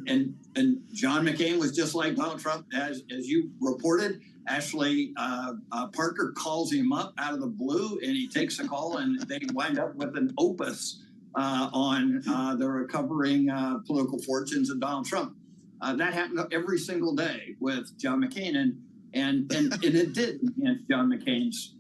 and John McCain was just like Donald Trump, as you reported. Actually, Parker calls him up out of the blue, and he takes a call, and they wind up with an opus on the recovering political fortunes of Donald Trump. That happened every single day with John McCain, and it did enhance John McCain's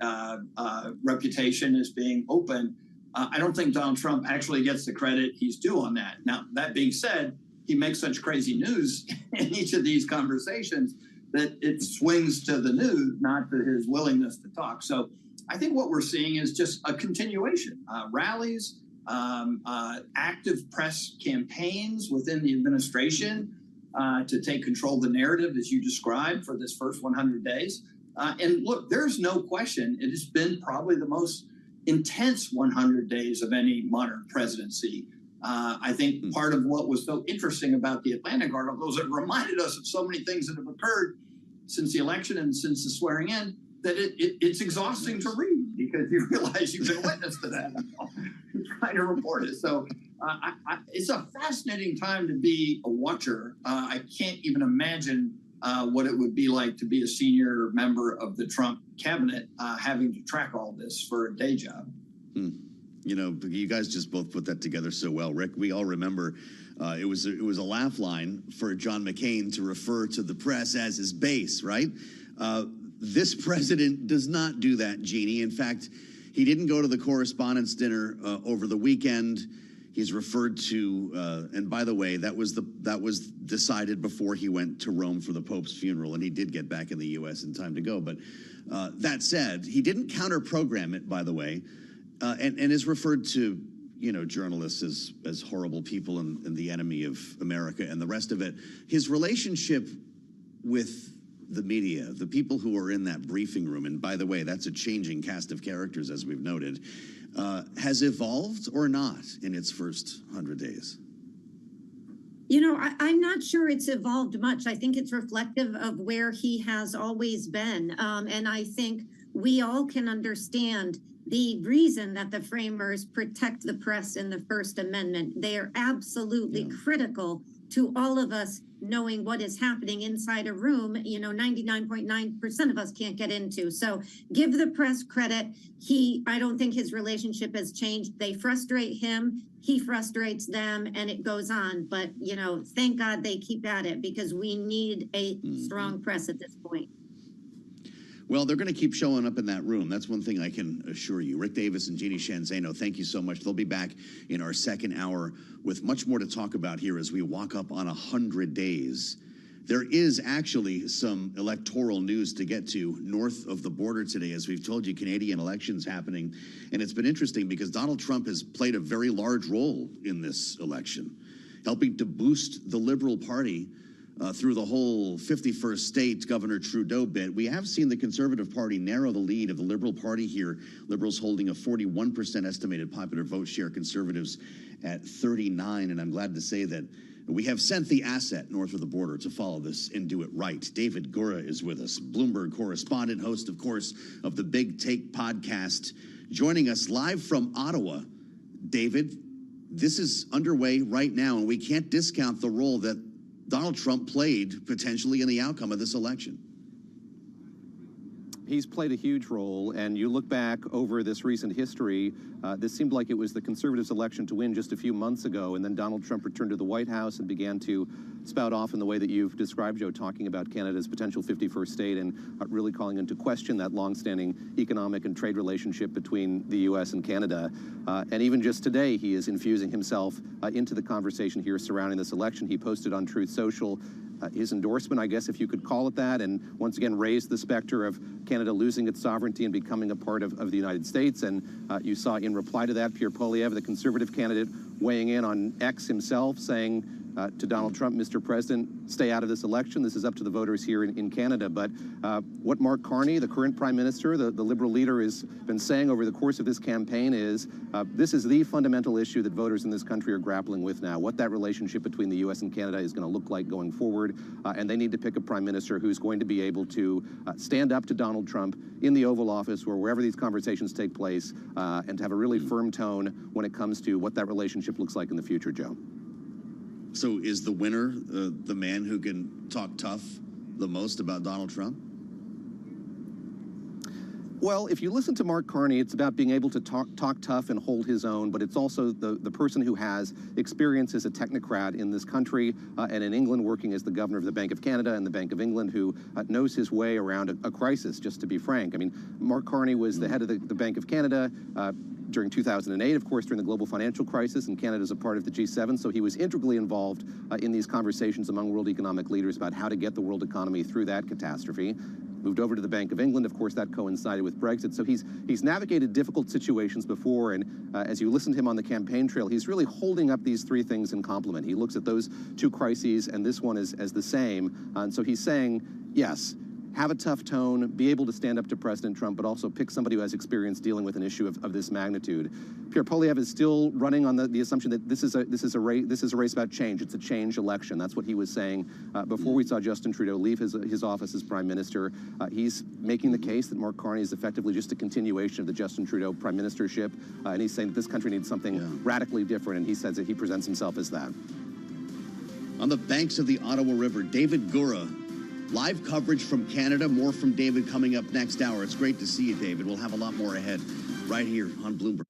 reputation as being open. I don't think Donald Trump actually gets the credit he's due on that. Now, that being said, he makes such crazy news in each of these conversations that it swings to the news, not to his willingness to talk. So I think what we're seeing is just a continuation. Rallies, active press campaigns within the administration to take control of the narrative, as you described, for this first 100 days. And look, there's no question it has been probably the most intense 100 days of any modern presidency. I think part of what was so interesting about the Atlantic article is it reminded us of so many things that have occurred since the election and since the swearing in that it's exhausting to read because you realize you've been witness to that. You're trying to report it. So it's a fascinating time to be a watcher. I can't even imagine what it would be like to be a senior member of the Trump cabinet, having to track all this for a day job. You know, you guys just both put that together so well, Rick. We all remember it was a laugh line for John McCain to refer to the press as his base, right? This president does not do that, Jeannie. In fact, he didn't go to the correspondents' dinner over the weekend. He's referred to, and by the way, that was decided before he went to Rome for the Pope's funeral, and he did get back in the U.S. in time to go. But that said, he didn't counter-program it, by the way, and is referred to, you know, journalists as horrible people and the enemy of America and the rest of it. His relationship with the media, the people who are in that briefing room, and by the way, that's a changing cast of characters, as we've noted, has evolved or not in its first 100 days? You know, I'm not sure it's evolved much. I think it's reflective of where he has always been. And I think we all can understand the reason that the framers protect the press in the First Amendment. They are absolutely critical to all of us knowing what is happening inside a room, you know, 99.9% of us can't get into. So give the press credit. I don't think his relationship has changed. They frustrate him, he frustrates them, and it goes on. But, you know, thank God they keep at it because we need a strong press at this point. Well, they're going to keep showing up in that room. That's one thing I can assure you. Rick Davis and Jeannie Shanzano, thank you so much. They'll be back in our second hour with much more to talk about here as we walk up on 100 days. There is actually some electoral news to get to north of the border today. As we've told you, Canadian elections happening. And it's been interesting because Donald Trump has played a very large role in this election, helping to boost the Liberal Party through the whole 51st state Governor Trudeau bit. We have seen the Conservative Party narrow the lead of the Liberal Party here. Liberals holding a 41% estimated popular vote share, Conservatives at 39%. And I'm glad to say that we have sent the asset north of the border to follow this and do it right. David Gura is with us, Bloomberg correspondent, host, of course, of the Big Take podcast, joining us live from Ottawa. David, this is underway right now, and we can't discount the role that Donald Trump played potentially in the outcome of this election. He's played a huge role, and you look back over this recent history, this seemed like it was the Conservatives' election to win just a few months ago, and then Donald Trump returned to the White House and began to spout off in the way that you've described, Joe, talking about Canada's potential 51st state and really calling into question that longstanding economic and trade relationship between the U.S. and Canada. And even just today, he is infusing himself into the conversation here surrounding this election. He posted on Truth Social his endorsement, I guess, if you could call it that, and once again raised the specter of Canada losing its sovereignty and becoming a part of the United States. And you saw in reply to that, Pierre Poilievre, the Conservative candidate, weighing in on X himself, saying to Donald Trump, Mr. President, stay out of this election. This is up to the voters here in Canada. But what Mark Carney, the current Prime Minister, the Liberal leader, has been saying over the course of this campaign is this is the fundamental issue that voters in this country are grappling with now, what that relationship between the U.S. and Canada is going to look like going forward. And they need to pick a Prime Minister who's going to be able to stand up to Donald Trump in the Oval Office or wherever these conversations take place and to have a really firm tone when it comes to what that relationship looks like in the future, Joe. So is the winner the man who can talk tough the most about Donald Trump? Well, if you listen to Mark Carney, it's about being able to talk tough and hold his own, but it's also the person who has experience as a technocrat in this country and in England, working as the governor of the Bank of Canada and the Bank of England, who knows his way around a crisis, just to be frank. I mean, Mark Carney was the head of the Bank of Canada during 2008, of course, during the global financial crisis, and Canada's a part of the G7, so he was integrally involved in these conversations among world economic leaders about how to get the world economy through that catastrophe. Moved over to the Bank of England. Of course, that coincided with Brexit. So he's navigated difficult situations before, and as you listen to him on the campaign trail, he's really holding up these three things in complement. He looks at those two crises and this one as the same. And so he's saying, yes, have a tough tone, be able to stand up to President Trump, but also pick somebody who has experience dealing with an issue of this magnitude. Pierre Poilievre is still running on the assumption that this is a race about change. It's a change election. That's what he was saying before we saw Justin Trudeau leave his office as prime minister. He's making the case that Mark Carney is effectively just a continuation of the Justin Trudeau prime ministership, and he's saying that this country needs something radically different, and he says that he presents himself as that. On the banks of the Ottawa River, David Gura. Live coverage from Canada, more from David coming up next hour. It's great to see you, David. We'll have a lot more ahead right here on Bloomberg.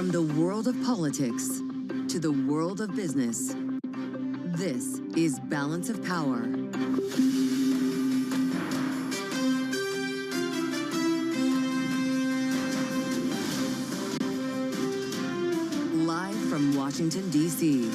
From the world of politics to the world of business, this is Balance of Power. Live from Washington, D.C.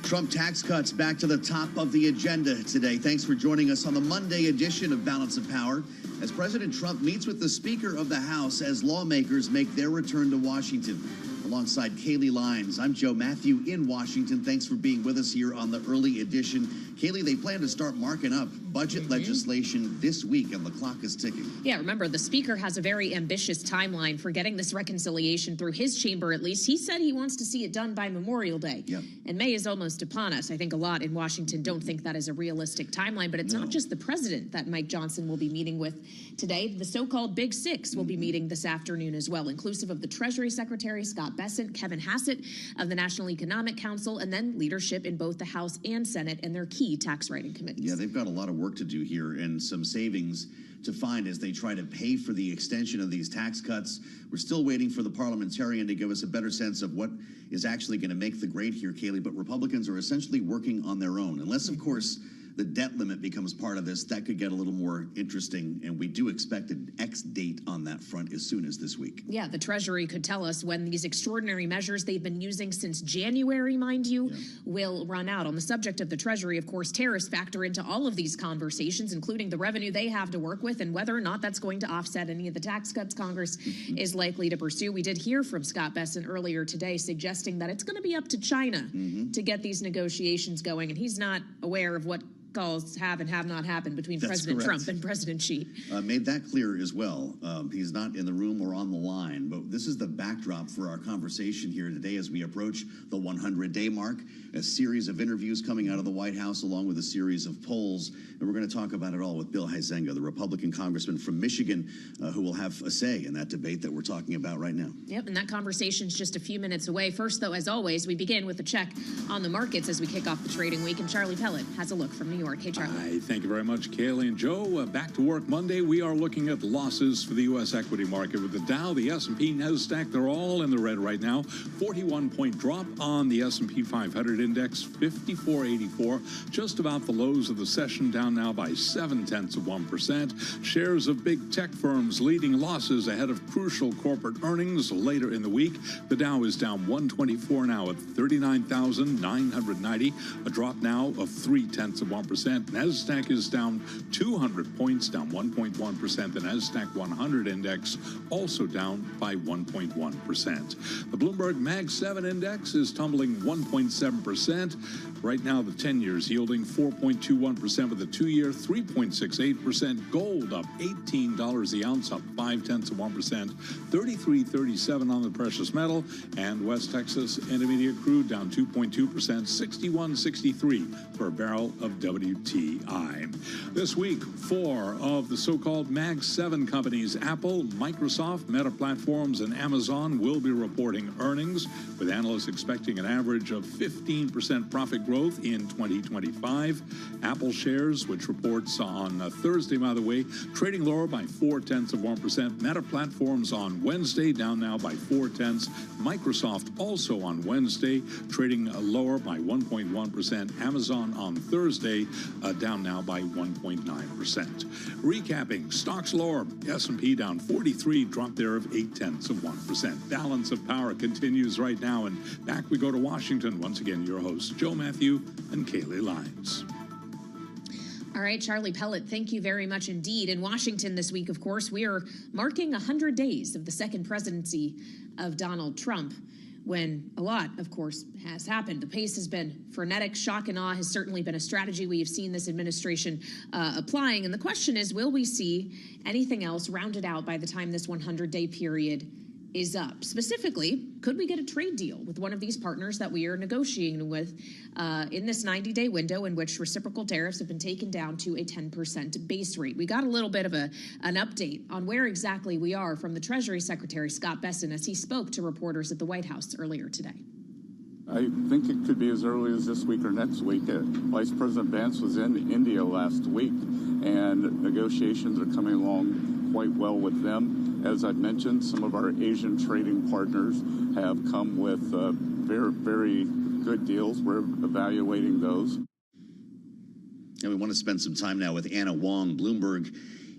Trump tax cuts back to the top of the agenda today. Thanks for joining us on the Monday edition of Balance of Power as President Trump meets with the Speaker of the House as lawmakers make their return to Washington. Alongside Kaylee Lyons, I'm Joe Matthew in Washington. Thanks for being with us here on the early edition. Kaylee, they plan to start marking up budget legislation this week, and the clock is ticking. Yeah, remember, the Speaker has a very ambitious timeline for getting this reconciliation through his chamber, at least. He said he wants to see it done by Memorial Day. Yep. And May is almost upon us. I think a lot in Washington don't think that is a realistic timeline, but it's not just the president that Mike Johnson will be meeting with today. The so-called Big Six will be meeting this afternoon as well, inclusive of the Treasury Secretary, Scott Bessent, Kevin Hassett of the National Economic Council, and then leadership in both the House and Senate and their key tax writing committees. Yeah, they've got a lot of work to do here and some savings to find as they try to pay for the extension of these tax cuts. We're still waiting for the parliamentarian to give us a better sense of what is actually going to make the grade here, Kaylee, but Republicans are essentially working on their own. Unless, of course, the debt limit becomes part of this, that could get a little more interesting, and we do expect an X date on that front as soon as this week. Yeah, the Treasury could tell us when these extraordinary measures they've been using since January, mind you, will run out. On the subject of the Treasury, of course, tariffs factor into all of these conversations, including the revenue they have to work with and whether or not that's going to offset any of the tax cuts Congress is likely to pursue. We did hear from Scott Bessent earlier today suggesting that it's going to be up to China to get these negotiations going, and he's not aware of what calls have and have not happened between President Trump and President Xi. Made that clear as well. He's not in the room or on the line, but this is the backdrop for our conversation here today as we approach the 100-day mark, a series of interviews coming out of the White House along with a series of polls, and we're going to talk about it all with Bill Huizenga, the Republican congressman from Michigan, who will have a say in that debate that we're talking about right now. Yep, and that conversation's just a few minutes away. First, though, as always, we begin with a check on the markets as we kick off the trading week, and Charlie Pellet has a look from New York. Hey, Charlie. Hi, thank you very much, Kaylee and Joe. Back to work Monday. We are looking at losses for the U.S. equity market with the Dow, the S&P, NASDAQ. They're all in the red right now. 41-point drop on the S&P 500 index, 54.84. Just about the lows of the session, down now by 0.7%. Shares of big tech firms leading losses ahead of crucial corporate earnings later in the week. The Dow is down 124 now at 39,990. A drop now of 0.3%. NASDAQ is down 200 points, down 1.1%. The NASDAQ 100 index also down by 1.1%. The Bloomberg Mag 7 index is tumbling 1.7%. Right now, the 10-year's yielding 4.21%, with the 2-year 3.68%. Gold up $18 the ounce, up 0.5%. 33.37 on the precious metal. And West Texas Intermediate crude down 2.2%, 61.63 for a barrel of WTI. This week, 4 of the so-called Mag 7 companies, Apple, Microsoft, Meta Platforms, and Amazon, will be reporting earnings, with analysts expecting an average of 15% profit growth in 2025. Apple shares, which reports on Thursday, by the way, trading lower by 0.4%. Meta Platforms on Wednesday, down now by 0.4. Microsoft also on Wednesday, trading lower by 1.1%. Amazon on Thursday, down now by 1.9%. Recapping, stocks lower. S&P down 43, drop there of 0.8%. Balance of Power continues right now, and back we go to Washington. Once again, your hosts, Joe Matthew and Kaylee Lyons. All right, Charlie Pellet, thank you very much indeed. In Washington this week, of course, we are marking 100 days of the second presidency of Donald Trump, when a lot, of course, has happened. The pace has been frenetic. Shock and awe has certainly been a strategy we have seen this administration applying. And the question is, will we see anything else rounded out by the time this 100-day period is up? Specifically, could we get a trade deal with one of these partners that we are negotiating with in this 90-day window in which reciprocal tariffs have been taken down to a 10% base rate? We got a little bit of an update on where exactly we are from the Treasury Secretary, Scott Bessent, as he spoke to reporters at the White House earlier today. I think it could be as early as this week or next week. Vice President Vance was in India last week, and negotiations are coming along quite well with them. As I mentioned, some of our Asian trading partners have come with very, very good deals. We're evaluating those. And we want to spend some time now with Anna Wong, Bloomberg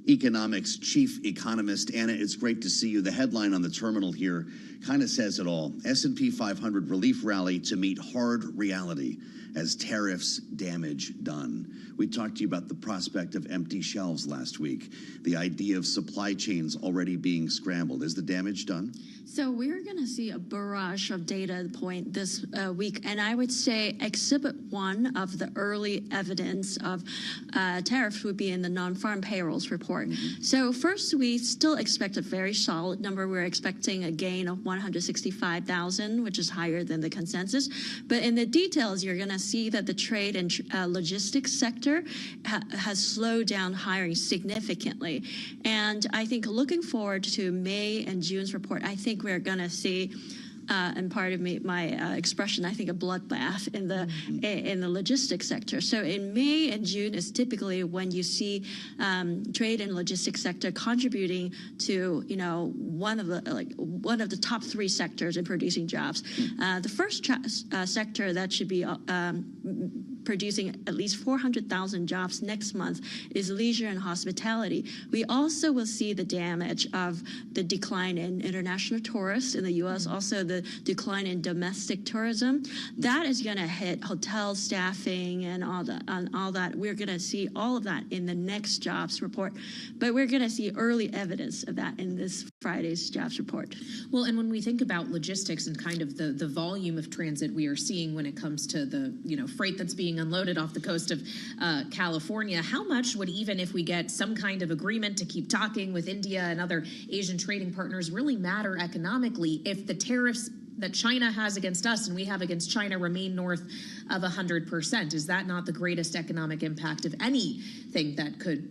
Economics chief economist. Anna, it's great to see you. The headline on the terminal here kind of says it all. S&P 500 relief rally to meet hard reality as tariffs damage done. We talked to you about the prospect of empty shelves last week, the idea of supply chains already being scrambled. Is the damage done? So we're going to see a barrage of data point this week, and I would say exhibit one of the early evidence of tariffs would be in the non-farm payrolls report. So first, we still expect a very solid number. We're expecting a gain of 165,000, which is higher than the consensus. But in the details, you're going to see that the trade and logistics sector has slowed down hiring significantly. And I think looking forward to May and June's report, I think we're going to see, and part of my expression, I think a bloodbath in the logistics sector. So in May and June is typically when you see trade and logistics sector contributing to one of the top three sectors in producing jobs. The first sector that should be producing at least 400,000 jobs next month is leisure and hospitality. We also will see the damage of the decline in international tourists in the U.S., also the decline in domestic tourism. That is going to hit hotel staffing and all that. We're going to see all of that in the next jobs report, but we're going to see early evidence of that in this Friday's jobs report. Well, and when we think about logistics and kind of the volume of transit we are seeing when it comes to the freight that's being unloaded off the coast of California, how much would, even if we get some kind of agreement to keep talking with India and other Asian trading partners, really matter economically if the tariffs that China has against us and we have against China remain north of 100%? Is that not the greatest economic impact of anything that could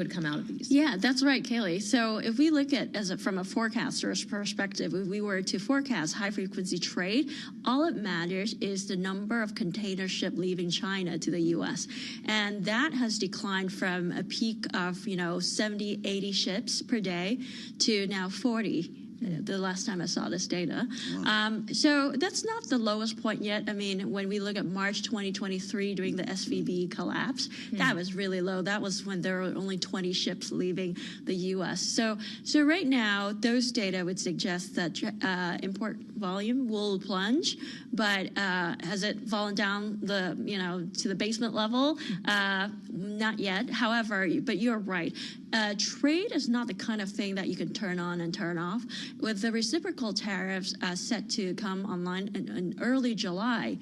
come out of these? Yeah, that's right, Kaylee. So if we look at from a forecaster's perspective, if we were to forecast high frequency trade, all it matters is the number of container ship leaving China to the U.S. And that has declined from a peak of 70, 80 ships per day to now 40. The last time I saw this data. Wow. So that's not the lowest point yet. I mean, when we look at March 2023 during the SVB collapse, that was really low. That was when there were only 20 ships leaving the U.S. So right now, those data would suggest that import volume will plunge, but has it fallen down to the basement level? Not yet. However, but you're right. Trade is not the kind of thing that you can turn on and turn off. With the reciprocal tariffs set to come online in early July,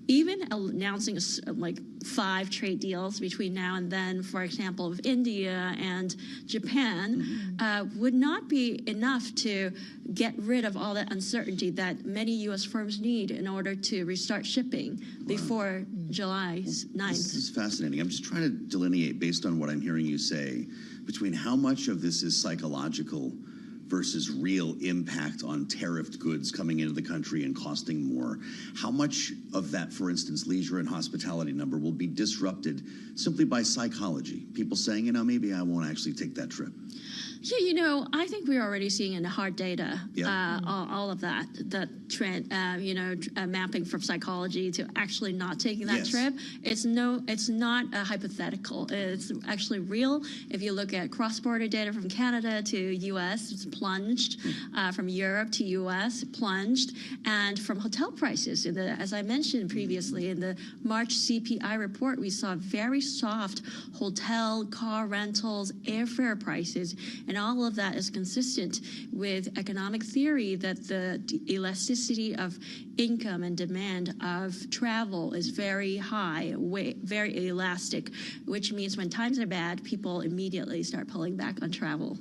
even announcing like 5 trade deals between now and then, for example, with India and Japan, would not be enough to get rid of all that uncertainty that many U.S. firms need in order to restart shipping before July 9th. This is fascinating. I'm just trying to delineate, based on what I'm hearing you say, between how much of this is psychological versus real impact on tariffed goods coming into the country and costing more. How much of that, for instance, leisure and hospitality number will be disrupted simply by psychology? People saying, maybe I won't actually take that trip. Yeah, I think we're already seeing in the hard data all of that trend, mapping from psychology to actually not taking that trip. It's not hypothetical. It's actually real. If you look at cross-border data from Canada to U.S., it's plunged. From Europe to U.S., plunged. And from hotel prices, as I mentioned previously, in the March CPI report, we saw very soft hotel, car rentals, airfare prices. And all of that is consistent with economic theory that the elasticity of income and demand of travel is very high, very elastic, which means when times are bad, people immediately start pulling back on travel.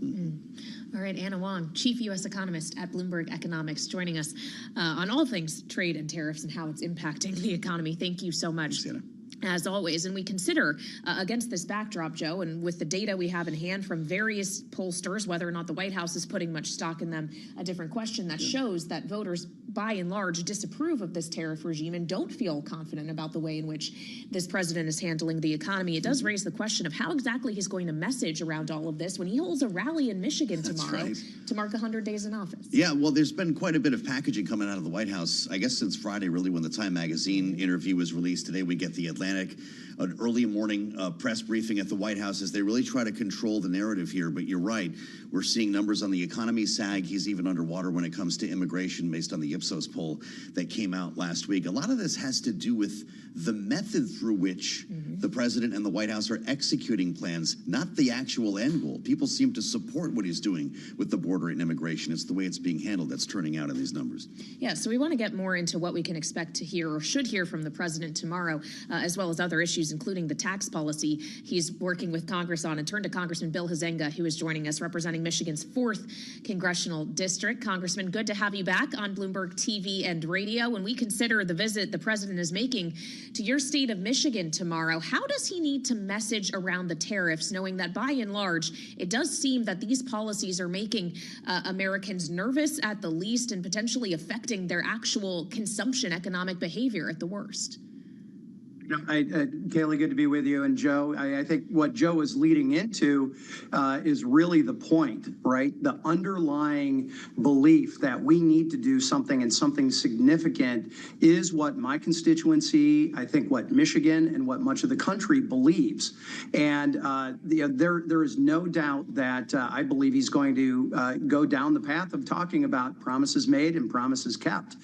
All right, Anna Wong, Chief U.S. Economist at Bloomberg Economics, joining us on all things trade and tariffs and how it's impacting the economy. Thank you so much. Thanks, Anna. as always. And we consider, against this backdrop, Joe, and with the data we have in hand from various pollsters, whether or not the White House is putting much stock in them, a different question, that shows that voters, by and large, disapprove of this tariff regime and don't feel confident about the way in which this president is handling the economy. It does raise the question of how exactly he's going to message around all of this when he holds a rally in Michigan tomorrow to mark 100 days in office. Yeah, well, there's been quite a bit of packaging coming out of the White House, I guess since Friday, really, when the Time Magazine interview was released. Today we get the Atlantic, an early morning press briefing at the White House as they really try to control the narrative here. But you're right, we're seeing numbers on the economy sag. He's even underwater when it comes to immigration based on the Ipsos poll that came out last week. A lot of this has to do with the method through which the president and the White House are executing plans, not the actual end goal. People seem to support what he's doing with the border and immigration. It's the way it's being handled that's turning out in these numbers. Yeah, so we want to get more into what we can expect to hear or should hear from the president tomorrow, as well as other issues, including the tax policy he's working with Congress on. And turn to Congressman Bill Huizenga, who is joining us, representing Michigan's 4th congressional district. Congressman, good to have you back on Bloomberg TV and radio. When we consider the visit the president is making to your state of Michigan tomorrow, how does he need to message around the tariffs, knowing that by and large, it does seem that these policies are making Americans nervous at the least and potentially affecting their actual consumption, economic behavior at the worst? Kaylee, good to be with you. And Joe, I think what Joe is leading into is really the point, right? The underlying belief that we need to do something and something significant is what my constituency, I think what Michigan and what much of the country believes. And there is no doubt that I believe he's going to go down the path of talking about promises made and promises kept.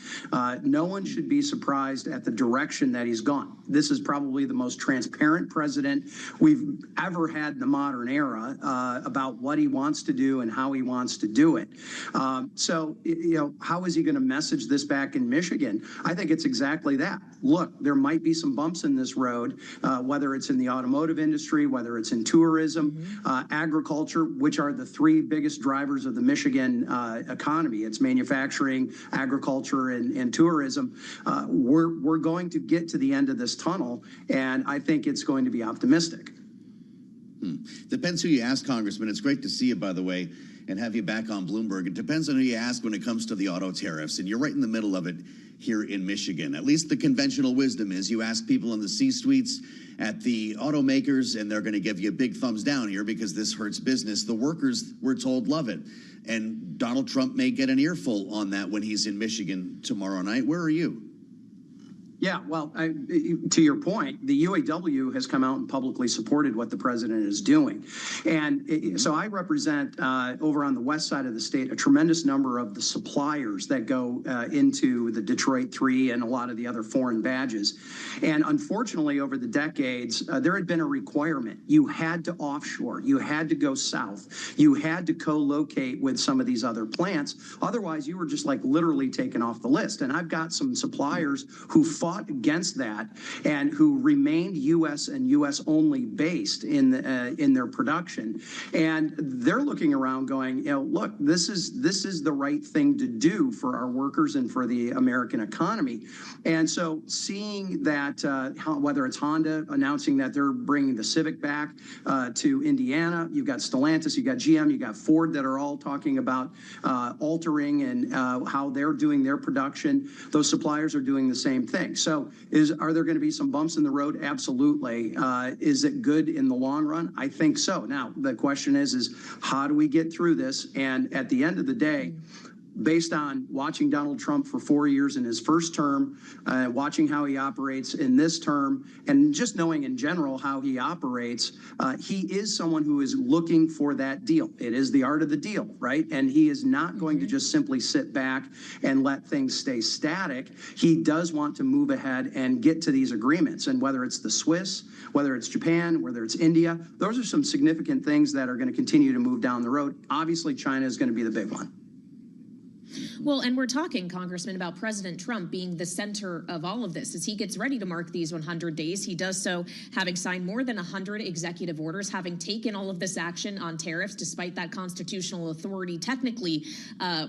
No one should be surprised at the direction that he's gone. This is probably the most transparent president we've ever had in the modern era about what he wants to do and how he wants to do it. So, how is he going to message this back in Michigan? I think it's exactly that. Look, there might be some bumps in this road, whether it's in the automotive industry, whether it's in tourism, agriculture, which are the 3 biggest drivers of the Michigan economy. It's manufacturing, agriculture, and tourism. We're going to get to the end of this tunnel, and I think it's going to be optimistic. Depends who you ask, Congressman. It's great to see you, by the way, and have you back on Bloomberg. It depends on who you ask when it comes to the auto tariffs, and you're right in the middle of it here in Michigan. At least the conventional wisdom is you ask people in the C-suites at the automakers, and they're going to give you a big thumbs down here because this hurts business. The workers, we're told, love it. And Donald Trump may get an earful on that when he's in Michigan tomorrow night. Where are you? Yeah, well, to your point, the UAW has come out and publicly supported what the president is doing. And so I represent, over on the west side of the state, a tremendous number of the suppliers that go into the Detroit 3 and a lot of the other foreign badges. And unfortunately, over the decades, there had been a requirement. You had to offshore. You had to go south. You had to co-locate with some of these other plants. Otherwise, you were just like literally taken off the list. And I've got some suppliers who fought against that and who remained U.S. and U.S. only based in their production, and they're looking around going, look, this is the right thing to do for our workers and for the American economy. And so seeing that, whether it's Honda announcing that they're bringing the Civic back to Indiana, you've got Stellantis, you've got GM, you've got Ford that are all talking about altering and how they're doing their production. Those suppliers are doing the same thing. So are there going to be some bumps in the road? Absolutely. Is it good in the long run? I think so. Now, the question is how do we get through this? And at the end of the day, based on watching Donald Trump for 4 years in his first term, watching how he operates in this term, and just knowing in general how he operates, he is someone who is looking for that deal. It is the art of the deal, right? And he is not going to just simply sit back and let things stay static. He does want to move ahead and get to these agreements. And whether it's the Swiss, whether it's Japan, whether it's India, those are some significant things that are going to continue to move down the road. Obviously, China is going to be the big one. Well, and we're talking, Congressman, about President Trump being the center of all of this. As he gets ready to mark these 100 days, he does so having signed more than 100 executive orders, having taken all of this action on tariffs, despite that constitutional authority technically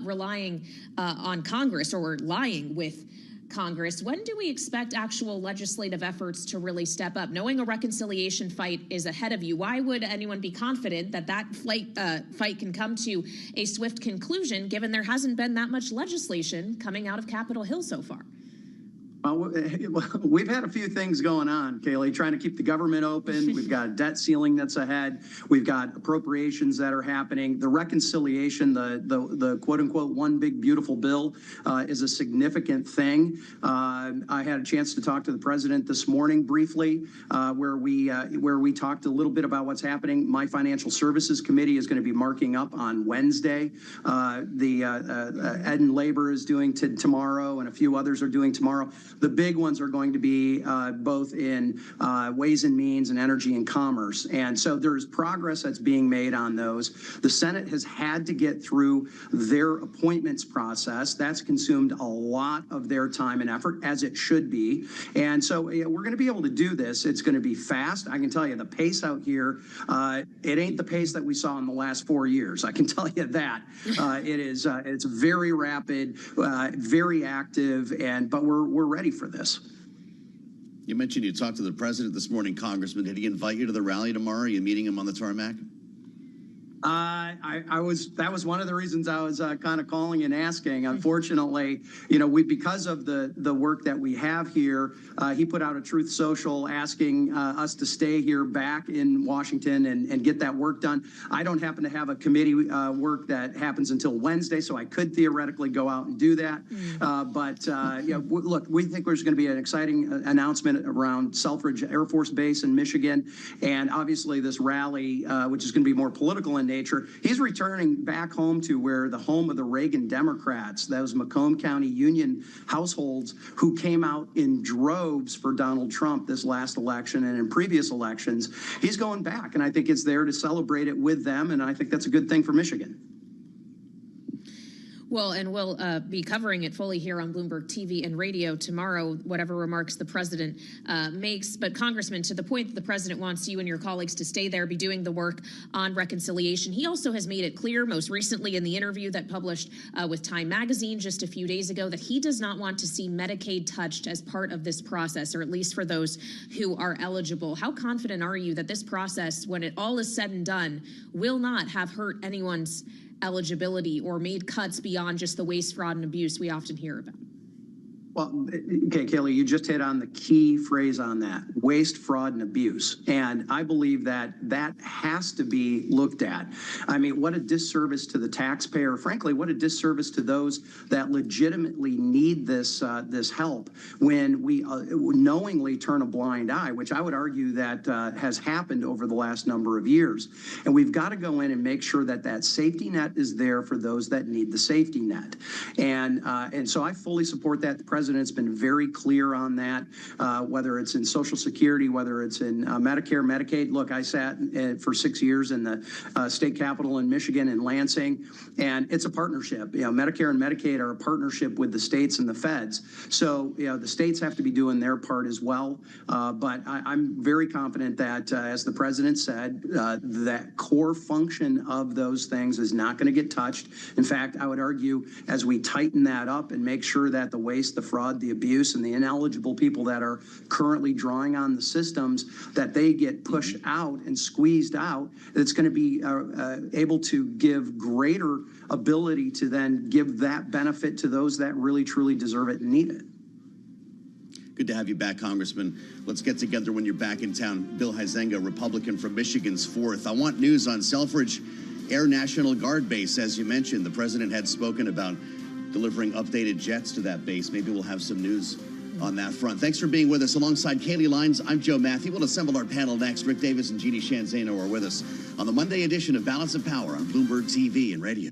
relying on Congress or lying with Congress. When do we expect actual legislative efforts to really step up? Knowing a reconciliation fight is ahead of you, why would anyone be confident that that fight can come to a swift conclusion, given there hasn't been that much legislation coming out of Capitol Hill so far? We've had a few things going on, Kaylee, trying to keep the government open. We've got a debt ceiling that's ahead. We've got appropriations that are happening. The reconciliation, the quote unquote one big beautiful bill is a significant thing. I had a chance to talk to the president this morning briefly, where we talked a little bit about what's happening. My Financial Services Committee is going to be marking up on Wednesday. Ed and Labor is doing tomorrow, and a few others are doing tomorrow. The big ones are going to be both in Ways and Means and Energy and Commerce. And so there's progress that's being made on those. The Senate has had to get through their appointments process. That's consumed a lot of their time and effort, as it should be. And so we're going to be able to do this. It's going to be fast. I can tell you the pace out here, it ain't the pace that we saw in the last 4 years. I can tell you that. It's very rapid, very active, but we're ready for this. You mentioned you talked to the president this morning, Congressman. Did he invite you to the rally tomorrow? Are you meeting him on the tarmac? That was one of the reasons I was kind of calling and asking. Unfortunately, because of the work that we have here, he put out a Truth Social asking us to stay here back in Washington and get that work done. I don't happen to have a committee work that happens until Wednesday, so I could theoretically go out and do that. Look, we think there's going to be an exciting announcement around Selfridge Air Force Base in Michigan, and obviously this rally, which is going to be more political in nature. He's returning back home to where the home of the Reagan Democrats, those Macomb County Union households who came out in droves for Donald Trump this last election and in previous elections. He's going back, and I think it's there to celebrate it with them, and I think that's a good thing for Michigan. Well, and we'll be covering it fully here on Bloomberg TV and radio tomorrow, whatever remarks the president makes. But Congressman, to the point that the president wants you and your colleagues to stay there, be doing the work on reconciliation, he also has made it clear, most recently in the interview that published with Time Magazine just a few days ago, that he does not want to see Medicaid touched as part of this process, or at least for those who are eligible. How confident are you that this process, when it all is said and done, will not have hurt anyone's eligibility or made cuts beyond just the waste, fraud, and abuse we often hear about? Well, okay, Kaylee, you just hit on the key phrase on that: waste, fraud, and abuse. And I believe that has to be looked at. I mean, what a disservice to the taxpayer. Frankly, what a disservice to those that legitimately need this help when we knowingly turn a blind eye, which I would argue that has happened over the last number of years. And we've got to go in and make sure that safety net is there for those that need the safety net. And so I fully support that. The president's been very clear on that, whether it's in Social Security, whether it's in Medicare, Medicaid. Look, I sat for 6 years in the state capitol in Michigan, in Lansing, and it's a partnership. Medicare and Medicaid are a partnership with the states and the feds. So, the states have to be doing their part as well. But I'm very confident that, as the president said, that core function of those things is not going to get touched. In fact, I would argue, as we tighten that up and make sure that the waste, the fraud, the abuse, and the ineligible people that are currently drawing on the systems, that they get pushed out and squeezed out, it's going to be able to give greater ability to then give that benefit to those that really, truly deserve it and need it. Good to have you back, Congressman. Let's get together when you're back in town. Bill Huizenga, Republican from Michigan's 4th. I want news on Selfridge Air National Guard Base. As you mentioned, the president had spoken about delivering updated jets to that base. Maybe we'll have some news on that front. Thanks for being with us. Alongside Kaylee Lines, I'm Joe Matthew. We'll assemble our panel next. Rick Davis and Jeannie Shanzano are with us on the Monday edition of Balance of Power on Bloomberg TV and radio.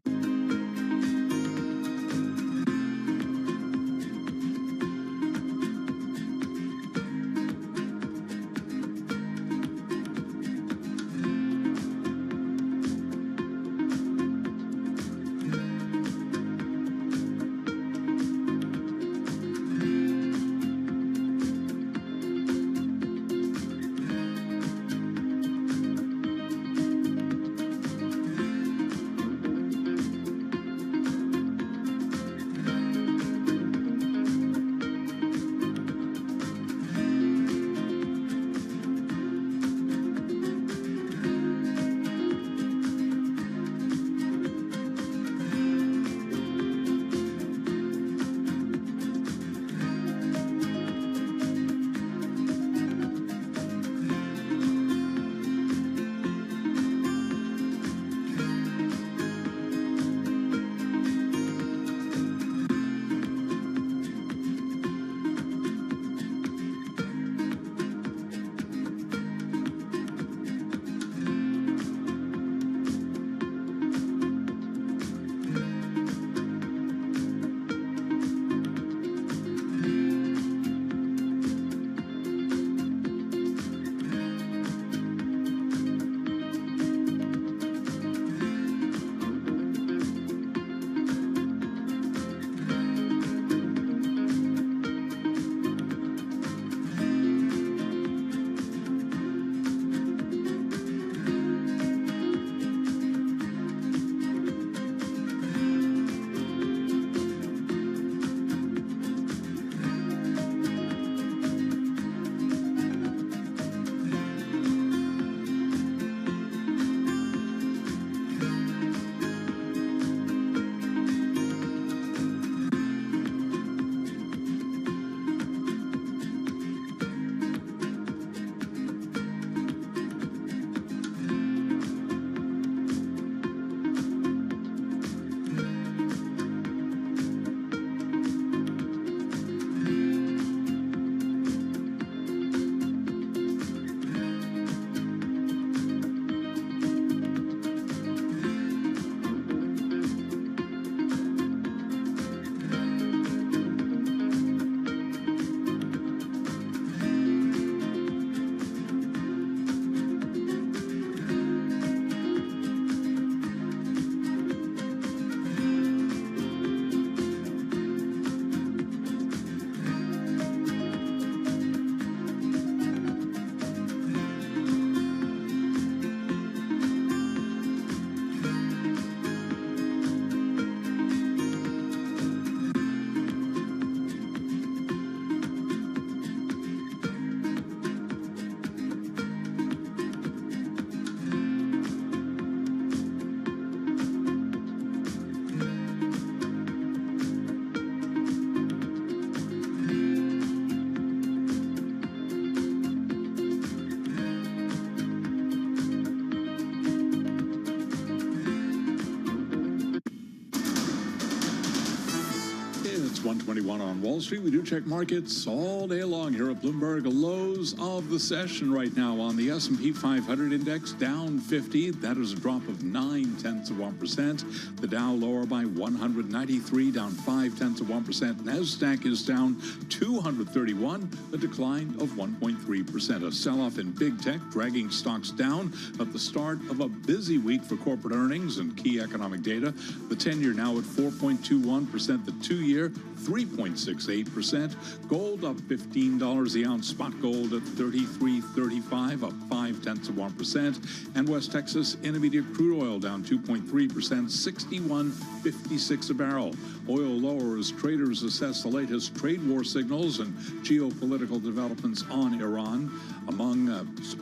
9:21 on Wall Street. We do check markets all day long here at Bloomberg. Lows of the session right now on the S&P 500 index down 50. That is a drop of 0.9%. The Dow lower by 193, down 0.5%. Nasdaq is down 231, a decline of 1.3%. A sell-off in big tech dragging stocks down at the start of a busy week for corporate earnings and key economic data. The 10-year now at 4.21%. The 2-year 3.68%. Gold up $15 the ounce. Spot gold at $33.35, up 0.5%. And West Texas Intermediate crude oil down 2.3%, $61.56 a barrel. Oil lower as traders assess the latest trade war signals and geopolitical developments on Iran. Among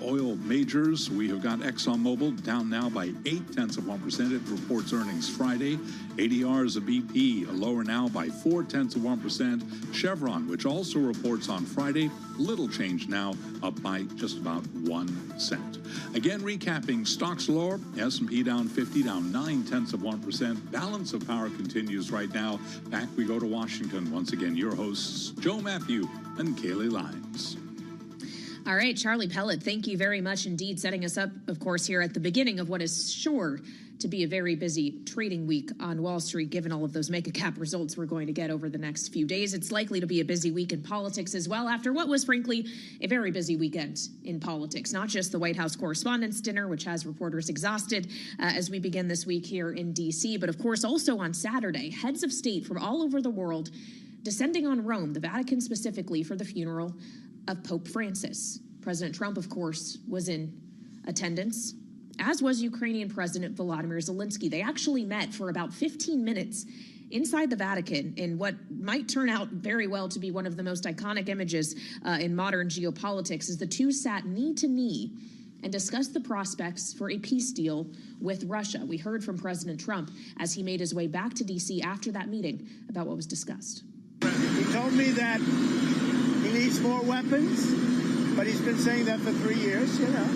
oil majors, we have got ExxonMobil down now by 0.8%. It reports earnings Friday. ADRs of BP lower now by 0.4%. Chevron, which also reports on Friday, little change now, up by just about 1 cent. Again, recapping, stocks lower, S&P down 50, down 0.9%. Balance of power continues right now. Back we go to Washington. Once again, your hosts, Joe Matthew and Kaylee Lyons. All right, Charlie Pellet, thank you very much indeed, setting us up, of course, here at the beginning of what is sure to be a very busy trading week on Wall Street, given all of those mega cap results we're going to get over the next few days. It's likely to be a busy week in politics as well, after what was, frankly, a very busy weekend in politics. Not just the White House Correspondents' Dinner, which has reporters exhausted as we begin this week here in D.C., but of course also on Saturday, heads of state from all over the world descending on Rome, the Vatican specifically, for the funeral of Pope Francis. President Trump, of course, was in attendance, as was Ukrainian President Volodymyr Zelensky. They actually met for about 15 minutes inside the Vatican in what might turn out very well to be one of the most iconic images in modern geopolitics, as the two sat knee to knee and discussed the prospects for a peace deal with Russia. We heard from President Trump as he made his way back to D.C. after that meeting about what was discussed. He told me that he needs more weapons, but he's been saying that for 3 years, you know.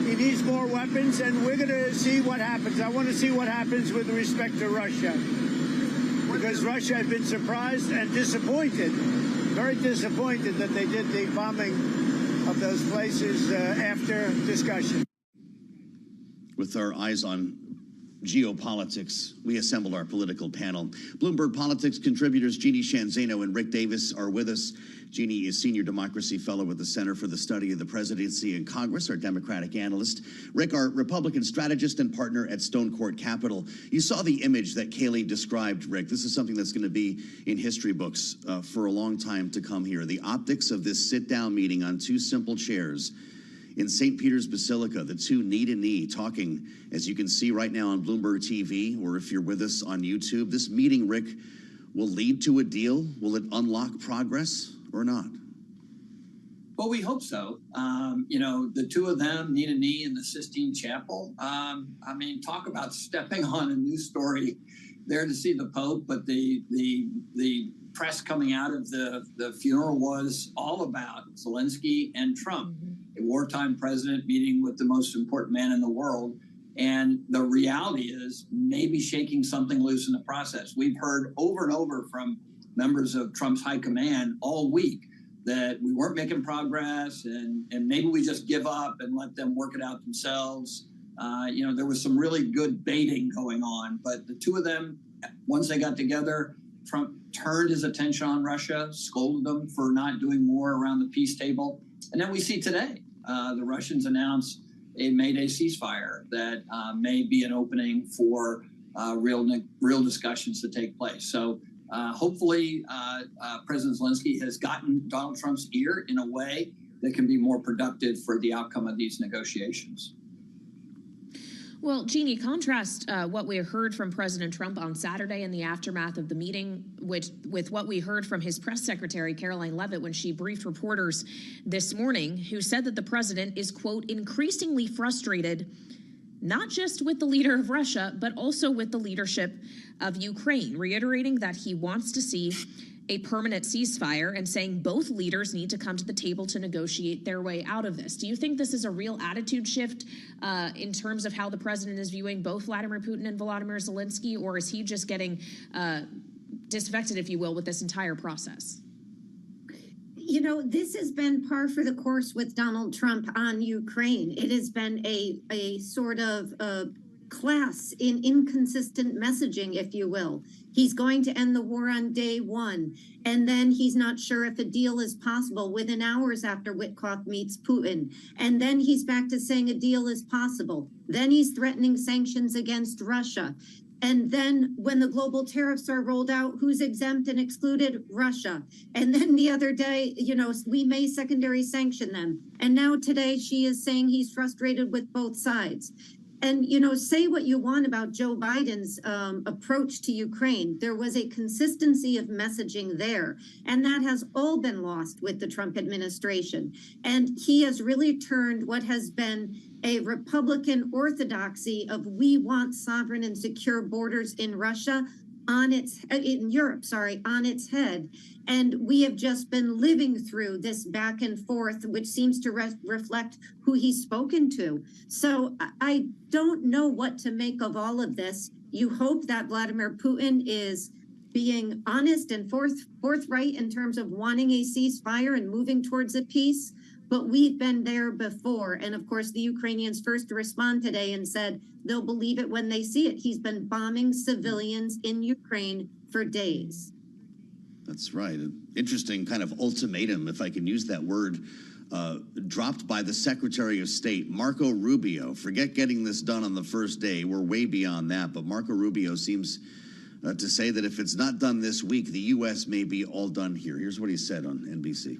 He needs more weapons, and we're going to see what happens. I want to see what happens with respect to Russia, because Russia had been surprised and disappointed, very disappointed that they did the bombing of those places after discussion. With our eyes on geopolitics, we assembled our political panel. Bloomberg Politics contributors Jeannie Shanzano and Rick Davis are with us. Jeannie is Senior Democracy Fellow with the Center for the Study of the Presidency and Congress, our Democratic analyst. Rick, our Republican strategist and partner at Stone Court Capital. You saw the image that Kaylee described, Rick. This is something that's going to be in history books for a long time to come here. The optics of this sit-down meeting on two simple chairs in St. Peter's Basilica, the two knee-to-knee talking, as you can see right now on Bloomberg TV, or if you're with us on YouTube. This meeting, Rick, will lead to a deal? Will it unlock progress or not? Well, we hope so. You know, the two of them knee to knee in the Sistine Chapel. I mean, talk about stepping on a news story there to see the Pope, but the press coming out of the funeral was all about Zelensky and Trump, a wartime president meeting with the most important man in the world. And the reality is maybe shaking something loose in the process. We've heard over and over from members of Trump's high command all week that we weren't making progress and maybe we just give up and let them work it out themselves. You know, there was some really good baiting going on, but the two of them, once they got together, Trump turned his attention on Russia, scolded them for not doing more around the peace table. And then we see today, the Russians announced a May Day ceasefire that may be an opening for real discussions to take place. So hopefully President Zelensky has gotten Donald Trump's ear in a way that can be more productive for the outcome of these negotiations. Well, Jeannie, contrast what we heard from President Trump on Saturday in the aftermath of the meeting with what we heard from his press secretary, Caroline Leavitt, when she briefed reporters this morning, who said that the president is, quote, increasingly frustrated, not just with the leader of Russia, but also with the leadership of Ukraine, reiterating that he wants to see a permanent ceasefire and saying both leaders need to come to the table to negotiate their way out of this. Do you think this is a real attitude shift in terms of how the president is viewing both Vladimir Putin and Volodymyr Zelensky, or is he just getting disaffected, if you will, with this entire process? You know, this has been par for the course with Donald Trump on Ukraine. It has been a sort of class in inconsistent messaging, if you will. He's going to end the war on day one, and then he's not sure if a deal is possible within hours after Witkoff meets Putin. And then he's back to saying a deal is possible. Then he's threatening sanctions against Russia. And then when the global tariffs are rolled out, who's exempt and excluded? Russia. And then the other day, you know, we may secondary sanction them. And now today she is saying he's frustrated with both sides. And, you know, say what you want about Joe Biden's approach to Ukraine. There was a consistency of messaging there, and that has all been lost with the Trump administration. And he has really turned what has been a Republican orthodoxy of we want sovereign and secure borders in Russia on its head. And we have just been living through this back and forth, which seems to reflect who he's spoken to. So I don't know what to make of all of this. You hope that Vladimir Putin is being honest and forthright in terms of wanting a ceasefire and moving towards a peace. But we've been there before. And of course, the Ukrainians first to respond today and said they'll believe it when they see it. He's been bombing civilians in Ukraine for days. That's right. An interesting kind of ultimatum, if I can use that word, dropped by the Secretary of State, Marco Rubio. Forget getting this done on the first day. We're way beyond that. But Marco Rubio seems to say that if it's not done this week, the U.S. may be all done here. Here's what he said on NBC.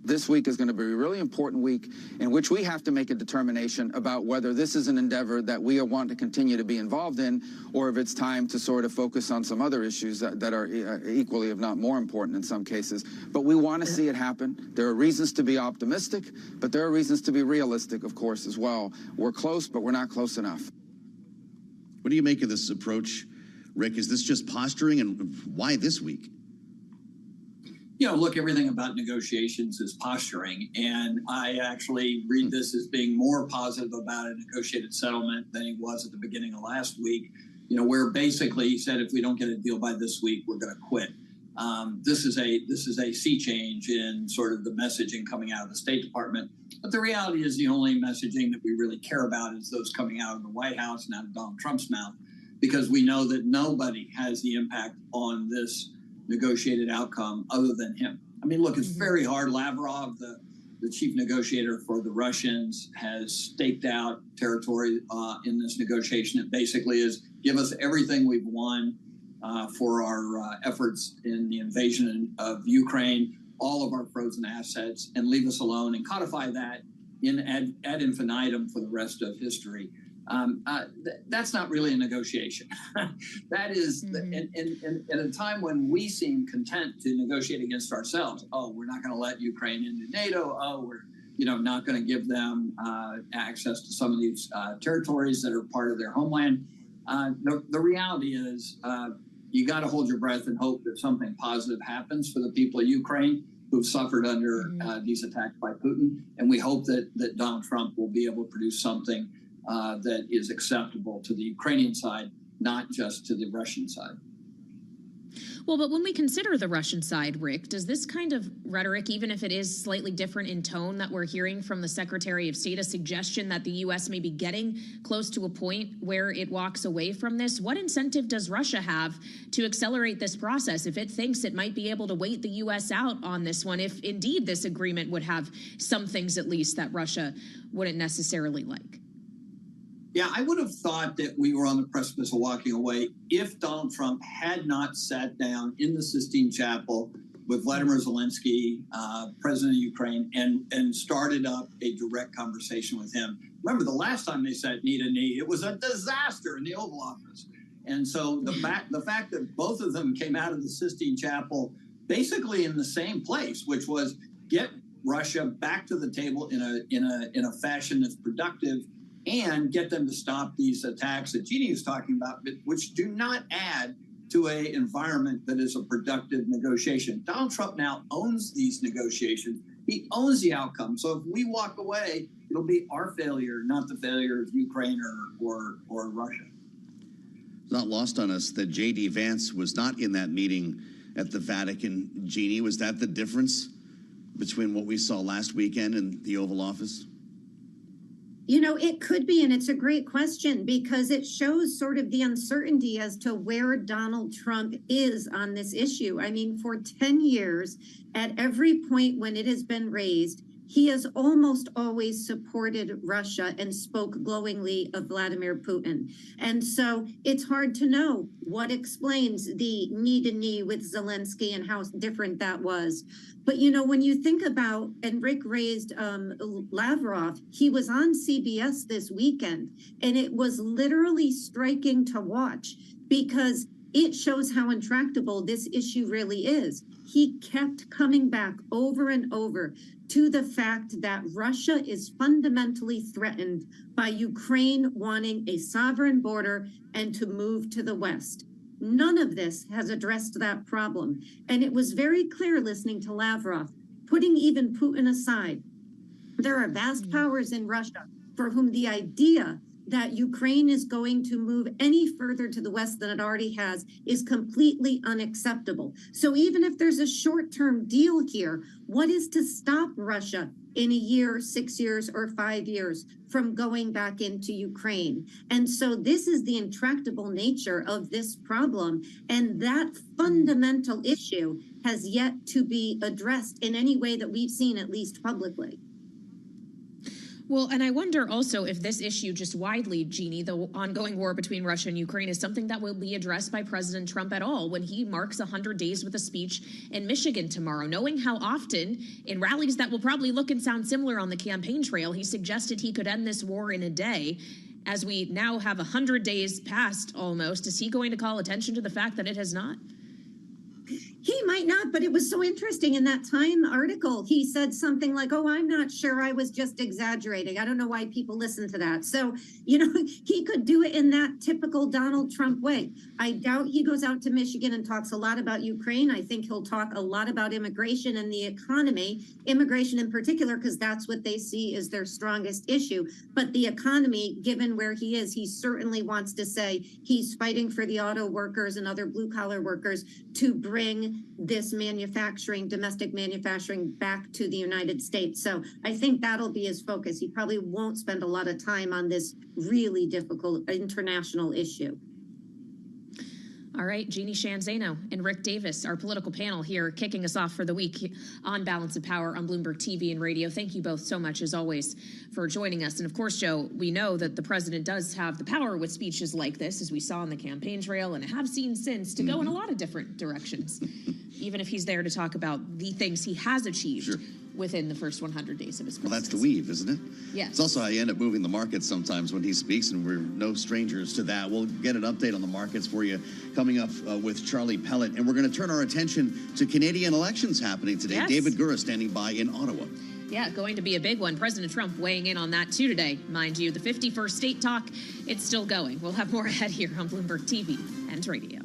This week is going to be a really important week in which we have to make a determination about whether this is an endeavor that we want to continue to be involved in, or if it's time to sort of focus on some other issues that are equally, if not more important in some cases. But we want to see it happen. There are reasons to be optimistic, but there are reasons to be realistic, of course, as well. We're close, but we're not close enough. What do you make of this approach, Rick? Is this just posturing, and why this week? You know, look, everything about negotiations is posturing, and I actually read this as being more positive about a negotiated settlement than he was at the beginning of last week, you know, where basically he said, if we don't get a deal by this week, we're going to quit. This is a sea change in sort of the messaging coming out of the State Department. But the reality is the only messaging that we really care about is those coming out of the White House and out of Donald Trump's mouth, because we know that nobody has the impact on this negotiated outcome other than him. I mean, look, it's very hard. Lavrov, the chief negotiator for the Russians, has staked out territory in this negotiation. It basically is give us everything we've won for our efforts in the invasion of Ukraine, all of our frozen assets, and leave us alone and codify that in ad infinitum for the rest of history. That's not really a negotiation. That is, at a time when we seem content to negotiate against ourselves. Oh, we're not going to let Ukraine into NATO. Oh, we're not going to give them access to some of these territories that are part of their homeland. The reality is you got to hold your breath and hope that something positive happens for the people of Ukraine who've suffered under these attacks by Putin. And we hope that Donald Trump will be able to produce something that is acceptable to the Ukrainian side, not just to the Russian side. Well, but when we consider the Russian side, Rick, does this kind of rhetoric, even if it is slightly different in tone that we're hearing from the Secretary of State, a suggestion that the U.S. may be getting close to a point where it walks away from this? What incentive does Russia have to accelerate this process if it thinks it might be able to wait the U.S. out on this one, if indeed this agreement would have some things at least that Russia wouldn't necessarily like? Yeah, I would have thought that we were on the precipice of walking away if Donald Trump had not sat down in the Sistine Chapel with Vladimir Zelensky, president of Ukraine, and started up a direct conversation with him. Remember, the last time they sat knee to knee, it was a disaster in the Oval Office. And so the fact that both of them came out of the Sistine Chapel basically in the same place, which was get Russia back to the table in a fashion that's productive, and get them to stop these attacks that Jeannie is talking about, which do not add to an environment that is a productive negotiation. Donald Trump now owns these negotiations. He owns the outcome. So if we walk away, it'll be our failure, not the failure of Ukraine or Russia. It's not lost on us that J.D. Vance was not in that meeting at the Vatican. Jeannie, was that the difference between what we saw last weekend in the Oval Office? You know, it could be, and it's a great question because it shows sort of the uncertainty as to where Donald Trump is on this issue. I mean, for 10 years, at every point when it has been raised, he has almost always supported Russia and spoke glowingly of Vladimir Putin. And so it's hard to know what explains the knee-to-knee with Zelensky and how different that was. But, you know, when you think about, and Rick raised Lavrov, he was on CBS this weekend, and it was literally striking to watch because it shows how intractable this issue really is. He kept coming back over and over to the fact that Russia is fundamentally threatened by Ukraine wanting a sovereign border and to move to the West. None of this has addressed that problem. And it was very clear listening to Lavrov, putting even Putin aside. There are vast powers in Russia for whom the idea that Ukraine is going to move any further to the West than it already has is completely unacceptable. So even if there's a short-term deal here, what is to stop Russia in a year, 6 years, or 5 years from going back into Ukraine? And so this is the intractable nature of this problem. And that fundamental issue has yet to be addressed in any way that we've seen, at least publicly. Well, and I wonder also if this issue just widely, Jeannie, the ongoing war between Russia and Ukraine is something that will be addressed by President Trump at all when he marks 100 days with a speech in Michigan tomorrow. Knowing how often in rallies that will probably look and sound similar on the campaign trail, he suggested he could end this war in a day. As we now have 100 days past almost, is he going to call attention to the fact that it has not? He might not, but it was so interesting in that Time article. He said something like, oh, I'm not sure, I was just exaggerating. I don't know why people listen to that. So, you know, he could do it in that typical Donald Trump way. I doubt he goes out to Michigan and talks a lot about Ukraine. I think he'll talk a lot about immigration and the economy, immigration in particular, because that's what they see as their strongest issue. But the economy, given where he is, he certainly wants to say he's fighting for the auto workers and other blue collar workers to bring this manufacturing, domestic manufacturing, back to the United States. So I think that'll be his focus. He probably won't spend a lot of time on this really difficult international issue. All right, Jeannie Sheehan Zaino and Rick Davis, our political panel here, kicking us off for the week on Balance of Power on Bloomberg TV and radio. Thank you both so much, as always, for joining us. And of course, Joe, we know that the president does have the power with speeches like this, as we saw on the campaign trail and have seen since, to go in a lot of different directions, even if he's there to talk about the things he has achieved within the first 100 days of his presidency. Well, that's the weave, isn't it? Yes. It's also how you end up moving the markets sometimes when he speaks, and we're no strangers to that. We'll get an update on the markets for you coming up with Charlie Pellet, and we're going to turn our attention to Canadian elections happening today. Yes. David Gura standing by in Ottawa. Yeah, going to be a big one. President Trump weighing in on that too today. Mind you, the 51st state talk, it's still going. We'll have more ahead here on Bloomberg TV and radio.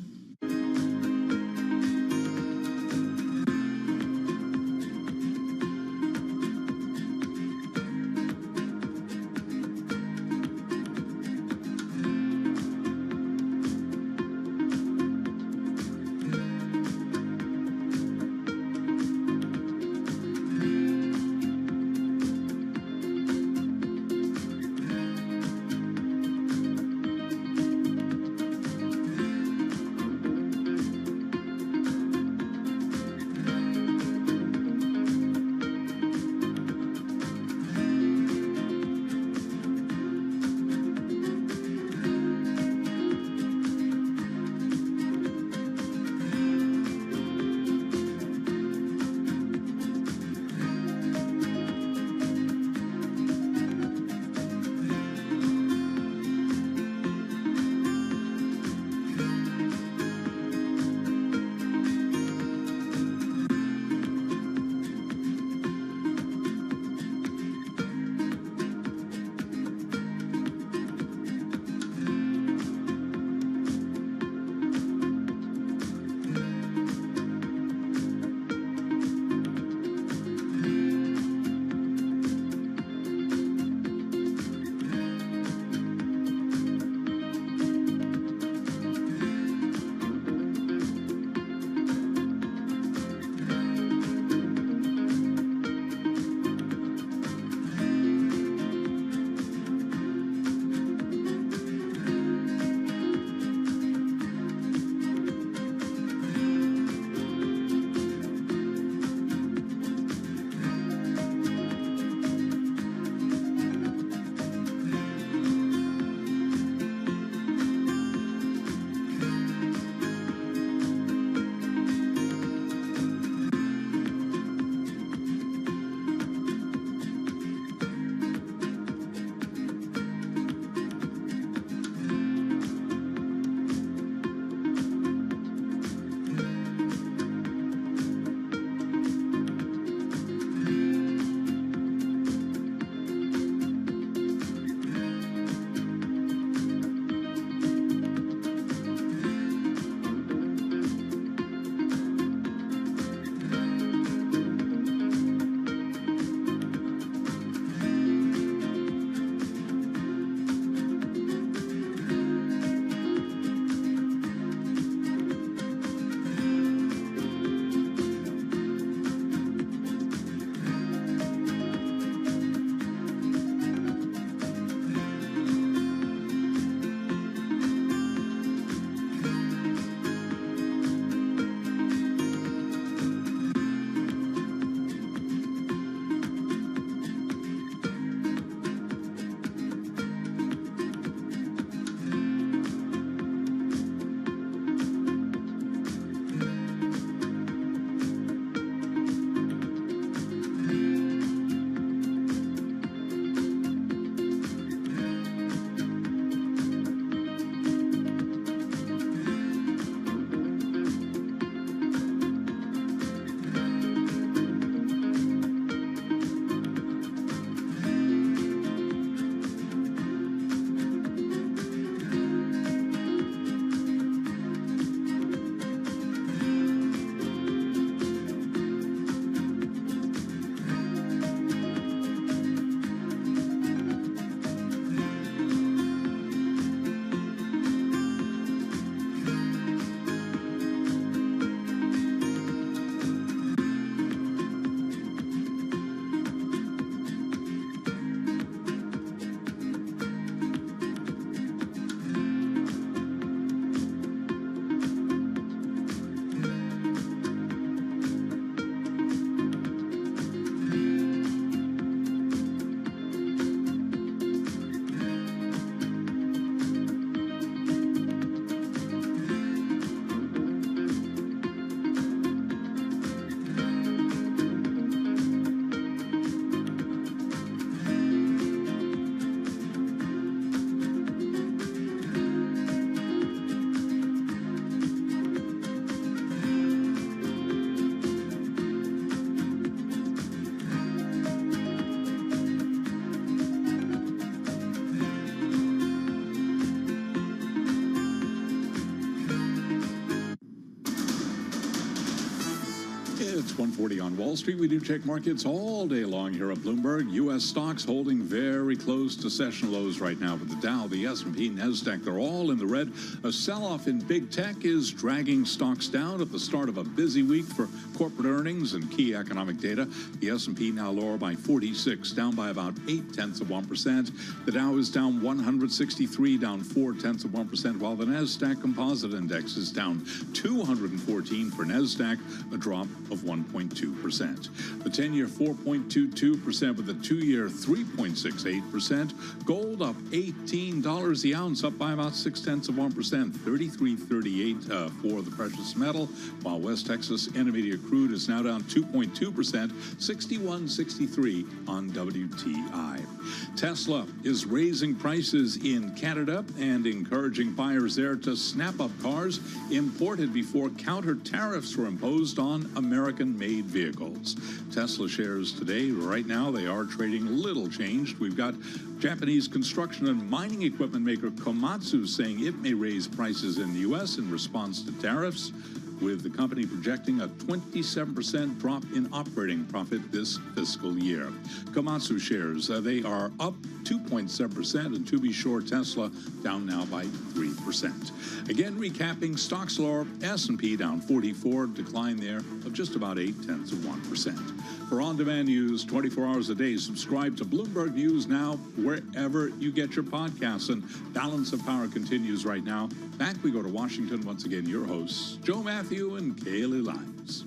1:40 on Wall Street. We do check markets all day long here at Bloomberg. U.S. stocks holding very close to session lows right now, with the Dow, the S&P, NASDAQ, they're all in the red. A sell-off in big tech is dragging stocks down at the start of a busy week for corporate earnings and key economic data. The S&P now lower by 46, down by about 0.8%. The Dow is down 163, down 0.4%, while the NASDAQ Composite Index is down 214 for NASDAQ, a drop of 1.2%. The 10-year 4.22%, with the 2-year 3.68%. Gold up $18 the ounce, up by about 0.6%, 33.38 for the precious metal, while West Texas Intermediate crude is now down 2.2%, 61.63 on WTI. Tesla is raising prices in Canada and encouraging buyers there to snap up cars imported before counter tariffs were imposed on American-made vehicles. Tesla shares today, right now, they are trading little changed. We've got Japanese construction and mining equipment maker Komatsu saying it may raise prices in the U.S. in response to tariffs, with the company projecting a 27% drop in operating profit this fiscal year. Komatsu shares, they are up 2.7%, and to be sure, Tesla down now by 3%. Again, recapping, stocks lower, S&P down 44, decline there of just about 0.8%. For on-demand news 24 hours a day, subscribe to Bloomberg News Now wherever you get your podcasts. And Balance of Power continues right now. Back we go to Washington. Once again, your hosts, Joe Matthew and Kaylee Lyons.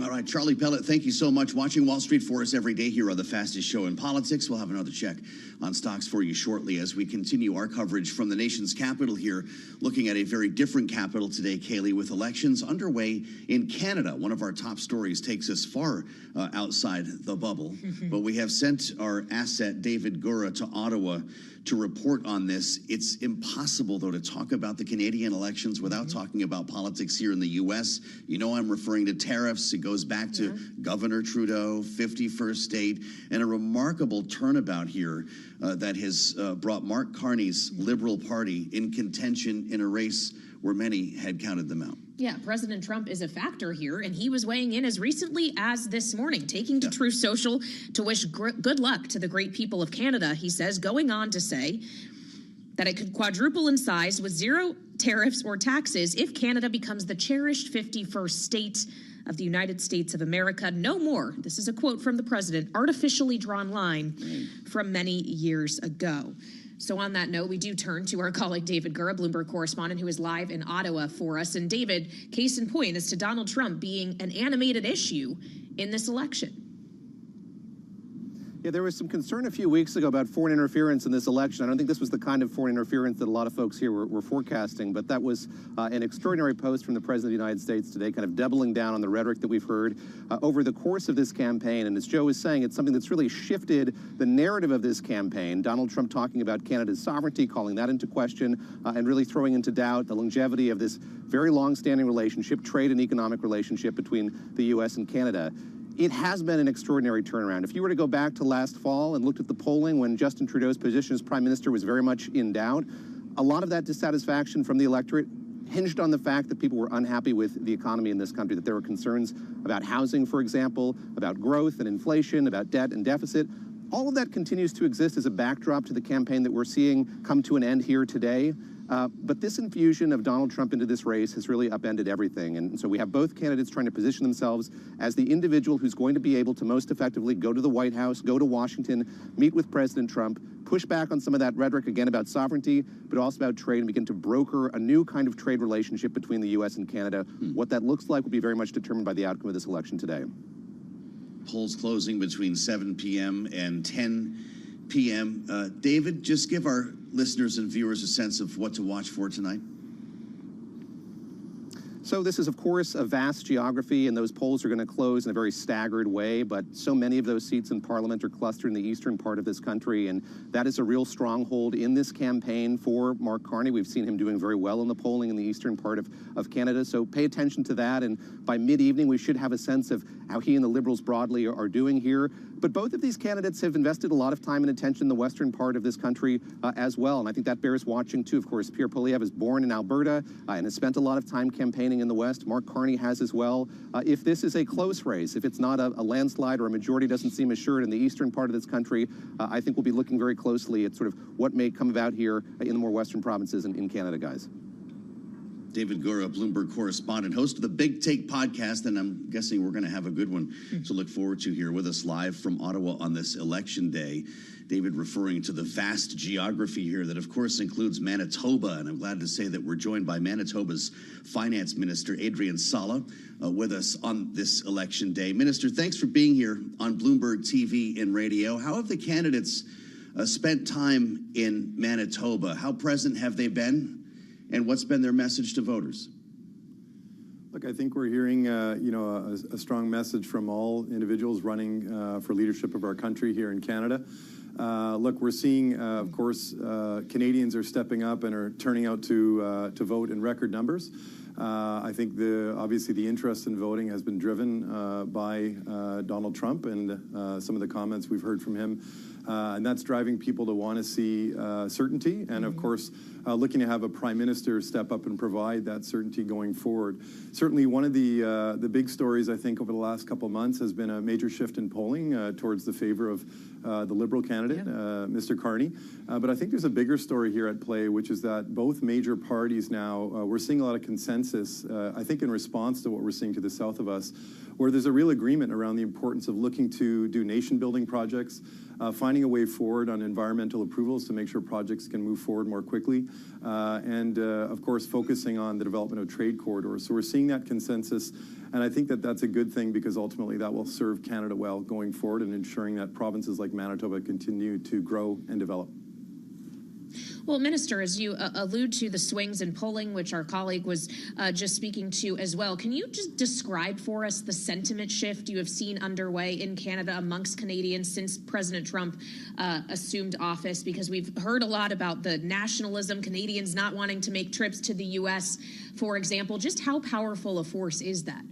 All right, Charlie Pellet, thank you so much. Watching Wall Street for us every day here on the fastest show in politics. We'll have another check on stocks for you shortly as we continue our coverage from the nation's capital here, looking at a very different capital today, Kaylee, with elections underway in Canada. One of our top stories takes us far outside the bubble, but we have sent our asset, David Gura, to Ottawa to report on this. It's impossible, though, to talk about the Canadian elections without talking about politics here in the U.S. You know, I'm referring to tariffs. It goes back to Governor Trudeau, 51st state, and a remarkable turnabout here that has brought Mark Carney's Liberal Party in contention in a race where many had counted them out. Yeah, President Trump is a factor here, and he was weighing in as recently as this morning, taking to Truth Social to wish good luck to the great people of Canada, he says, going on to say that it could quadruple in size with zero tariffs or taxes if Canada becomes the cherished 51st state of the United States of America. No more, this is a quote from the president, artificially drawn line from many years ago. So on that note, we do turn to our colleague David Gura, Bloomberg correspondent, who is live in Ottawa for us. And David, case in point as to Donald Trump being an animated issue in this election. Yeah, there was some concern a few weeks ago about foreign interference in this election. I don't think this was the kind of foreign interference that a lot of folks here were forecasting, but that was an extraordinary post from the President of the United States today, kind of doubling down on the rhetoric that we've heard over the course of this campaign. And as Joe was saying, it's something that's really shifted the narrative of this campaign. Donald Trump talking about Canada's sovereignty, calling that into question, and really throwing into doubt the longevity of this very long-standing relationship, trade and economic relationship between the U.S. and Canada. It has been an extraordinary turnaround. If you were to go back to last fall and looked at the polling when Justin Trudeau's position as prime minister was very much in doubt, a lot of that dissatisfaction from the electorate hinged on the fact that people were unhappy with the economy in this country, that there were concerns about housing, for example, about growth and inflation, about debt and deficit. All of that continues to exist as a backdrop to the campaign that we're seeing come to an end here today. But this infusion of Donald Trump into this race has really upended everything. And so we have both candidates trying to position themselves as the individual who's going to be able to most effectively go to the White House, go to Washington, meet with President Trump, push back on some of that rhetoric, again, about sovereignty, but also about trade, and begin to broker a new kind of trade relationship between the U.S. and Canada. What that looks like will be very much determined by the outcome of this election today. Polls closing between 7 p.m. and 10 p.m. David, just give our listeners and viewers a sense of what to watch for tonight. So this is, of course, a vast geography, and those polls are going to close in a very staggered way, but so many of those seats in Parliament are clustered in the eastern part of this country, and that is a real stronghold in this campaign for Mark Carney. We've seen him doing very well in the polling in the eastern part of Canada, so pay attention to that, and by mid-evening we should have a sense of how he and the Liberals broadly are doing here. But both of these candidates have invested a lot of time and attention in the western part of this country as well, and I think that bears watching too. Of course, Pierre Poilievre is born in Alberta and has spent a lot of time campaigning in the West. Mark Carney has as well. If this is a close race, if it's not a landslide or a majority doesn't seem assured in the eastern part of this country, I think we'll be looking very closely at sort of what may come about here in the more western provinces in Canada, guys. David Gura, Bloomberg correspondent, host of the Big Take podcast, and I'm guessing we're going to have a good one to look forward to here with us live from Ottawa on this election day. David referring to the vast geography here that, of course, includes Manitoba, and I'm glad to say that we're joined by Manitoba's Finance Minister, Adrian Sala, with us on this election day. Minister, thanks for being here on Bloomberg TV and radio. How have the candidates spent time in Manitoba? How present have they been? And what's been their message to voters? Look, I think we're hearing, a strong message from all individuals running for leadership of our country here in Canada. Look, we're seeing, of course, Canadians are stepping up and are turning out to vote in record numbers. I think obviously the interest in voting has been driven by Donald Trump and some of the comments we've heard from him. And that's driving people to want to see certainty and, of course, looking to have a prime minister step up and provide that certainty going forward. Certainly one of the big stories, I think, over the last couple of months has been a major shift in polling towards the favor of the Liberal candidate, Mr. Carney. But I think there's a bigger story here at play, which is that both major parties now, we're seeing a lot of consensus, I think in response to what we're seeing to the south of us, where there's a real agreement around the importance of looking to do nation-building projects, finding a way forward on environmental approvals to make sure projects can move forward more quickly, and of course, focusing on the development of trade corridors. So we're seeing that consensus, and I think that that's a good thing because ultimately that will serve Canada well going forward and ensuring that provinces like Manitoba continue to grow and develop. Well, Minister, as you allude to the swings in polling, which our colleague was just speaking to as well, can you just describe for us the sentiment shift you have seen underway in Canada amongst Canadians since President Trump assumed office? Because we've heard a lot about the nationalism, Canadians not wanting to make trips to the U.S., for example. Just how powerful a force is that?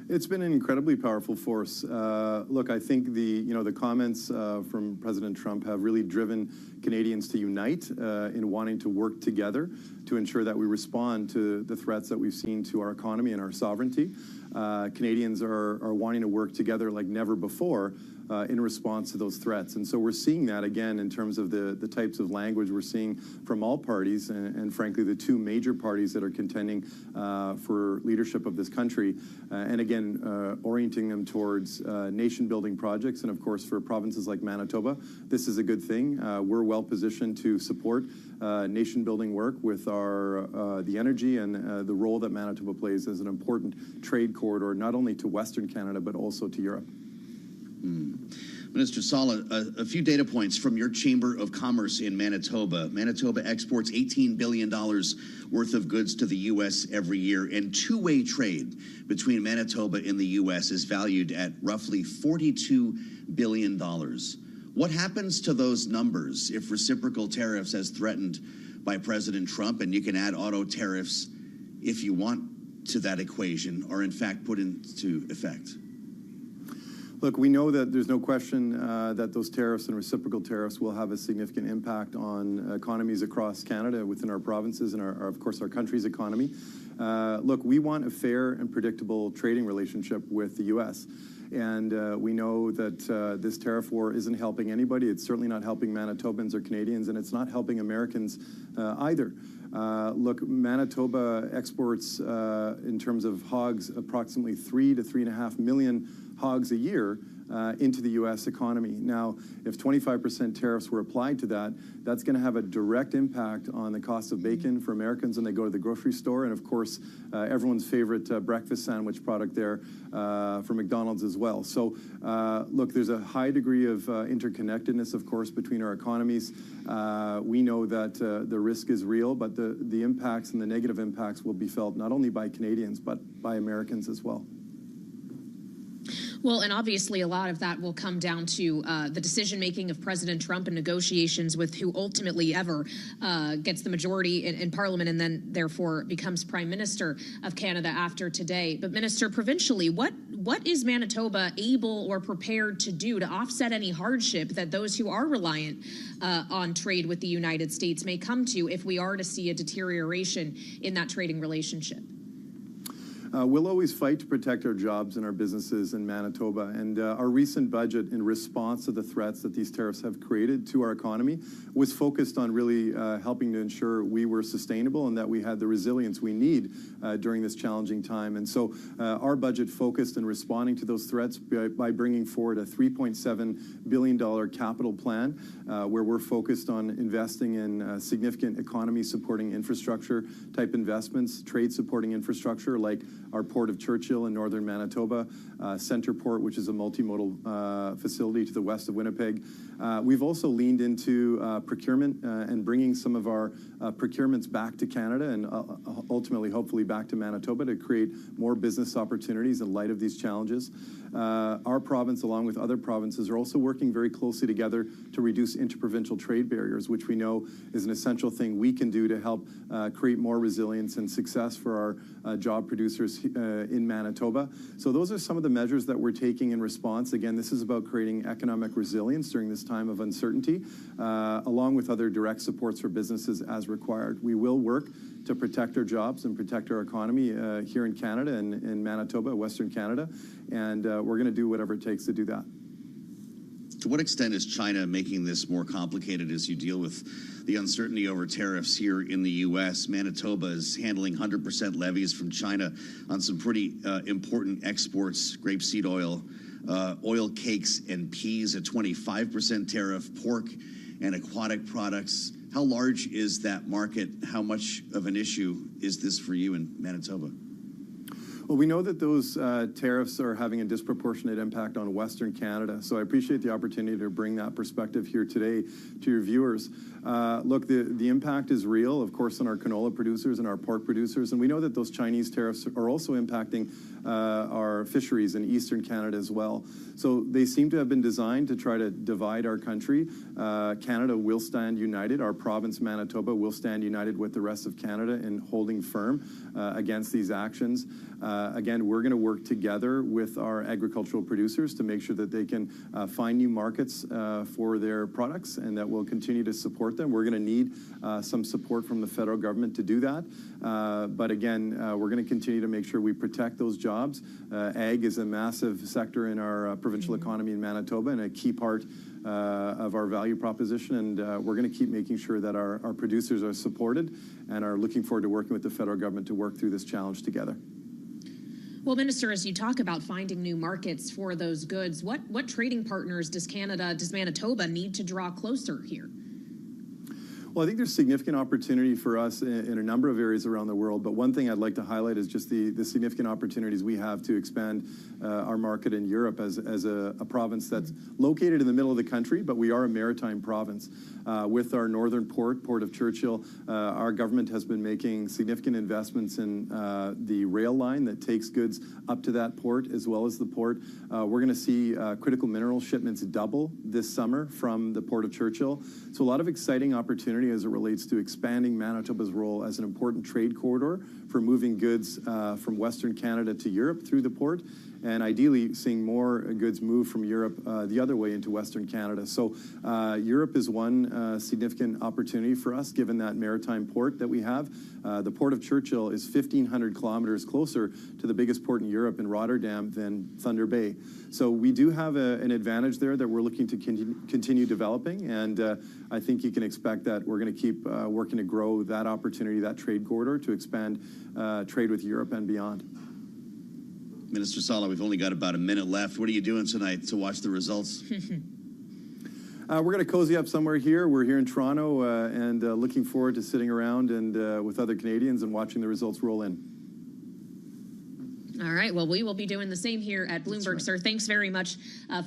It's been an incredibly powerful force. Look, I think the comments from President Trump have really driven Canadians to unite in wanting to work together to ensure that we respond to the threats that we've seen to our economy and our sovereignty. Canadians are wanting to work together like never before in response to those threats. And so we're seeing that again in terms of the types of language we're seeing from all parties and frankly the two major parties that are contending for leadership of this country. And again, orienting them towards nation-building projects. And of course, for provinces like Manitoba, this is a good thing. We're well positioned to support nation-building work with the energy and the role that Manitoba plays as an important trade corridor, not only to Western Canada, but also to Europe. Minister Sala, a few data points from your Chamber of Commerce in Manitoba. Manitoba exports $18 billion worth of goods to the U.S. every year, and two-way trade between Manitoba and the U.S. is valued at roughly $42 billion. What happens to those numbers if reciprocal tariffs as threatened by President Trump, and you can add auto tariffs if you want to that equation, are in fact put into effect? Look, we know that there's no question that those tariffs and reciprocal tariffs will have a significant impact on economies across Canada, within our provinces and, of course, our country's economy. Look, we want a fair and predictable trading relationship with the U.S., and we know that this tariff war isn't helping anybody. It's certainly not helping Manitobans or Canadians, and it's not helping Americans either. Look, Manitoba exports, in terms of hogs, approximately 3 to 3.5 million hogs a year into the U.S. economy. Now, if 25% tariffs were applied to that, that's going to have a direct impact on the cost of bacon for Americans when they go to the grocery store, and of course, everyone's favorite breakfast sandwich product there for McDonald's as well. So, look, there's a high degree of interconnectedness, of course, between our economies. We know that the risk is real, but the impacts and the negative impacts will be felt not only by Canadians, but by Americans as well. Well, and obviously a lot of that will come down to the decision-making of President Trump and negotiations with who ultimately ever gets the majority in Parliament and then therefore becomes Prime Minister of Canada after today. But Minister, provincially, what is Manitoba able or prepared to do to offset any hardship that those who are reliant on trade with the United States may come to if we are to see a deterioration in that trading relationship? We'll always fight to protect our jobs and our businesses in Manitoba. And our recent budget, in response to the threats that these tariffs have created to our economy, was focused on really helping to ensure we were sustainable and that we had the resilience we need during this challenging time. And so our budget focused in responding to those threats by bringing forward a $3.7 billion capital plan where we're focused on investing in significant economy-supporting infrastructure type investments, trade-supporting infrastructure like our Port of Churchill in northern Manitoba, Centerport, which is a multimodal facility to the west of Winnipeg. We've also leaned into procurement and bringing some of our procurements back to Canada and ultimately, hopefully, back to Manitoba to create more business opportunities in light of these challenges. Our province, along with other provinces, are also working very closely together to reduce interprovincial trade barriers, which we know is an essential thing we can do to help create more resilience and success for our job producers in Manitoba. So those are some of the measures that we're taking in response. Again, this is about creating economic resilience during this time of uncertainty, along with other direct supports for businesses as required. We will work to protect our jobs and protect our economy here in Canada and in Manitoba, Western Canada, and we're going to do whatever it takes to do that. To what extent is China making this more complicated as you deal with the uncertainty over tariffs here in the U.S.? Manitoba is handling 100% levies from China on some pretty important exports, grapeseed oil, oil cakes and peas, a 25% tariff, pork and aquatic products. How large is that market? How much of an issue is this for you in Manitoba? Well, we know that those tariffs are having a disproportionate impact on Western Canada, so I appreciate the opportunity to bring that perspective here today to your viewers. Look, the impact is real, of course, on our canola producers and our pork producers, and we know that those Chinese tariffs are also impacting our fisheries in Eastern Canada as well. So they seem to have been designed to try to divide our country. Canada will stand united. Our province, Manitoba, will stand united with the rest of Canada in holding firm against these actions. Again, we're going to work together with our agricultural producers to make sure that they can find new markets for their products and that we'll continue to support them. We're going to need some support from the federal government to do that. But again, we're going to continue to make sure we protect those jobs. Ag is a massive sector in our provincial economy in Manitoba and a key part of our value proposition, and we're going to keep making sure that our producers are supported and are looking forward to working with the federal government to work through this challenge together. Well, Minister, as you talk about finding new markets for those goods, what trading partners does Manitoba need to draw closer here? Well, I think there's significant opportunity for us in a number of areas around the world, but one thing I'd like to highlight is just the significant opportunities we have to expand our market in Europe as a province that's located in the middle of the country, but we are a maritime province. With our northern Port of Churchill, our government has been making significant investments in the rail line that takes goods up to that port as well as the port. We're going to see critical mineral shipments double this summer from the Port of Churchill. So a lot of exciting opportunity as it relates to expanding Manitoba's role as an important trade corridor for moving goods from Western Canada to Europe through the port, and ideally seeing more goods move from Europe the other way into Western Canada. So Europe is one significant opportunity for us, given that maritime port that we have. The Port of Churchill is 1,500 kilometers closer to the biggest port in Europe in Rotterdam than Thunder Bay. So we do have an advantage there that we're looking to continue developing, and I think you can expect that we're going to keep working to grow that opportunity, that trade corridor, to expand trade with Europe and beyond. Minister Sala, we've only got about a minute left. What are you doing tonight to watch the results? We're going to cozy up somewhere here. We're here in Toronto and looking forward to sitting around and with other Canadians and watching the results roll in. All right. Well, we will be doing the same here at Bloomberg, sir. Thanks very much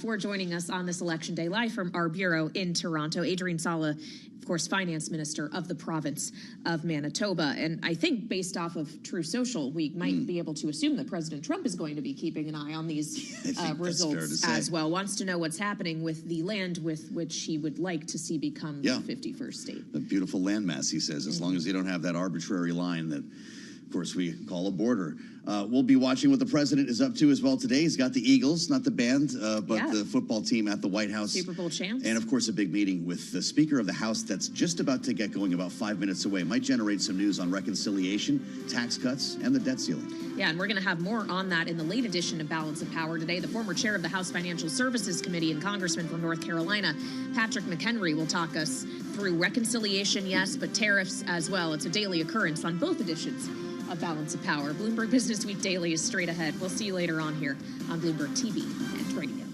for joining us on this election day, live from our bureau in Toronto. Adrian Sala, of course, finance minister of the province of Manitoba. And I think based off of True Social, we might be able to assume that President Trump is going to be keeping an eye on these results as well. Wants to know what's happening with the land with which he would like to see become the 51st state. The beautiful landmass, he says, as long as you don't have that arbitrary line that, of course, we call a border. We'll be watching what the president is up to as well today. He's got the Eagles, not the band, but the football team at the White House. Super Bowl champs. And, of course, a big meeting with the Speaker of the House that's just about to get going, about 5 minutes away. Might generate some news on reconciliation, tax cuts, and the debt ceiling. Yeah, and we're going to have more on that in the late edition of Balance of Power today. The former chair of the House Financial Services Committee and congressman from North Carolina, Patrick McHenry, will talk us through reconciliation, yes, but tariffs as well. It's a daily occurrence on both editions of Balance of Power. Bloomberg Business Week Daily is straight ahead. We'll see you later on here on Bloomberg TV and radio.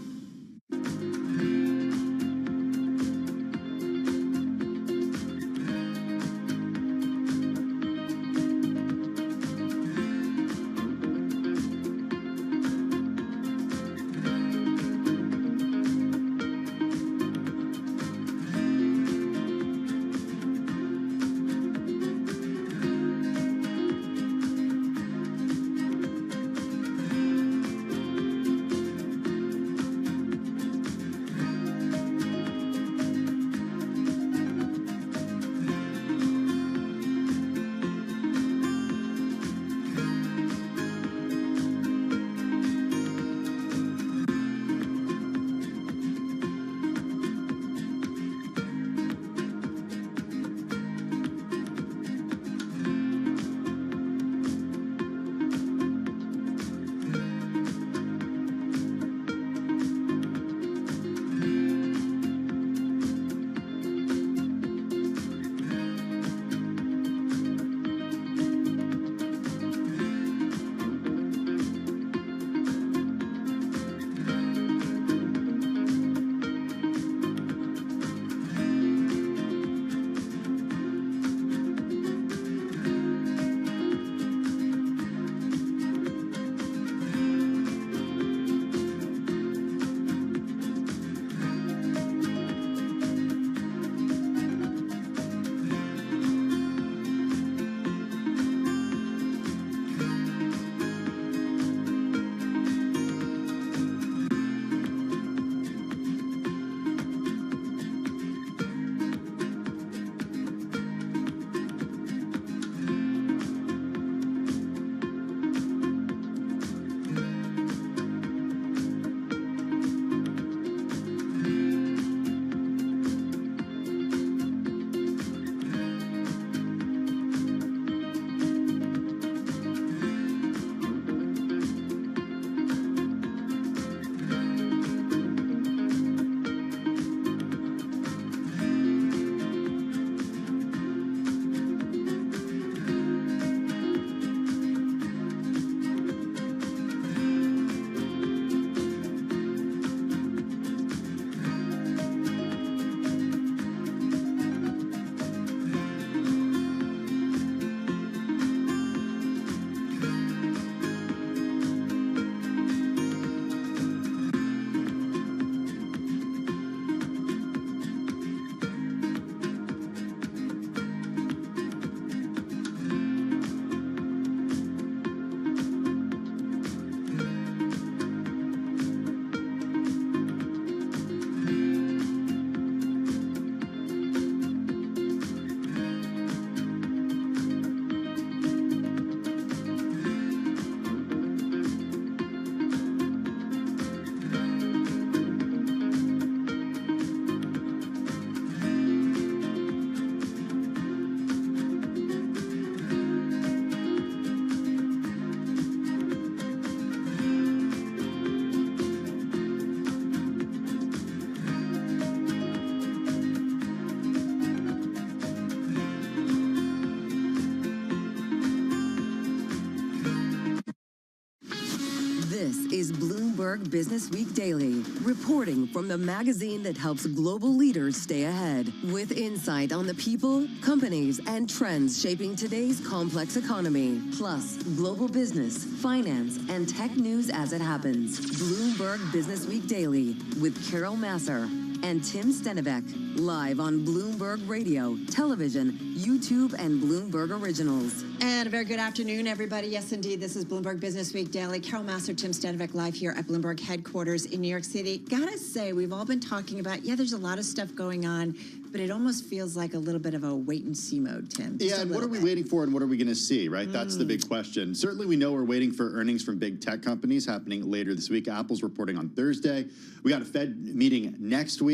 is Bloomberg Business Week Daily, reporting from the magazine that helps global leaders stay ahead, with insight on the people, companies, and trends shaping today's complex economy, plus global business, finance, and tech news as it happens. Bloomberg Business Week Daily with Carol Masser and Tim Stenivek, live on Bloomberg Radio, television, YouTube, and Bloomberg Originals. And a very good afternoon, everybody. Yes, indeed, this is Bloomberg Business Week Daily. Carol Masser, Tim Stenivek, live here at Bloomberg headquarters in New York City. Gotta say, we've all been talking about, there's a lot of stuff going on, but it almost feels like a little bit of a wait-and-see mode, Tim. Yeah, and what are we waiting for and what are we going to see, right? That's the big question. Certainly, we know we're waiting for earnings from big tech companies happening later this week. Apple's reporting on Thursday. We got a Fed meeting next week.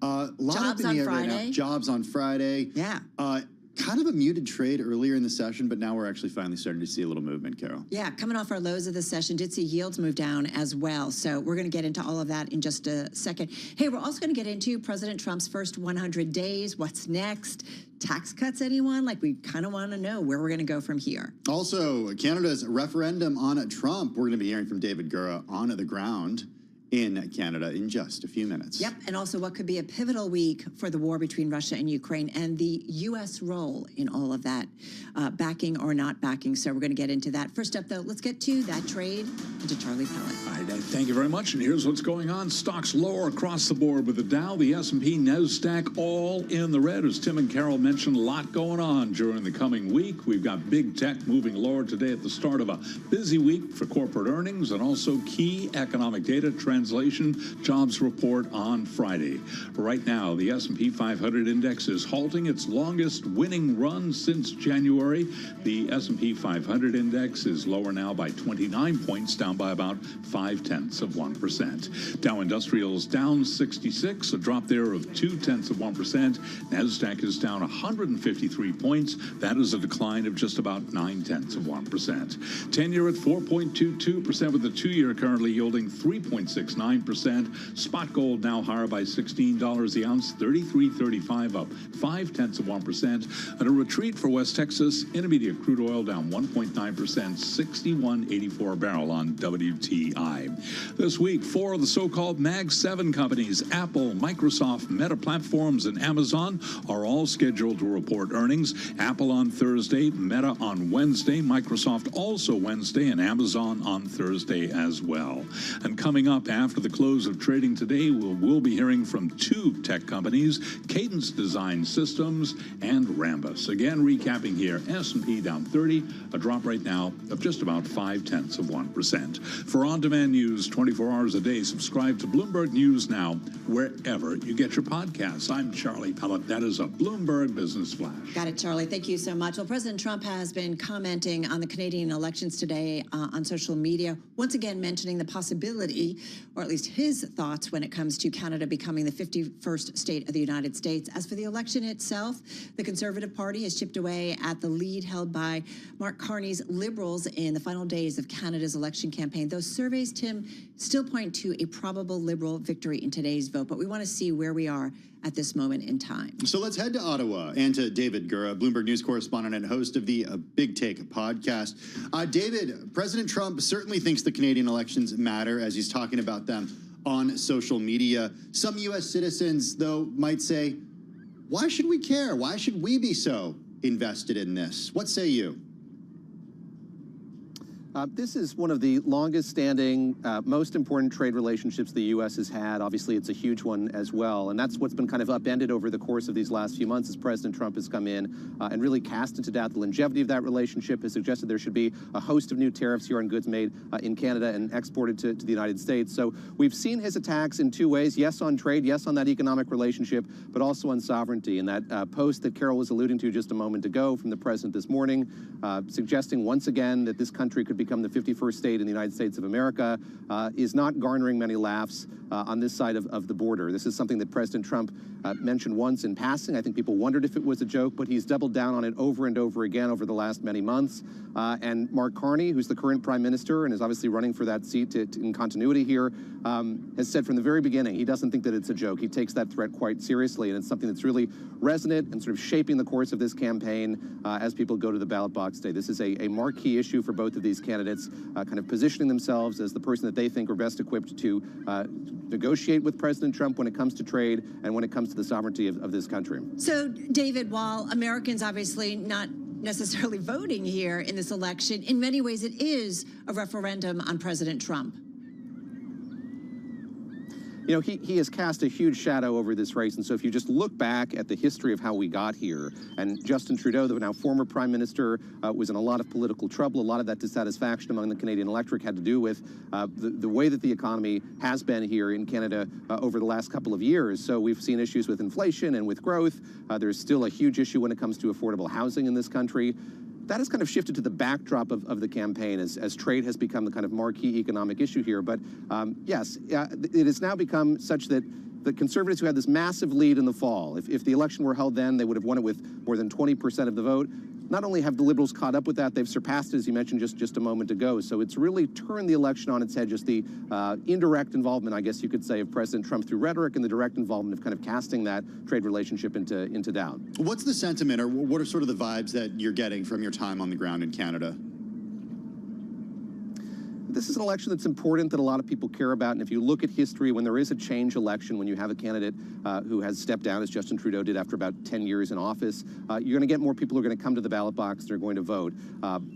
A lot Jobs up in the on air right now. Friday. Jobs on Friday. Yeah. Kind of a muted trade earlier in the session, but now we're actually finally starting to see a little movement, Carol. Yeah, coming off our lows of the session, did see yields move down as well. So we're going to get into all of that in just a second. Hey, we're also going to get into President Trump's first 100 days. What's next? Tax cuts, anyone? Like, we kind of want to know where we're going to go from here. Also, Canada's referendum on Trump. We're going to be hearing from David Gura on the ground in Canada in just a few minutes. Yep, and also what could be a pivotal week for the war between Russia and Ukraine and the U.S. role in all of that, backing or not backing. So we're going to get into that. First up, though, let's get to that trade and to Charlie Pellet. All right, thank you very much. And here's what's going on. Stocks lower across the board with the Dow, the S&P, NASDAQ, all in the red. As Tim and Carol mentioned, a lot going on during the coming week. We've got big tech moving lower today at the start of a busy week for corporate earnings and also key economic data translation jobs report on Friday. Right now, the S&P 500 index is halting its longest winning run since January. The S&P 500 index is lower now by 29 points, down by about 0.5%. Dow Industrials down 66, a drop there of 0.2%. NASDAQ is down 153 points. That is a decline of just about 0.9%. 10-year at 4.22%, with the 2-year currently yielding 3.69%. Spot gold now higher by $16 the ounce, $33.35, up 0.5%. And a retreat for West Texas Intermediate crude oil down 1.9%, $61.84 a barrel on WTI. This week, 4 of the so-called Mag 7 companies, Apple, Microsoft, Meta Platforms, and Amazon, are all scheduled to report earnings. Apple on Thursday, Meta on Wednesday, Microsoft also Wednesday, and Amazon on Thursday as well. And coming up after the close of trading today, we'll be hearing from 2 tech companies, Cadence Design Systems and Rambus. Again, recapping here, S&P down 30, a drop right now of just about 0.5%. For on-demand news 24 hours a day, subscribe to Bloomberg News Now wherever you get your podcasts. I'm Charlie Pellet. That is a Bloomberg Business Flash. Got it, Charlie. Thank you so much. Well, President Trump has been commenting on the Canadian elections today on social media, once again mentioning the possibility, or at least his thoughts when it comes to Canada becoming the 51st state of the United States. As for the election itself, the Conservative Party has chipped away at the lead held by Mark Carney's Liberals in the final days of Canada's election campaign. Those surveys, Tim, still point to a probable Liberal victory in today's vote, but we want to see where we are at this moment in time. So let's head to Ottawa and to David Gura, Bloomberg News correspondent and host of the Big Take podcast. David, President Trump certainly thinks the Canadian elections matter as he's talking about them on social media. Some U.S. citizens, though, might say, why should we care? Why should we be so invested in this? What say you? This is one of the longest-standing, most important trade relationships the U.S. has had. Obviously, it's a huge one as well, and that's what's been kind of upended over the course of these last few months as President Trump has come in and really cast into doubt the longevity of that relationship, has suggested there should be a host of new tariffs here on goods made in Canada and exported to the United States. So we've seen his attacks in 2 ways, yes on trade, yes on that economic relationship, but also on sovereignty. And that post that Carol was alluding to just a moment ago from the president this morning, suggesting once again that this country could become the 51st state in the United States of America, is not garnering many laughs on this side of the border. This is something that President Trump mentioned once in passing. I think people wondered if it was a joke, but he's doubled down on it over and over again over the last many months. And Mark Carney, who's the current prime minister and is obviously running for that seat in continuity here, has said from the very beginning he doesn't think that it's a joke. He takes that threat quite seriously, and it's something that's really resonant and sort of shaping the course of this campaign as people go to the ballot box today. This is a marquee issue for both of these candidates. candidates kind of positioning themselves as the person that they think are best equipped to negotiate with President Trump when it comes to trade and when it comes to the sovereignty of this country. So, David, while Americans obviously not necessarily voting here in this election, in many ways it is a referendum on President Trump. You know, he has cast a huge shadow over this race, and so if you just look back at the history of how we got here, and Justin Trudeau, the now former prime minister, was in a lot of political trouble. A lot of that dissatisfaction among the Canadian electorate had to do with the way that the economy has been here in Canada over the last couple of years. So we've seen issues with inflation and with growth. There's still a huge issue when it comes to affordable housing in this country. That has kind of shifted to the backdrop of the campaign as trade has become the kind of marquee economic issue here. But yes, it has now become such that the Conservatives, who had this massive lead in the fall, if the election were held then, they would have won it with more than 20% of the vote. Not only have the Liberals caught up with that, they've surpassed it, as you mentioned just a moment ago. So it's really turned the election on its head, just the indirect involvement, I guess you could say, of President Trump through rhetoric and the direct involvement of kind of casting that trade relationship into doubt. What's the sentiment, or what are sort of the vibes that you're getting from your time on the ground in Canada? This is an election that's important, that a lot of people care about. And if you look at history, when there is a change election, when you have a candidate who has stepped down, as Justin Trudeau did after about 10 years in office, you're going to get more people who are going to come to the ballot box and are going to vote.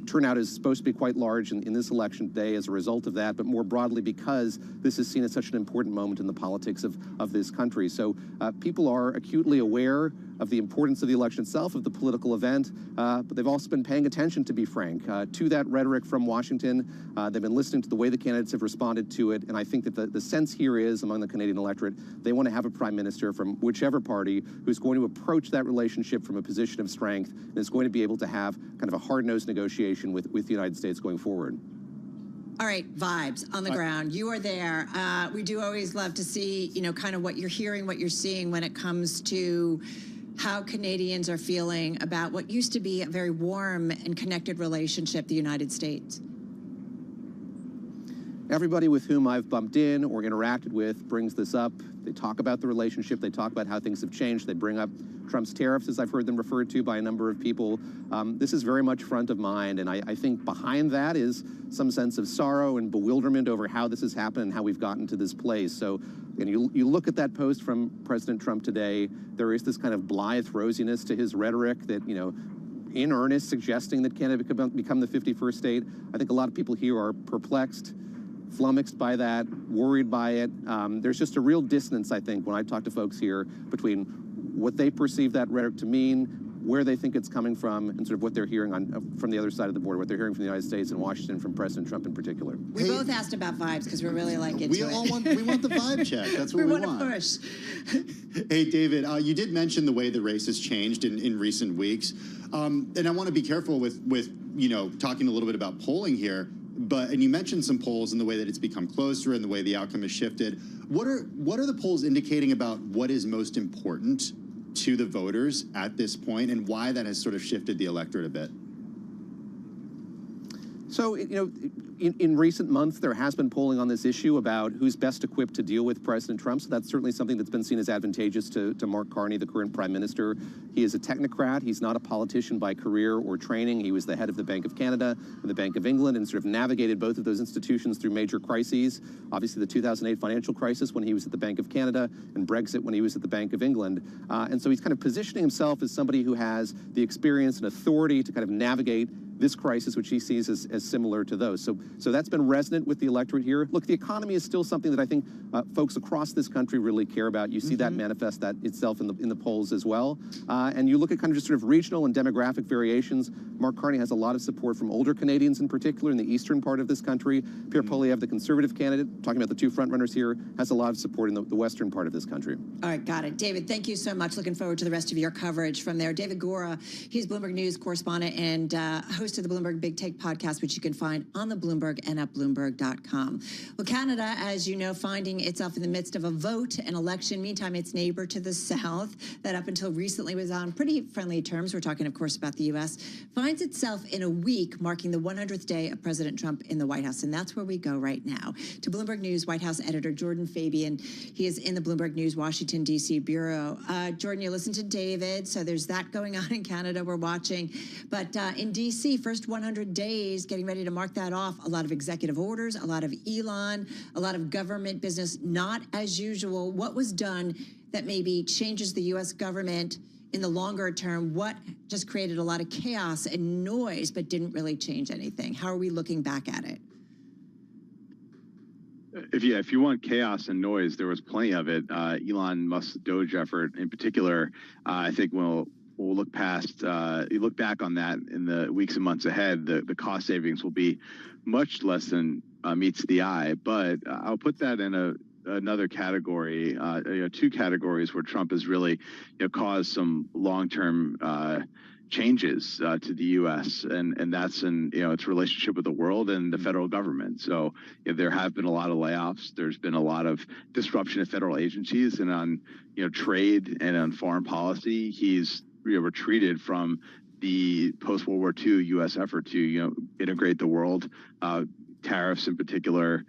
Turnout is supposed to be quite large in this election day as a result of that, but more broadly because this is seen as such an important moment in the politics of this country. So people are acutely aware of the importance of the election itself, of the political event, but they've also been paying attention, to be frank, to that rhetoric from Washington. They've been listening to the way the candidates have responded to it, and I think that the sense here is, among the Canadian electorate, they want to have a prime minister from whichever party who's going to approach that relationship from a position of strength and is going to be able to have kind of a hard-nosed negotiation with the United States going forward. All right, vibes on the ground. You are there. We do always love to see, kind of what you're hearing, what you're seeing when it comes to how Canadians are feeling about what used to be a very warm and connected relationship, the United States. Everybody with whom I've bumped in or interacted with brings this up. They talk about the relationship. They talk about how things have changed. They bring up Trump's tariffs, as I've heard them referred to by a number of people. This is very much front of mind, and I think behind that is some sense of sorrow and bewilderment over how this has happened and how we've gotten to this place. So, and you look at that post from President Trump today, there is this kind of blithe rosiness to his rhetoric that, in earnest suggesting that Canada could become the 51st state. I think a lot of people here are perplexed, flummoxed by that, worried by it. There's just a real dissonance, I think, when I talk to folks here between what they perceive that rhetoric to mean, where they think it's coming from, and sort of what they're hearing from the other side of the border, what they're hearing from the United States and Washington from President Trump in particular. We both asked about vibes because we're really like into it. We want the vibe check. That's what we want. To push. Hey, David, you did mention the way the race has changed in recent weeks, and I want to be careful with talking a little bit about polling here. And you mentioned some polls and the way that it's become closer and the way the outcome has shifted. What are the polls indicating about what is most important to the voters at this point, and why that has sort of shifted the electorate a bit? So, in recent months, there has been polling on this issue about who's best equipped to deal with President Trump. So that's certainly something that's been seen as advantageous to Mark Carney, the current prime minister. He is a technocrat. He's not a politician by career or training. He was the head of the Bank of Canada and the Bank of England and sort of navigated both of those institutions through major crises. Obviously, the 2008 financial crisis when he was at the Bank of Canada, and Brexit when he was at the Bank of England. And so he's kind of positioning himself as somebody who has the experience and authority to kind of navigate this crisis, which he sees as similar to those. So that's been resonant with the electorate here. Look, the economy is still something that I think folks across this country really care about. You see that manifest that itself in the polls as well. And you look at kind of just sort of regional and demographic variations. Mark Carney has a lot of support from older Canadians in particular in the eastern part of this country. Pierre Poilievre, the Conservative candidate, talking about the two frontrunners here, has a lot of support in the western part of this country. All right, got it. David, thank you so much. Looking forward to the rest of your coverage from there. David Gora, he's Bloomberg News correspondent and host of the Bloomberg Big Take podcast, which you can find on the Bloomberg and at Bloomberg.com. Well, Canada, as you know, finding itself in the midst of a vote, an election. Meantime, its neighbor to the south, that up until recently was on pretty friendly terms, we're talking, of course, about the U.S., finds itself in a week marking the 100th day of President Trump in the White House. And that's where we go right now. To Bloomberg News White House editor Jordan Fabian. He is in the Bloomberg News Washington, D.C. bureau. Jordan, you listen to David, so there's that going on in Canada we're watching. But in D.C., see first 100 days, getting ready to mark that off, a lot of executive orders, a lot of Elon, a lot of government business, not as usual. What was done that maybe changes the U.S. government in the longer term? What just created a lot of chaos and noise, but didn't really change anything? How are we looking back at it? If you want chaos and noise, there was plenty of it. Elon Musk's Doge effort, in particular, I think we'll look past. You look back on that in the weeks and months ahead. The cost savings will be much less than meets the eye. But I'll put that in another category. Two categories where Trump has really caused some long-term changes to the U.S. and that's in its relationship with the world and the federal government. So there have been a lot of layoffs. There's been a lot of disruption of federal agencies, and on trade and on foreign policy, he's retreated from the post-World War II U.S. effort to integrate the world, tariffs in particular.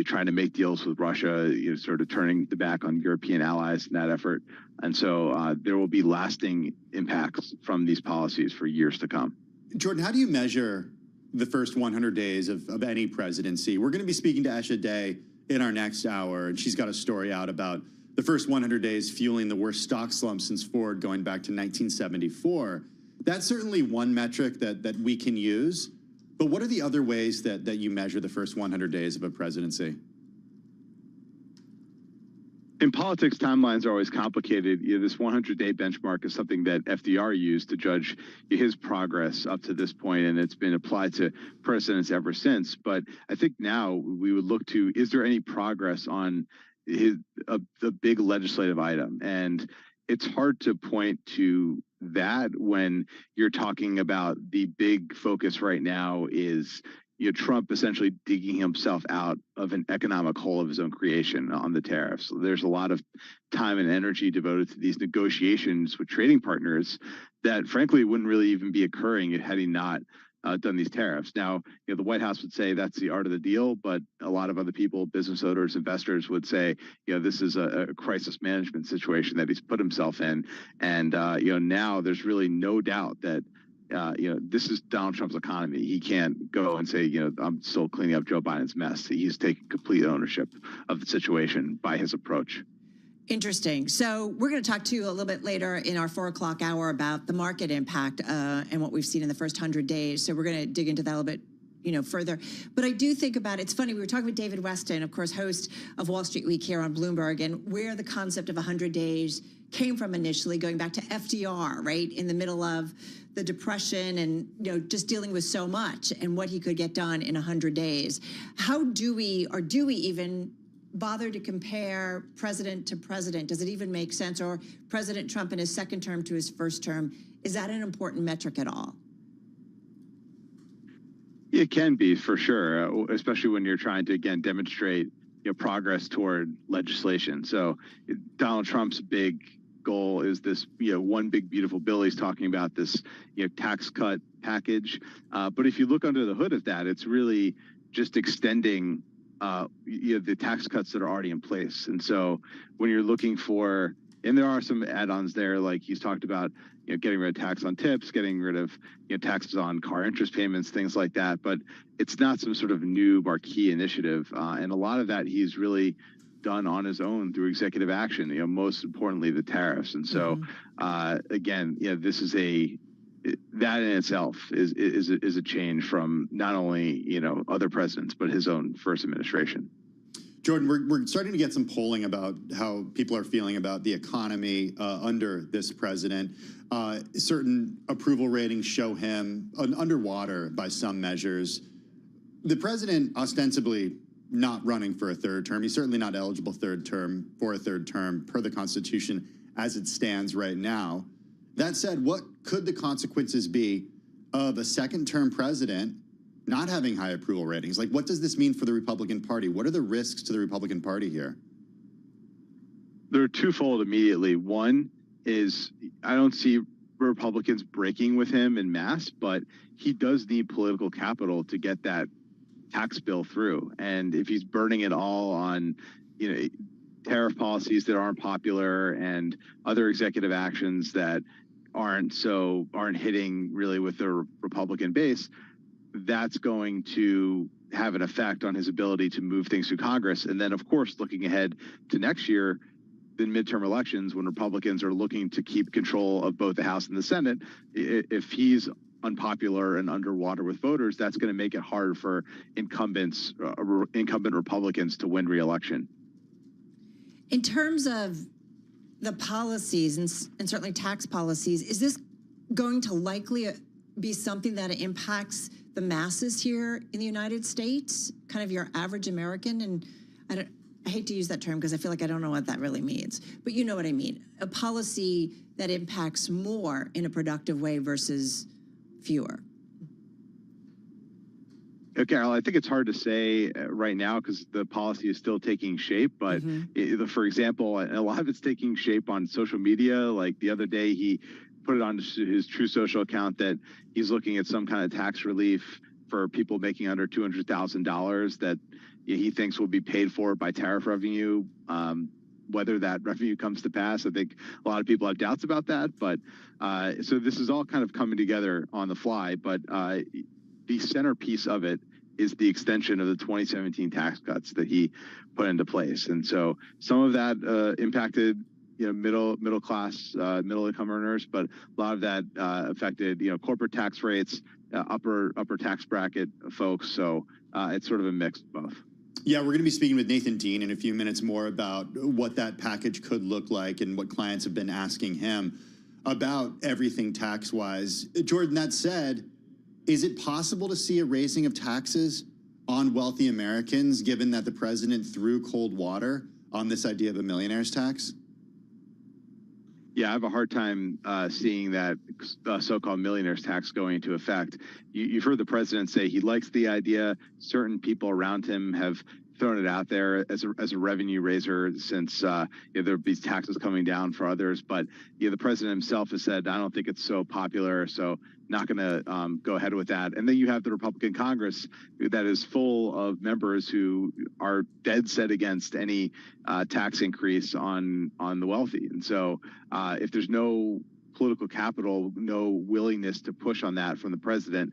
Trying to make deals with Russia, sort of turning the back on European allies in that effort. And so there will be lasting impacts from these policies for years to come. Jordan, how do you measure the first 100 days of any presidency? We're going to be speaking to Esha Day in our next hour, and she's got a story out about the first 100 days fueling the worst stock slump since Ford going back to 1974. That's certainly one metric that we can use. But what are the other ways that you measure the first 100 days of a presidency? In politics, timelines are always complicated. This 100-day benchmark is something that FDR used to judge his progress up to this point, and it's been applied to presidents ever since. But I think now we would look to, is there any progress on the big legislative item? And it's hard to point to that when you're talking about the big focus right now is Trump essentially digging himself out of an economic hole of his own creation on the tariffs. So there's a lot of time and energy devoted to these negotiations with trading partners that frankly wouldn't really even be occurring had he not done these tariffs. Now, the White House would say that's the art of the deal, but a lot of other people, business owners, investors would say, this is a crisis management situation that he's put himself in. And, now there's really no doubt that, this is Donald Trump's economy. He can't go and say, I'm still cleaning up Joe Biden's mess. He's taking complete ownership of the situation by his approach. Interesting. So we're going to talk to you a little bit later in our 4 o'clock hour about the market impact and what we've seen in the first 100 days. So we're going to dig into that a little bit further. But I do think about it's funny, we were talking with David Weston, of course, host of Wall Street Week here on Bloomberg, and where the concept of 100 days came from initially, going back to FDR, right, in the middle of the Depression and, just dealing with so much and what he could get done in 100 days. How do we even bother to compare president to president? Does it even make sense? Or President Trump in his second term to his first term, is that an important metric at all? It can be, for sure, especially when you're trying to, again, demonstrate progress toward legislation. So Donald Trump's big goal is this, one big beautiful bill. He's talking about this, tax cut package. But if you look under the hood of that, it's really just extending the tax cuts that are already in place. And so when you're looking for, and there are some add-ons there, like he's talked about, getting rid of tax on tips, getting rid of taxes on car interest payments, things like that. But it's not some sort of new marquee initiative. And a lot of that he's really done on his own through executive action, most importantly, the tariffs. And so, again, this is that in itself is a change from not only other presidents but his own first administration. Jordan, we're starting to get some polling about how people are feeling about the economy under this president. Certain approval ratings show him underwater by some measures. The president ostensibly not running for a third term. He's certainly not eligible for a third term per the Constitution as it stands right now. That said, what could the consequences be of a second-term president not having high approval ratings? Like, what does this mean for the Republican Party? What are the risks to the Republican Party here? They're twofold immediately. One is I don't see Republicans breaking with him en masse, but he does need political capital to get that tax bill through. And if he's burning it all on, tariff policies that aren't popular and other executive actions that aren't hitting really with their Republican base, that's going to have an effect on his ability to move things through Congress. And then, of course, looking ahead to next year, the midterm elections, when Republicans are looking to keep control of both the House and the Senate, if he's unpopular and underwater with voters, that's going to make it hard for incumbent Republicans to win re-election. In terms of the policies and certainly tax policies, is this going to likely be something that impacts the masses here in the United States, kind of your average American? And I hate to use that term because I feel like I don't know what that really means, but you know what I mean. A policy that impacts more in a productive way versus fewer. Carol, I think it's hard to say right now because the policy is still taking shape. But for example, a lot of it's taking shape on social media. Like the other day, he put it on his True Social account that he's looking at some kind of tax relief for people making under $200,000 that he thinks will be paid for by tariff revenue. Whether that revenue comes to pass, I think a lot of people have doubts about that. But so this is all kind of coming together on the fly. But the centerpiece of it is the extension of the 2017 tax cuts that he put into place. And so some of that impacted middle class, middle income earners, but a lot of that affected corporate tax rates, upper tax bracket folks. So it's sort of a mix of both. Yeah, we're going to be speaking with Nathan Dean in a few minutes more about what that package could look like and what clients have been asking him about everything tax-wise. Jordan, that said, is it possible to see a raising of taxes on wealthy Americans, given that the president threw cold water on this idea of a millionaire's tax? Yeah, I have a hard time seeing that so-called millionaire's tax going into effect. You've heard the president say he likes the idea. Certain people around him have thrown it out there as a revenue raiser since there be taxes coming down for others. But the president himself has said, I don't think it's so popular, so not going to go ahead with that. And then you have the Republican Congress that is full of members who are dead set against any tax increase on the wealthy. And so if there's no political capital, no willingness to push on that from the president,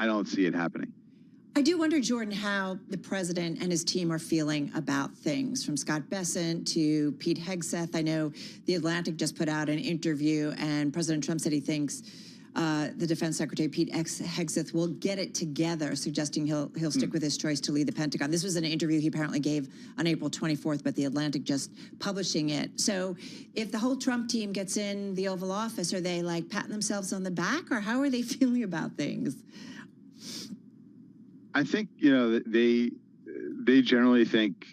I don't see it happening. I do wonder, Jordan, how the president and his team are feeling about things, from Scott Bessent to Pete Hegseth. I know The Atlantic just put out an interview, and President Trump said he thinks the Defense Secretary, Pete Hegseth, will get it together, suggesting he'll stick with his choice to lead the Pentagon. This was an interview he apparently gave on April 24th, but The Atlantic just publishing it. So if the whole Trump team gets in the Oval Office, are they like patting themselves on the back, or how are they feeling about things? I think they generally think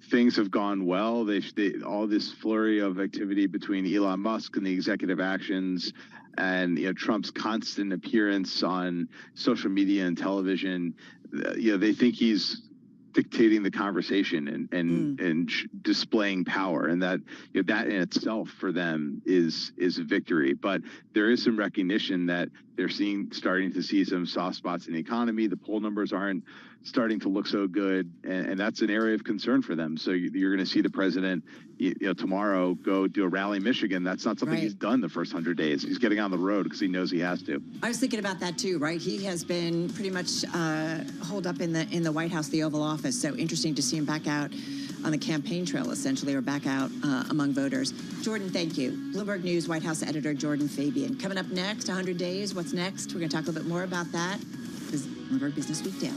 things have gone well. They all this flurry of activity between Elon Musk and the executive actions, and Trump's constant appearance on social media and television. They think he's dictating the conversation and displaying power, and that that in itself for them is a victory. But there is some recognition that they're starting to see some soft spots in the economy. The poll numbers aren't starting to look so good, and that's an area of concern for them. So you're going to see the president tomorrow go do a rally in Michigan. That's not something he's done the first 100 days. He's getting on the road because he knows he has to. I was thinking about that too, right? He has been pretty much holed up in the White House, the Oval Office. So interesting to see him back out on the campaign trail, essentially, or back out among voters. Jordan, thank you. Bloomberg News White House editor Jordan Fabian. Coming up next, 100 days. What's next? We're going to talk a little bit more about that. This is Bloomberg Business Week Daily.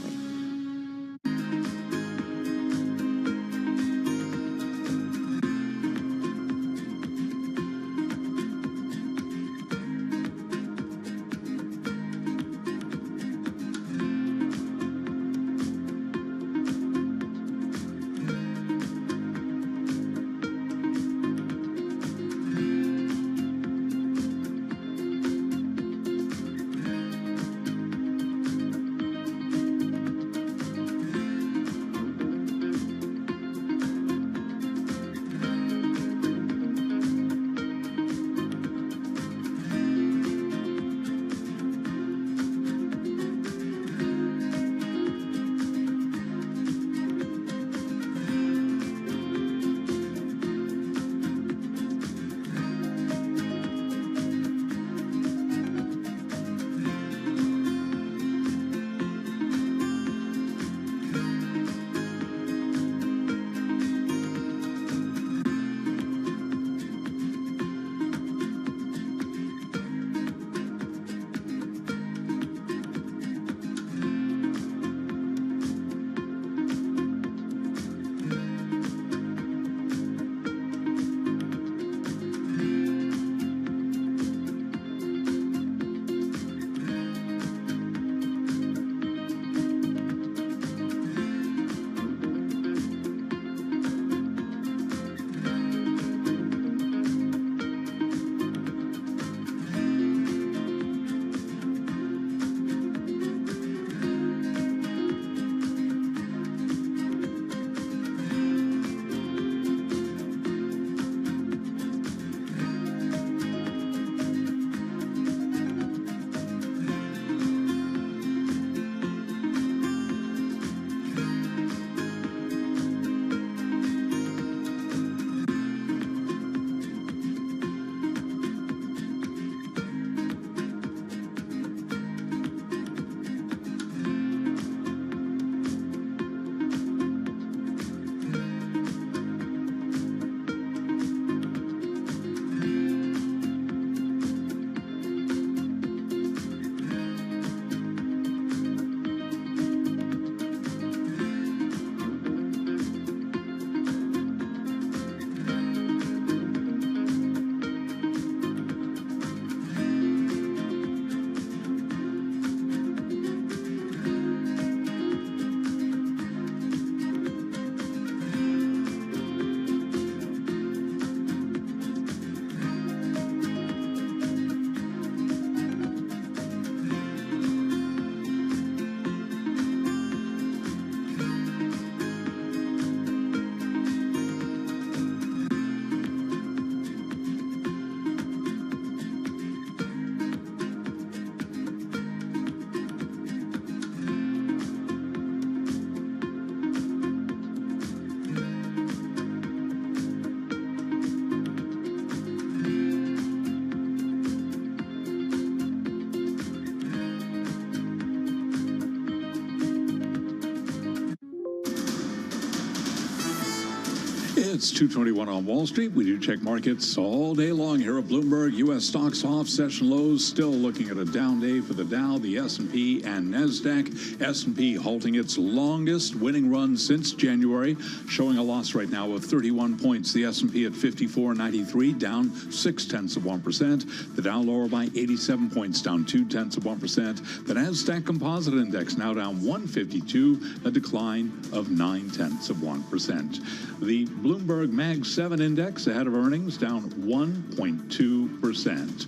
It's 2:21 on Wall Street. We do check markets all day long here at Bloomberg. U.S. stocks off, session lows. Still looking at a down day for the Dow, the S&P, and NASDAQ. S&P halting its longest winning run since January, showing a loss right now of 31 points. The S&P at 54.93, down 0.6%. The Dow lower by 87 points, down 0.2%. The NASDAQ Composite Index now down 152, a decline of 0.9%. The Bloomberg Mag 7 Index ahead of earnings, down 1.2%.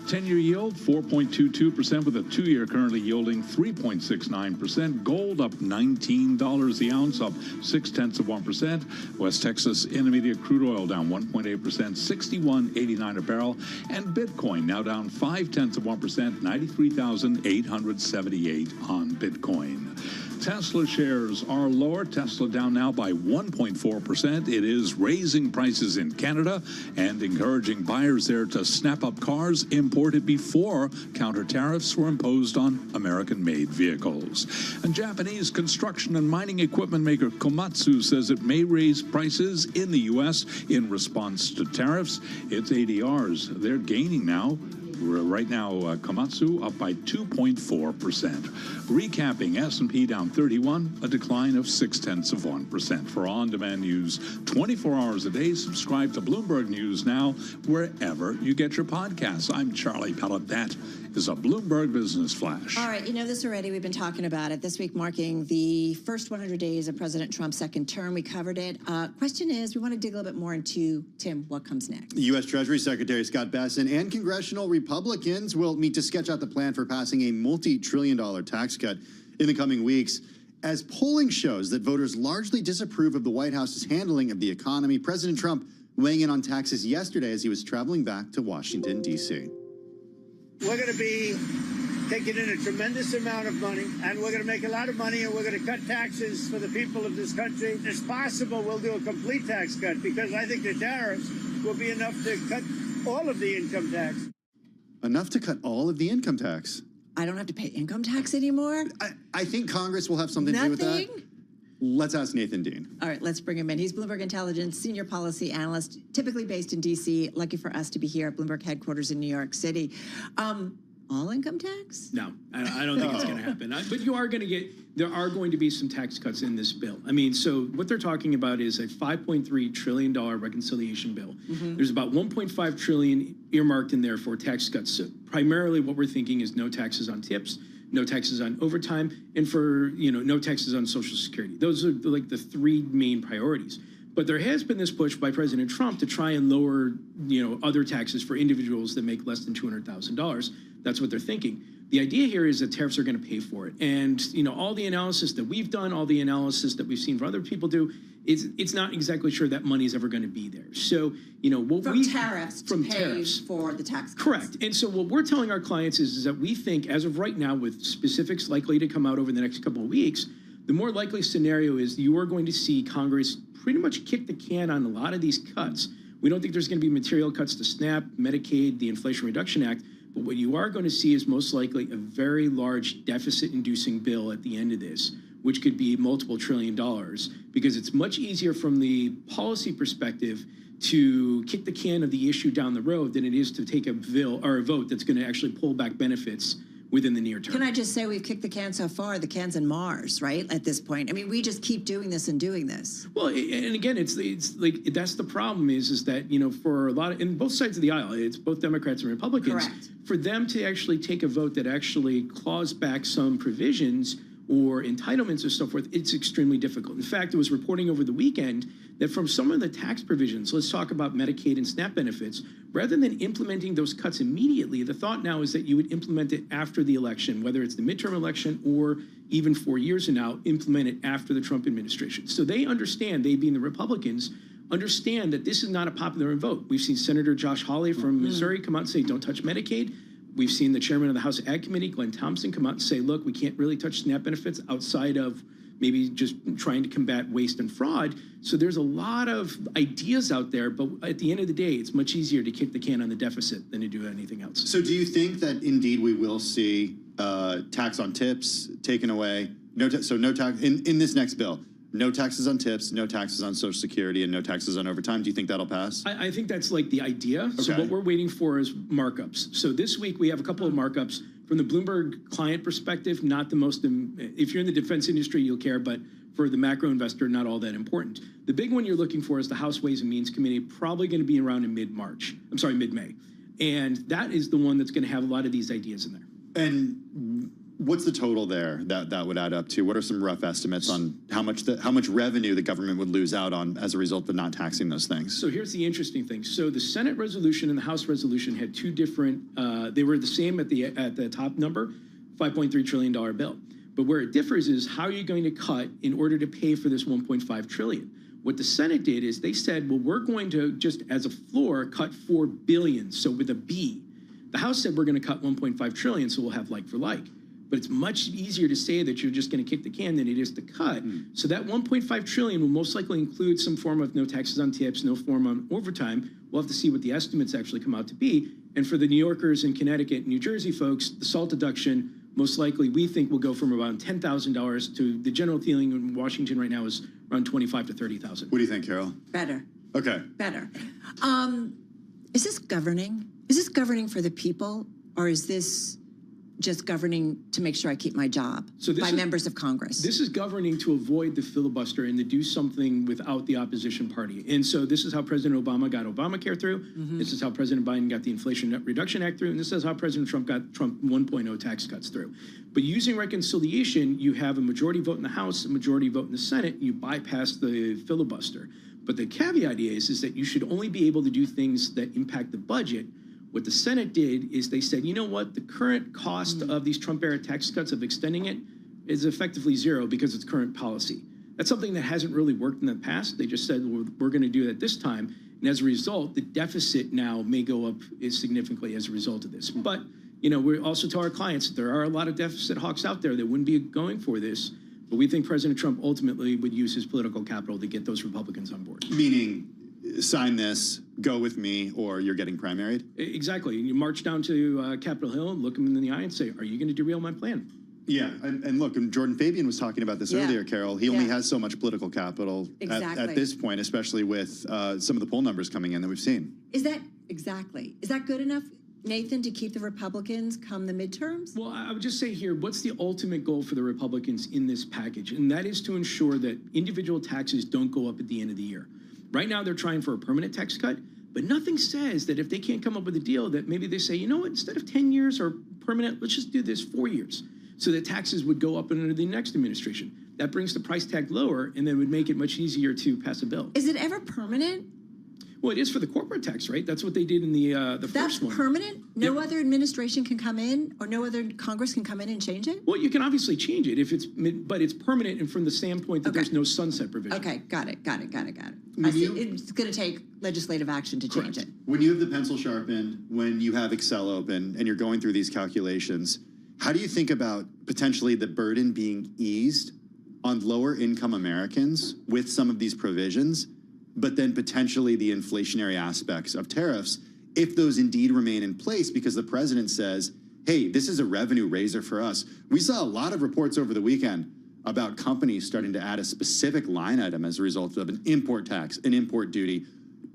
10-year yield, 4.22%, with a 2-year currently yielding 3.69%. Gold up $19 the ounce, up 0.6%. West Texas Intermediate crude oil down 1.8%, 61.89 a barrel. And Bitcoin now down 0.5%, 93,878 on Bitcoin. Tesla shares are lower. Tesla down now by 1.4%. It is raising prices in Canada and encouraging buyers there to snap up cars imported before counter tariffs were imposed on American-made vehicles. And Japanese construction and mining equipment maker Komatsu says it may raise prices in the U.S. in response to tariffs. Its ADRs, they're gaining now. Right now, Komatsu up by 2.4%. Recapping, S&P down 31, a decline of 0.6%. For on-demand news 24 hours a day, subscribe to Bloomberg News now wherever you get your podcasts. I'm Charlie Pellet. That is a Bloomberg Business Flash. All right, you know this already. We've been talking about it. This week marking the first 100 days of President Trump's second term. We covered it. Question is, we want to dig a little bit more into, Tim, what comes next? U.S. Treasury Secretary Scott Bessent and congressional Republicans will meet to sketch out the plan for passing a multi-trillion-dollar tax cut in the coming weeks. As polling shows that voters largely disapprove of the White House's handling of the economy, President Trump weighing in on taxes yesterday as he was traveling back to Washington, D.C. We're going to be taking in a tremendous amount of money, and we're going to make a lot of money, and we're going to cut taxes for the people of this country. It's possible we'll do a complete tax cut, because I think the tariffs will be enough to cut all of the income tax. Enough to cut all of the income tax? I don't have to pay income tax anymore? I think Congress will have something to do with that. Let's ask Nathan Dean. All right, let's bring him in. He's Bloomberg Intelligence Senior Policy Analyst, typically based in D.C. Lucky for us to be here at Bloomberg headquarters in New York City. All income tax? No, I don't think it's going to happen. But you are going to there are going to be some tax cuts in this bill. I mean, so what they're talking about is a $5.3 trillion reconciliation bill. There's about $1.5 trillion earmarked in there for tax cuts. So primarily what we're thinking is no taxes on tips, no taxes on overtime, and for, no taxes on Social Security. Those are like the three main priorities. But there has been this push by President Trump to try and lower, other taxes for individuals that make less than $200,000. That's what they're thinking. The idea here is that tariffs are going to pay for it. And, all the analysis that we've done, all the analysis that we've seen from other people do, it's not exactly sure that money is ever going to be there. So, what tariffs to pay for the tax cuts. Correct. And so what we're telling our clients is that we think, as of right now, with specifics likely to come out over the next couple of weeks, the more likely scenario is you are going to see Congress pretty much kick the can on a lot of these cuts. We don't think there's going to be material cuts to SNAP, Medicaid, the Inflation Reduction Act. But what you are going to see is most likely a very large deficit-inducing bill at the end of this, which could be multiple $1 trillion, because it's much easier from the policy perspective to kick the can of the issue down the road than it is to take a bill or a vote that's going to actually pull back benefits within the near term. Can I just say we've kicked the can so far, the can's in Mars, right, at this point? I mean, we just keep doing this and doing this. Well, and again, it's like that's the problem is that, for a lot of, in both sides of the aisle, it's both Democrats and Republicans. Correct. For them to actually take a vote that actually claws back some provisions or entitlements or so forth, it's extremely difficult. In fact, it was reporting over the weekend that from some of the tax provisions, let's talk about Medicaid and SNAP benefits, rather than implementing those cuts immediately, the thought now is that you would implement it after the election, whether it's the midterm election or even 4 years from now, implement it after the Trump administration. So they understand, they being the Republicans, understand that this is not a popular vote. We've seen Senator Josh Hawley from Missouri come out and say, don't touch Medicaid. We've seen the chairman of the House Ag Committee, Glenn Thompson, come out and say, look, we can't really touch SNAP benefits outside of maybe just trying to combat waste and fraud. So there's a lot of ideas out there, but at the end of the day, it's much easier to kick the can on the deficit than to do anything else. So do you think that indeed we will see tax on tips taken away? No tax in this next bill. no taxes on tips, no taxes on Social Security, and no taxes on overtime. Do you think that'll pass? I think that's like the idea. So Okay. what we're waiting for is markups. So this week we have a couple of markups from the Bloomberg client perspective, not the most, if you're in the defense industry, you'll care, but for the macro investor, not all that important. The big one you're looking for is the House Ways and Means Committee, probably going to be around in mid-May. And that is the one that's going to have a lot of these ideas in there. And what's the total there that would add up to? What are some rough estimates on how much revenue the government would lose out on as a result of not taxing those things? So here's the interesting thing. So the Senate resolution and the House resolution had two different, they were the same at the top number, $5.3 trillion bill. But where it differs is how are you going to cut in order to pay for this $1.5 trillion? What the Senate did is they said, well, we're going to just as a floor cut $4 billion, so with a B. The House said we're going to cut $1.5 trillion, so we'll have like for like. But it's much easier to say that you're just going to kick the can than it is to cut. So that $1.5 trillion will most likely include some form of no taxes on tips, no form on overtime. We'll have to see what the estimates actually come out to be. And for the New Yorkers and Connecticut and New Jersey folks, the SALT deduction most likely we think will go from around $10,000 to the general feeling in Washington right now is around $25,000 to $30,000. What do you think, Carol? Better. Okay. Better. Is this governing? Is this governing for the people, or is this just governing to make sure I keep my job by members of Congress? This is governing to avoid the filibuster and to do something without the opposition party. And so this is how President Obama got Obamacare through. This is how President Biden got the Inflation Reduction Act through. And this is how President Trump got Trump 1.0 tax cuts through. But using reconciliation, you have a majority vote in the House, a majority vote in the Senate, you bypass the filibuster. But the caveat is that you should only be able to do things that impact the budget. What the Senate did is they said, you know what, the current cost of these Trump-era tax cuts of extending it is effectively zero because it's current policy. That's something that hasn't really worked in the past. They just said, well, we're going to do that this time. And as a result, the deficit now may go up significantly as a result of this. But, you know, we also tell our clients that there are a lot of deficit hawks out there that wouldn't be going for this. But we think President Trump ultimately would use his political capital to get those Republicans on board. Meaning, sign this, go with me, or you're getting primaried? Exactly. You march down to Capitol Hill, look them in the eye and say, are you going to derail my plan? Yeah, and look, and Jordan Fabian was talking about this earlier, Carol. He only has so much political capital at this point, especially with some of the poll numbers coming in that we've seen. Is that good enough, Nathan, to keep the Republicans come the midterms? Well, I would just say here, what's the ultimate goal for the Republicans in this package? And that is to ensure that individual taxes don't go up at the end of the year. Right now, they're trying for a permanent tax cut, but nothing says that if they can't come up with a deal that maybe they say, you know what, instead of 10 years or permanent, let's just do this 4 years. So that taxes would go up under the next administration. That brings the price tag lower and then would make it much easier to pass a bill. Is it ever permanent? Well, it is for the corporate tax, right? That's what they did in the first one. That's permanent? No other administration can come in, or no other Congress can come in and change it? Well, you can obviously change it if but it's permanent and from the standpoint that there's no sunset provision. Okay, got it. I see. It's going to take legislative action to change it. When you have the pencil sharpened, when you have Excel open, and you're going through these calculations, how do you think about potentially the burden being eased on lower income Americans with some of these provisions, but then potentially the inflationary aspects of tariffs, if those indeed remain in place, because the president says, hey, this is a revenue raiser for us. We saw a lot of reports over the weekend about companies starting to add a specific line item as a result of an import tax, an import duty.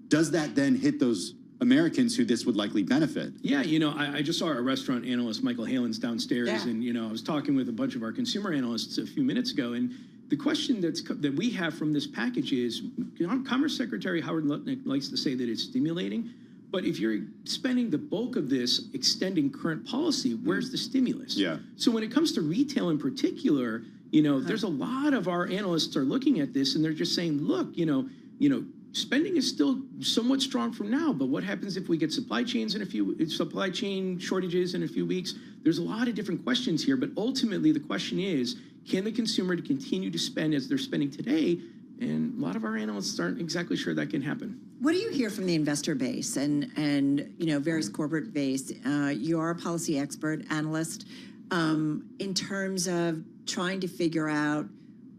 Does that then hit those Americans who this would likely benefit? Yeah, you know, I just saw our restaurant analyst, Michael Halen's downstairs, and, you know, I was talking with a bunch of our consumer analysts a few minutes ago, and the question that we have from this package is, Commerce Secretary Howard Lutnick likes to say that it's stimulating, but if you're spending the bulk of this extending current policy, where's the stimulus? Yeah. So when it comes to retail in particular, you know, there's a lot of our analysts are looking at this and they're just saying, look, you know, spending is still somewhat strong from now, but what happens if we get supply chain shortages in a few weeks? There's a lot of different questions here, but ultimately the question is, can the consumer continue to spend as they're spending today? And a lot of our analysts aren't exactly sure that can happen. What do you hear from the investor base and you know, various corporate base? You are a policy expert, analyst, in terms of trying to figure out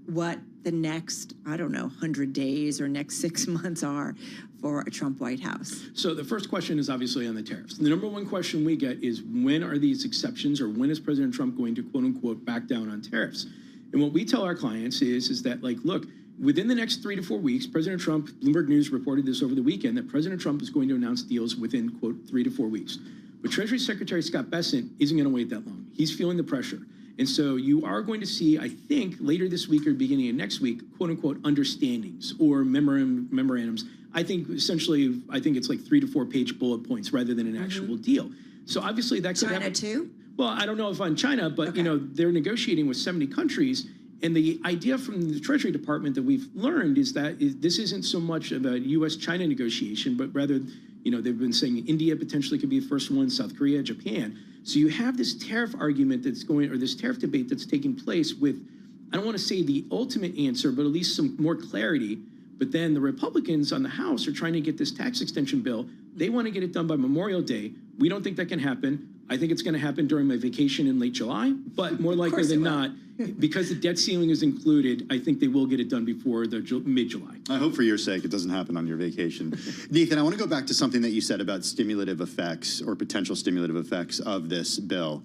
what the next, I don't know, 100 days or next 6 months are for a Trump White House? So the first question is obviously on the tariffs. The number one question we get is, when are these exceptions, or when is President Trump going to, quote unquote, back down on tariffs? And what we tell our clients is that, like, look, within the next 3 to 4 weeks, President Trump, Bloomberg News reported this over the weekend, that President Trump is going to announce deals within, quote, 3 to 4 weeks. But Treasury Secretary Scott Bessent isn't going to wait that long. He's feeling the pressure. And so you are going to see, I think, later this week or beginning of next week, quote unquote, understandings or memorandums. I think essentially, it's like 3 to 4 page bullet points rather than an actual deal. So obviously that could happen. China too? Well, I don't know if on China, but they're negotiating with 70 countries. And the idea from the Treasury Department that we've learned is that this isn't so much of a U.S.-China negotiation, but rather, they've been saying India potentially could be the first one, South Korea, Japan. So you have this tariff argument that's going, or this tariff debate that's taking place with, I don't want to say the ultimate answer, but at least some more clarity. But then the Republicans on the House are trying to get this tax extension bill. They want to get it done by Memorial Day. We don't think that can happen. I think it's going to happen during my vacation in late July, but more likely than not, because the debt ceiling is included, I think they will get it done before the mid-July. I hope for your sake it doesn't happen on your vacation. Nathan, I want to go back to something that you said about stimulative effects or potential stimulative effects of this bill.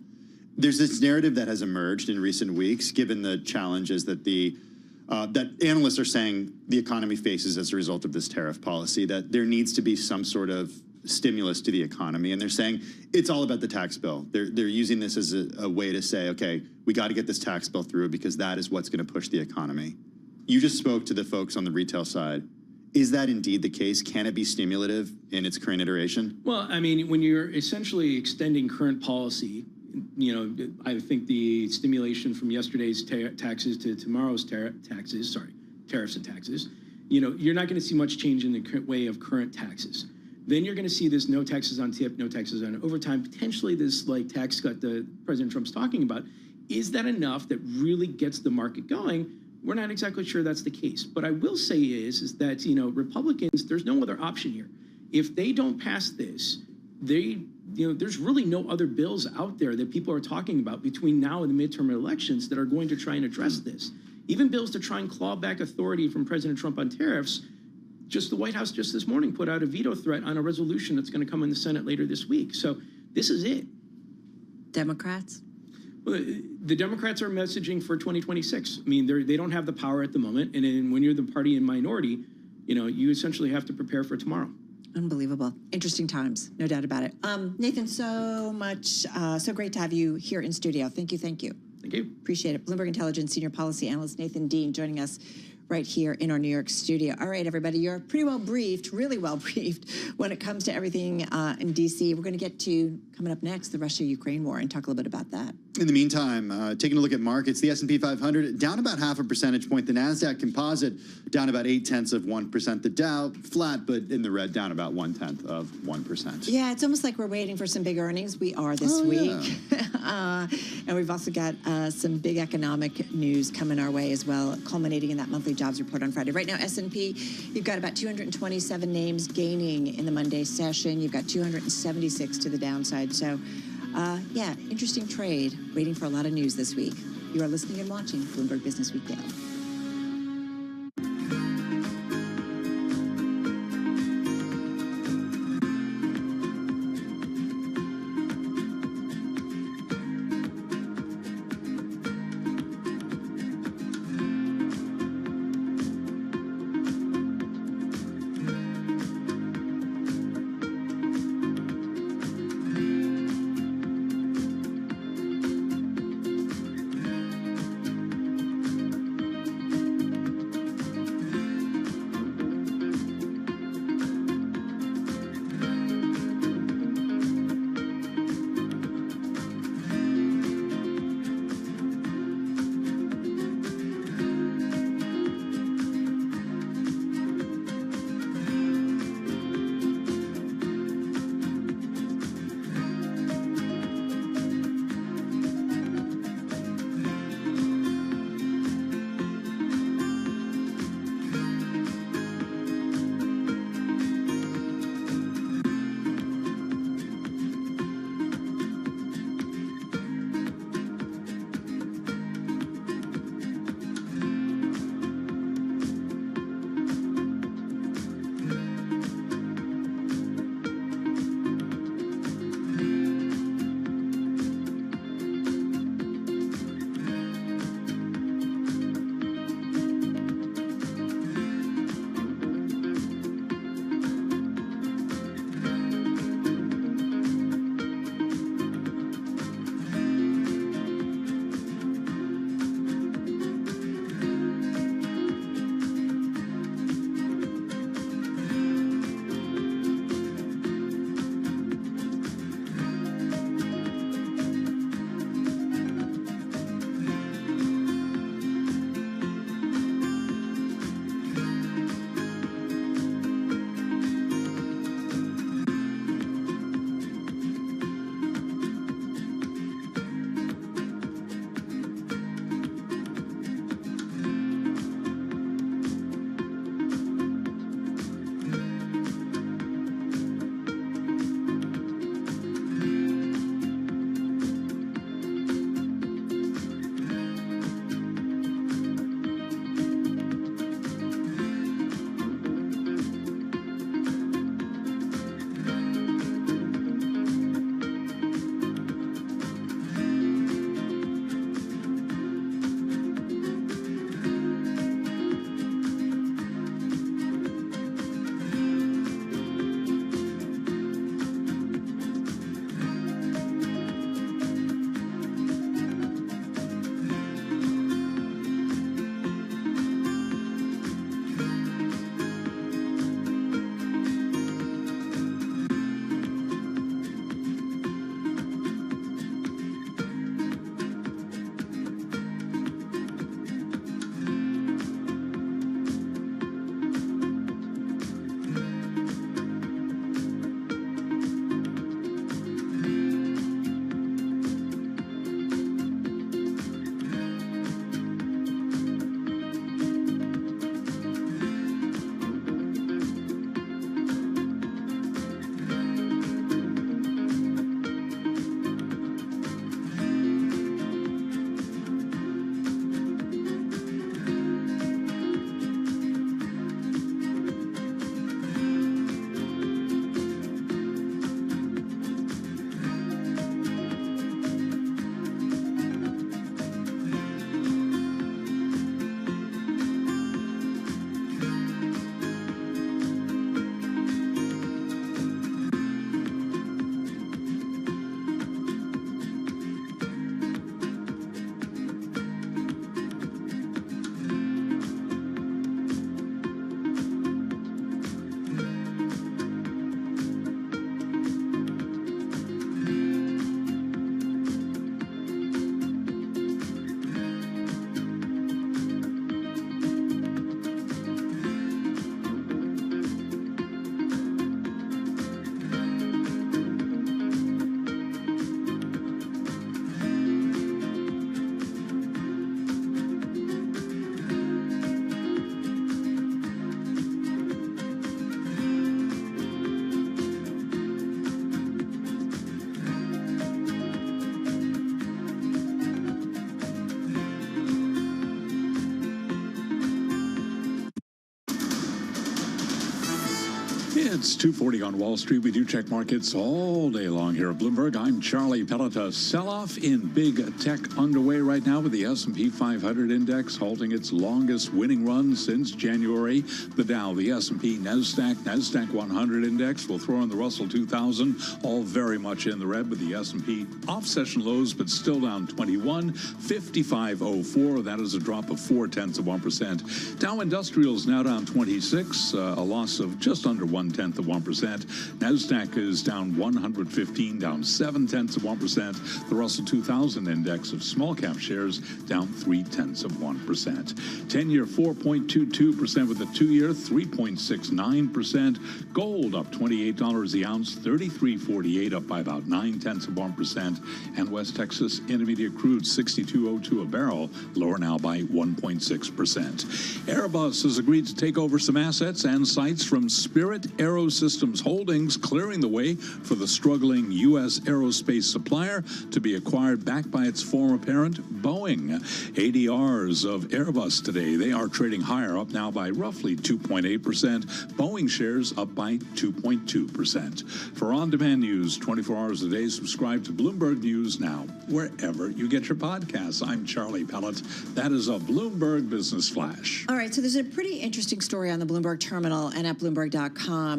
There's this narrative that has emerged in recent weeks, given the challenges that that analysts are saying the economy faces as a result of this tariff policy, that there needs to be some sort of stimulus to the economy, and they're saying it's all about the tax bill. They're using this as a way to say, okay, we got to get this tax bill through because that is what's going to push the economy. You just spoke to the folks on the retail side. Is that indeed the case? Can it be stimulative in its current iteration? Well, I mean, when you're essentially extending current policy, I think the stimulation from yesterday's taxes to tomorrow's tariffs and taxes, you're not going to see much change in the way of current taxes. Then you're going to see this no taxes on tip, no taxes on overtime, potentially this tax cut that President Trump's talking about. Is that enough that really gets the market going? We're not exactly sure that's the case. But I will say is that, Republicans, there's no other option here. If they don't pass this, there's really no other bills out there that people are talking about between now and the midterm elections that are going to try and address this. Even bills to try and claw back authority from President Trump on tariffs. Just the White House just this morning put out a veto threat on a resolution that's going to come in the Senate later this week. So this is it. Democrats? Well, the Democrats are messaging for 2026. I mean, they don't have the power at the moment. And then when you're the party in minority, you essentially have to prepare for tomorrow. Unbelievable. Interesting times, no doubt about it. Nathan, so great to have you here in studio. Thank you. Thank you. Appreciate it. Bloomberg Intelligence Senior Policy Analyst Nathan Dean joining us right here in our New York studio. All right, everybody, you're pretty well briefed, really well briefed when it comes to everything in D.C. We're going to get to, coming up next, the Russia-Ukraine war and talk a little bit about that. In the meantime, taking a look at markets, the S&P 500 down about 0.5 percentage point. The NASDAQ Composite down about 0.8%. The Dow flat, but in the red, down about 0.1%. Yeah, it's almost like we're waiting for some big earnings. We are this week. Yeah. And we've also got some big economic news coming our way as well, culminating in that monthly jobs report on Friday. Right now, S&P, you've got about 227 names gaining in the Monday session. You've got 276 to the downside. So, yeah, interesting trade. Waiting for a lot of news this week. You are listening and watching Bloomberg Business Week Daily. It's 2:40 on Wall Street. We do check markets all day long here at Bloomberg. I'm Charlie Pellet. A sell-off in big tech underway right now with the S&P 500 index halting its longest winning run since January. The Dow, the S&P, NASDAQ 100 index will throw in the Russell 2000, all very much in the red, with the S&P off session lows but still down 21, 55.04. That is a drop of 0.4%. Dow Industrials now down 26, a loss of just under 0.1%. NASDAQ is down 115, down 0.7%. The Russell 2000 index of small cap shares down 0.3%. 10-year 4.22% with the 2-year 3.69%. Gold up $28 the ounce, 33.48, up by about 0.9%. And West Texas Intermediate crude 62.02 a barrel, lower now by 1.6%. Airbus has agreed to take over some assets and sites from Spirit Aerosystems Holdings, clearing the way for the struggling U.S. aerospace supplier to be acquired back by its former parent, Boeing. ADRs of Airbus today, they are trading higher, up now by roughly 2.8%. Boeing shares up by 2.2%. For on-demand news 24 hours a day, subscribe to Bloomberg News Now, wherever you get your podcasts. I'm Charlie Pellet. That is a Bloomberg Business Flash. All right, so there's a pretty interesting story on the Bloomberg terminal and at Bloomberg.com.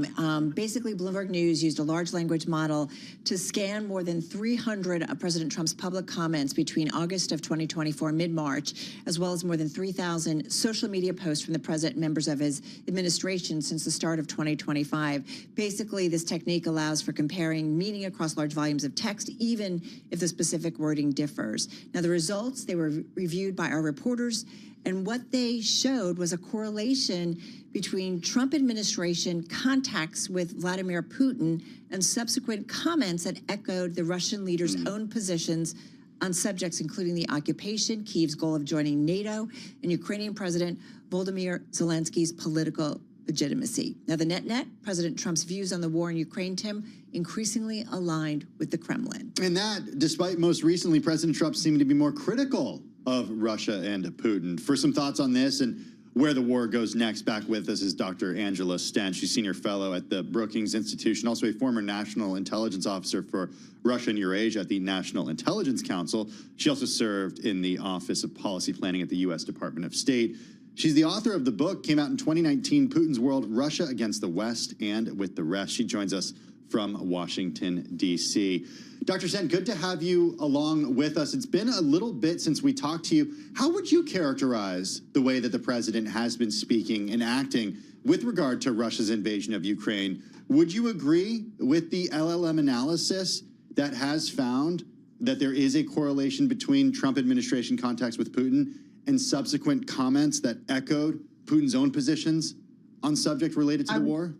Basically, Bloomberg News used a large language model to scan more than 300 of President Trump's public comments between August of 2024 mid-March, as well as more than 3,000 social media posts from the president and members of his administration since the start of 2025. Basically, this technique allows for comparing meaning across large volumes of text, even if the specific wording differs. Now, the results, they were reviewed by our reporters, and what they showed was a correlation between Trump administration contacts with Vladimir Putin and subsequent comments that echoed the Russian leader's own positions on subjects including the occupation, Kyiv's goal of joining NATO, and Ukrainian President Volodymyr Zelensky's political legitimacy. Now, the net, President Trump's views on the war in Ukraine, Tim, increasingly aligned with the Kremlin. And that, despite most recently President Trump seeming to be more critical of Russia and Putin. For some thoughts on this and where the war goes next, back with us is Dr. Angela Stench. She's senior fellow at the Brookings Institution, also a former national intelligence officer for Russia and Eurasia at the National Intelligence Council. She also served in the Office of Policy Planning at the U.S. Department of State. She's the author of the book, came out in 2019, Putin's World, Russia Against the West and with the Rest. She joins us from Washington, D.C. Dr. Stench, good to have you along with us. It's been a little bit since we talked to you. How would you characterize the way that the president has been speaking and acting with regard to Russia's invasion of Ukraine? Would you agree with the LLM analysis that has found that there is a correlation between Trump administration contacts with Putin and subsequent comments that echoed Putin's own positions on subject related to the war?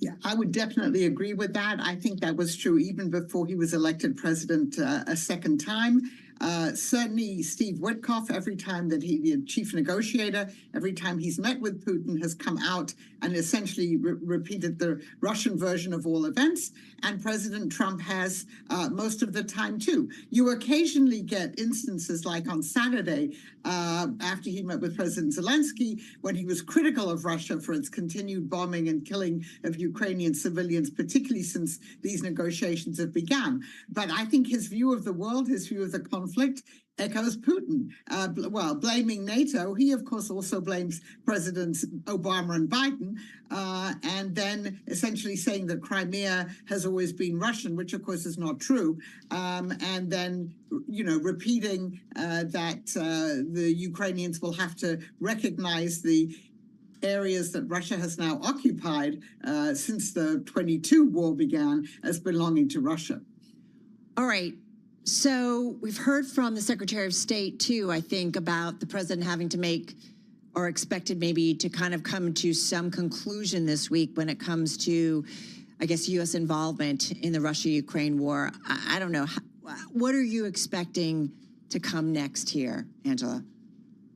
Yeah, I would definitely agree with that. I think that was true even before he was elected president a second time. Certainly, Steve Witkoff, every time that the chief negotiator, every time he's met with Putin, has come out and essentially repeated the Russian version of all events. And President Trump has most of the time, too. You occasionally get instances like on Saturday, after he met with President Zelensky, when he was critical of Russia for its continued bombing and killing of Ukrainian civilians, particularly since these negotiations have begun. But I think his view of the world, his view of the conflict, echoes Putin. Blaming NATO, he of course also blames Presidents Obama and Biden, and then essentially saying that Crimea has always been Russian, which of course is not true, and then repeating that the Ukrainians will have to recognize the areas that Russia has now occupied since the 22 war began as belonging to Russia. All right. So we've heard from the Secretary of State, too, I think, about the president having to make or expected maybe to kind of come to some conclusion this week when it comes to, I guess, U.S. involvement in the Russia-Ukraine war. I don't know. What are you expecting to come next here, Angela?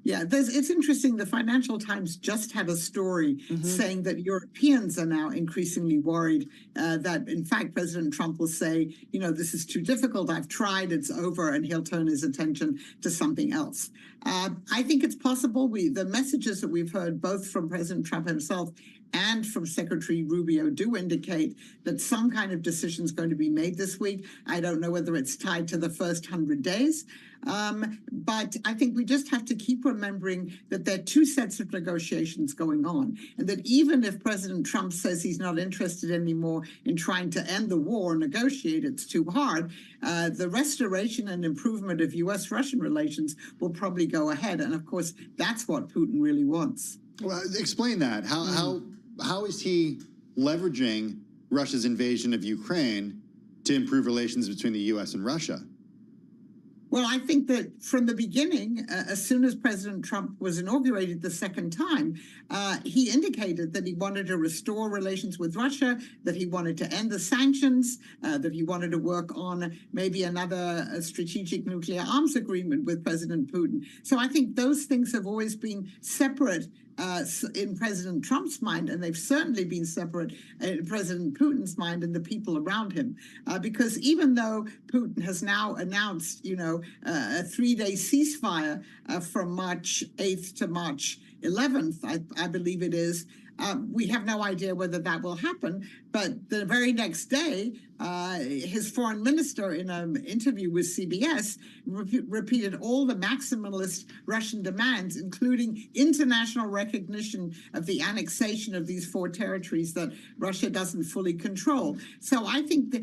Yeah, it's interesting. The Financial Times just had a story saying that Europeans are now increasingly worried that, in fact, President Trump will say, this is too difficult. I've tried. It's over. And he'll turn his attention to something else. I think it's possible. The messages that we've heard both from President Trump himself and from Secretary Rubio do indicate that some kind of decision is going to be made this week. I don't know whether it's tied to the first 100 days. But I think we just have to keep remembering that there are two sets of negotiations going on, and that even if President Trump says he's not interested anymore in trying to end the war or negotiate, it's too hard, the restoration and improvement of U.S.-Russian relations will probably go ahead. And of course, that's what Putin really wants. Well, explain that. How is he leveraging Russia's invasion of Ukraine to improve relations between the U.S. and Russia? Well, I think that from the beginning, as soon as President Trump was inaugurated the second time, he indicated that he wanted to restore relations with Russia, that he wanted to end the sanctions, that he wanted to work on maybe another strategic nuclear arms agreement with President Putin. So I think those things have always been separate in President Trump's mind, and they've certainly been separate in President Putin's mind and the people around him. Because even though Putin has now announced, a 3-day ceasefire from March 8th to March 11th, I believe it is, we have no idea whether that will happen. But the very next day, his foreign minister in an interview with CBS repeated all the maximalist Russian demands, including international recognition of the annexation of these 4 territories that Russia doesn't fully control. So I think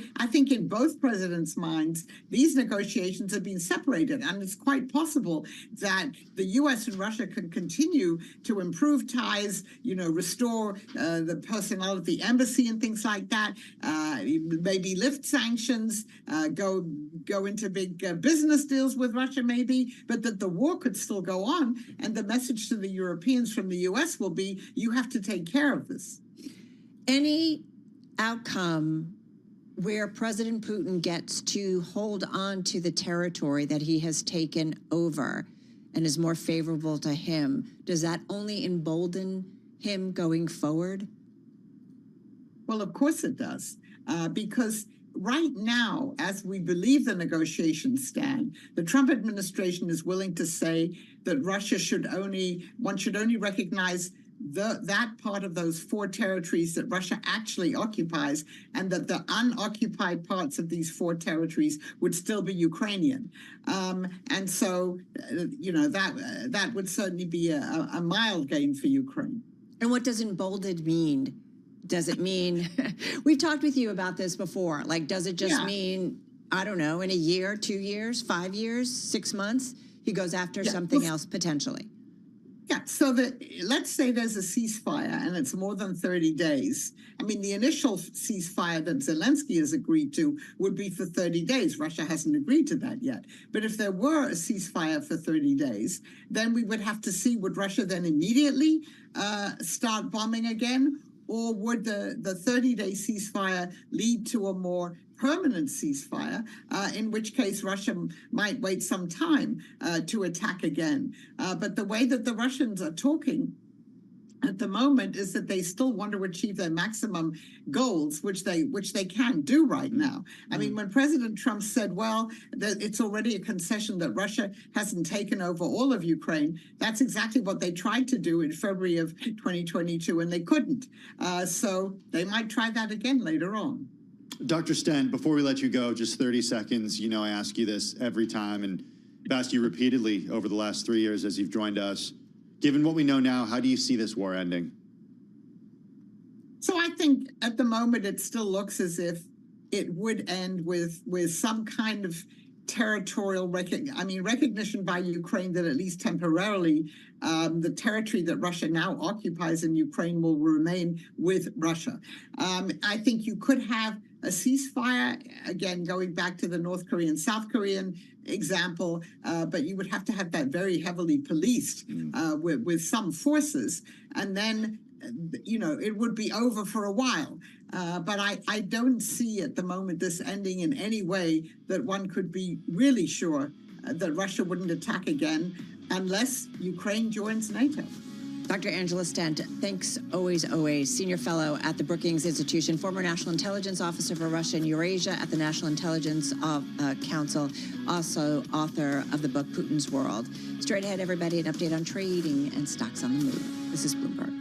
in both presidents' minds, these negotiations have been separated, and it's quite possible that the U.S. and Russia can continue to improve ties, restore the personnel at the embassy and things like that, maybe lift sanctions, go into big business deals with Russia maybe, but that the war could still go on. And the message to the Europeans from the U.S. will be, you have to take care of this. Any outcome where President Putin gets to hold on to the territory that he has taken over and is more favorable to him, does that only embolden him going forward? Well, of course it does, because right now, as we believe the negotiations stand, the Trump administration is willing to say that one should only recognize that part of those 4 territories that Russia actually occupies, and that the unoccupied parts of these 4 territories would still be Ukrainian. And so, that would certainly be a mild gain for Ukraine. And what does emboldened mean? Does it mean, we've talked with you about this before, does it just mean, I don't know, in a year, 2 years, 5 years, 6 months, he goes after something else potentially? Yeah, so let's say there's a ceasefire and it's more than 30 days. I mean, the initial ceasefire that Zelensky has agreed to would be for 30 days. Russia hasn't agreed to that yet. But if there were a ceasefire for 30 days, then we would have to see, would Russia then immediately start bombing again? Or would the 30-day ceasefire lead to a more permanent ceasefire, in which case Russia might wait some time to attack again? But the way that the Russians are talking at the moment is that they still want to achieve their maximum goals, which they can't do right now. I mean, when President Trump said, well, that it's already a concession that Russia hasn't taken over all of Ukraine, that's exactly what they tried to do in February of 2022, and they couldn't. So they might try that again later on. Dr. Stent, before we let you go, just 30 seconds. I ask you this every time, and I've asked you repeatedly over the last 3 years as you've joined us. Given what we know now, how do you see this war ending? So I think at the moment it still looks as if it would end with some kind of territorial recognition by Ukraine that at least temporarily the territory that Russia now occupies in Ukraine will remain with Russia. I think you could have a ceasefire, again, going back to the North Korean, South Korean example, but you would have to have that very heavily policed with some forces. And then, it would be over for a while. But I don't see at the moment this ending in any way that one could be really sure that Russia wouldn't attack again unless Ukraine joins NATO. Dr. Angela Stent, thanks always, Senior Fellow at the Brookings Institution, former National Intelligence Officer for Russia and Eurasia at the National Intelligence Council, also author of the book Putin's World. Straight ahead, everybody, an update on trading and stocks on the move. This is Bloomberg.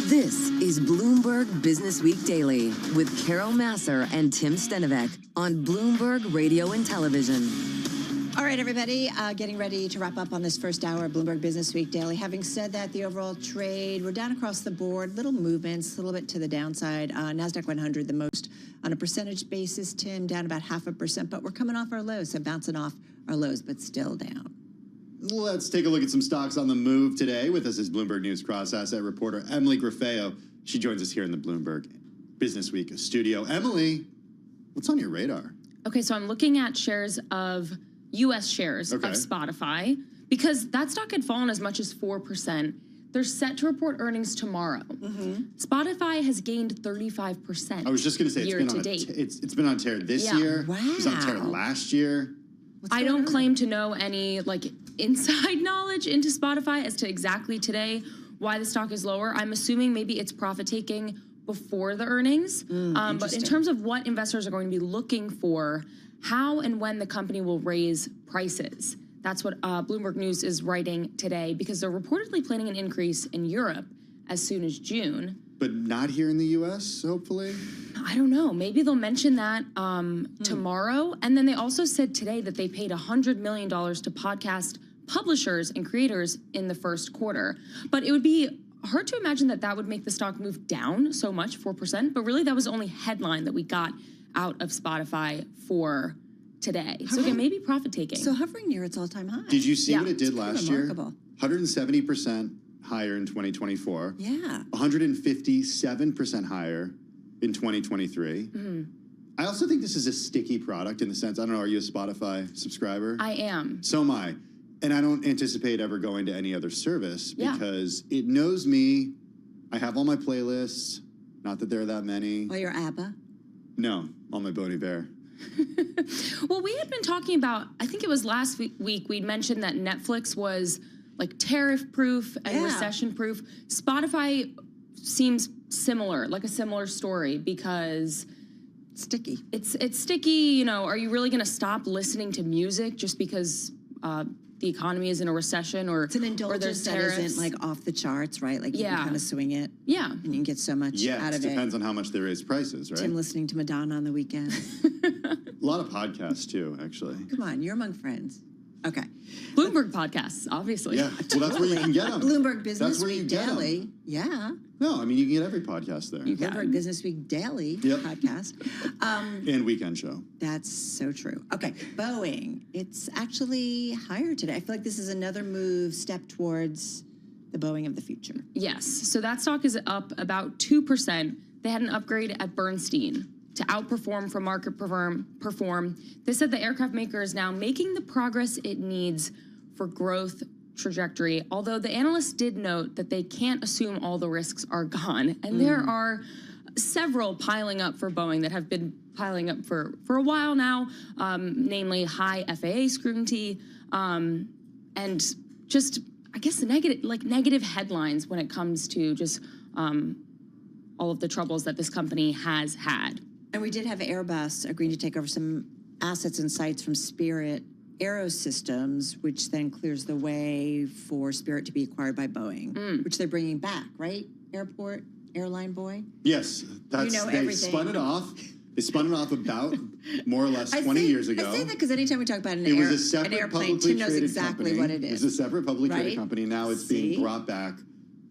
This is Bloomberg Business Week Daily with Carol Masser and Tim Stenovec on Bloomberg Radio and Television. All right, everybody, getting ready to wrap up on this first hour of Bloomberg Business Week Daily. Having said that, the overall trade, we're down across the board, little movements, a little bit to the downside. NASDAQ 100 the most on a percentage basis, Tim, down about 0.5%, but we're coming off our lows, so bouncing off our lows, but still down. Let's take a look at some stocks on the move today. With us is Bloomberg News cross-asset reporter Emily Grafeo. She joins us here in the Bloomberg Business Week studio. Emily, what's on your radar? Okay, so I'm looking at shares of U.S. shares of Spotify because that stock had fallen as much as 4%. They're set to report earnings tomorrow. Spotify has gained 35%. I was just going to say year to date. It's been on tear this year. Wow. It was on tear last year. I don't claim to know any inside knowledge into Spotify as to exactly today why the stock is lower. I'm assuming maybe it's profit taking before the earnings. But in terms of what investors are going to be looking for, how and when the company will raise prices. That's what Bloomberg News is writing today because they're reportedly planning an increase in Europe as soon as June. But not here in the U.S., hopefully? I don't know. Maybe they'll mention that tomorrow. And then they also said today that they paid $100 million to podcast publishers and creators in the first quarter. But it would be hard to imagine that that would make the stock move down so much, 4%. But really, that was the only headline that we got out of Spotify for today. So again, maybe profit taking. So hovering near its all-time high. Did you see what it did last year? Remarkable. 170% higher in 2024. Yeah. 157% higher in 2023. I also think this is a sticky product in the sense, I don't know, are you a Spotify subscriber? I am. So am I. And I don't anticipate ever going to any other service because it knows me. I have all my playlists. Not that there are that many. Oh, your ABBA? No, all my Bon Iver. Well, we had been talking about, I think it was last week, we'd mentioned that Netflix was tariff proof and recession proof. Spotify seems similar, like a similar story because sticky. It's sticky. You know, are you really going to stop listening to music just because the economy is in a recession or it's an indulgence that isn't off the charts, right? You can kind of swing it. Yeah. And you can get so much out of it. Depends on how much they raise prices, right? Tim listening to Madonna on the weekend. A lot of podcasts too, actually. Come on, you're among friends. Okay. Bloomberg podcasts, obviously. Yeah, well, that's where you can get them. Bloomberg Business Week Daily. Yeah. No, I mean, you can get every podcast there. Bloomberg Business Week Daily podcast. And Weekend Show. That's so true. Okay, Boeing. It's actually higher today. I feel like this is another step towards the Boeing of the future. Yes. So that stock is up about 2%. They had an upgrade at Bernstein to outperform from market perform. They said the aircraft maker is now making the progress it needs for growth trajectory, although the analysts did note that they can't assume all the risks are gone. And there are several piling up for Boeing that have been piling up for a while now, namely high FAA scrutiny and just, I guess, the negative headlines when it comes to just all of the troubles that this company has had. And we did have Airbus agreeing to take over some assets and sites from Spirit Aerosystems, which then clears the way for Spirit to be acquired by Boeing, which they're bringing back, right? Airline boy? Yes, they spun it off. They spun it off about more or less 20 years ago. I say that because anytime we talk about an airplane, Tim knows exactly what it is. It's a separate publicly traded company. Now it's being brought back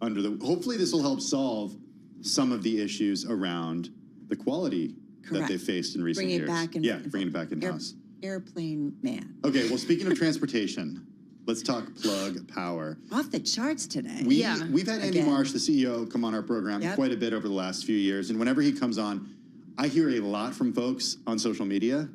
under the... Hopefully this will help solve some of the issues around the quality that they've faced in recent years. Bringing it back in-house. Airplane man. Okay, well, speaking of transportation, let's talk Plug Power. Off the charts today. We've had Andy Marsh, the CEO, come on our program quite a bit over the last few years. And whenever he comes on, I hear a lot from folks on social media.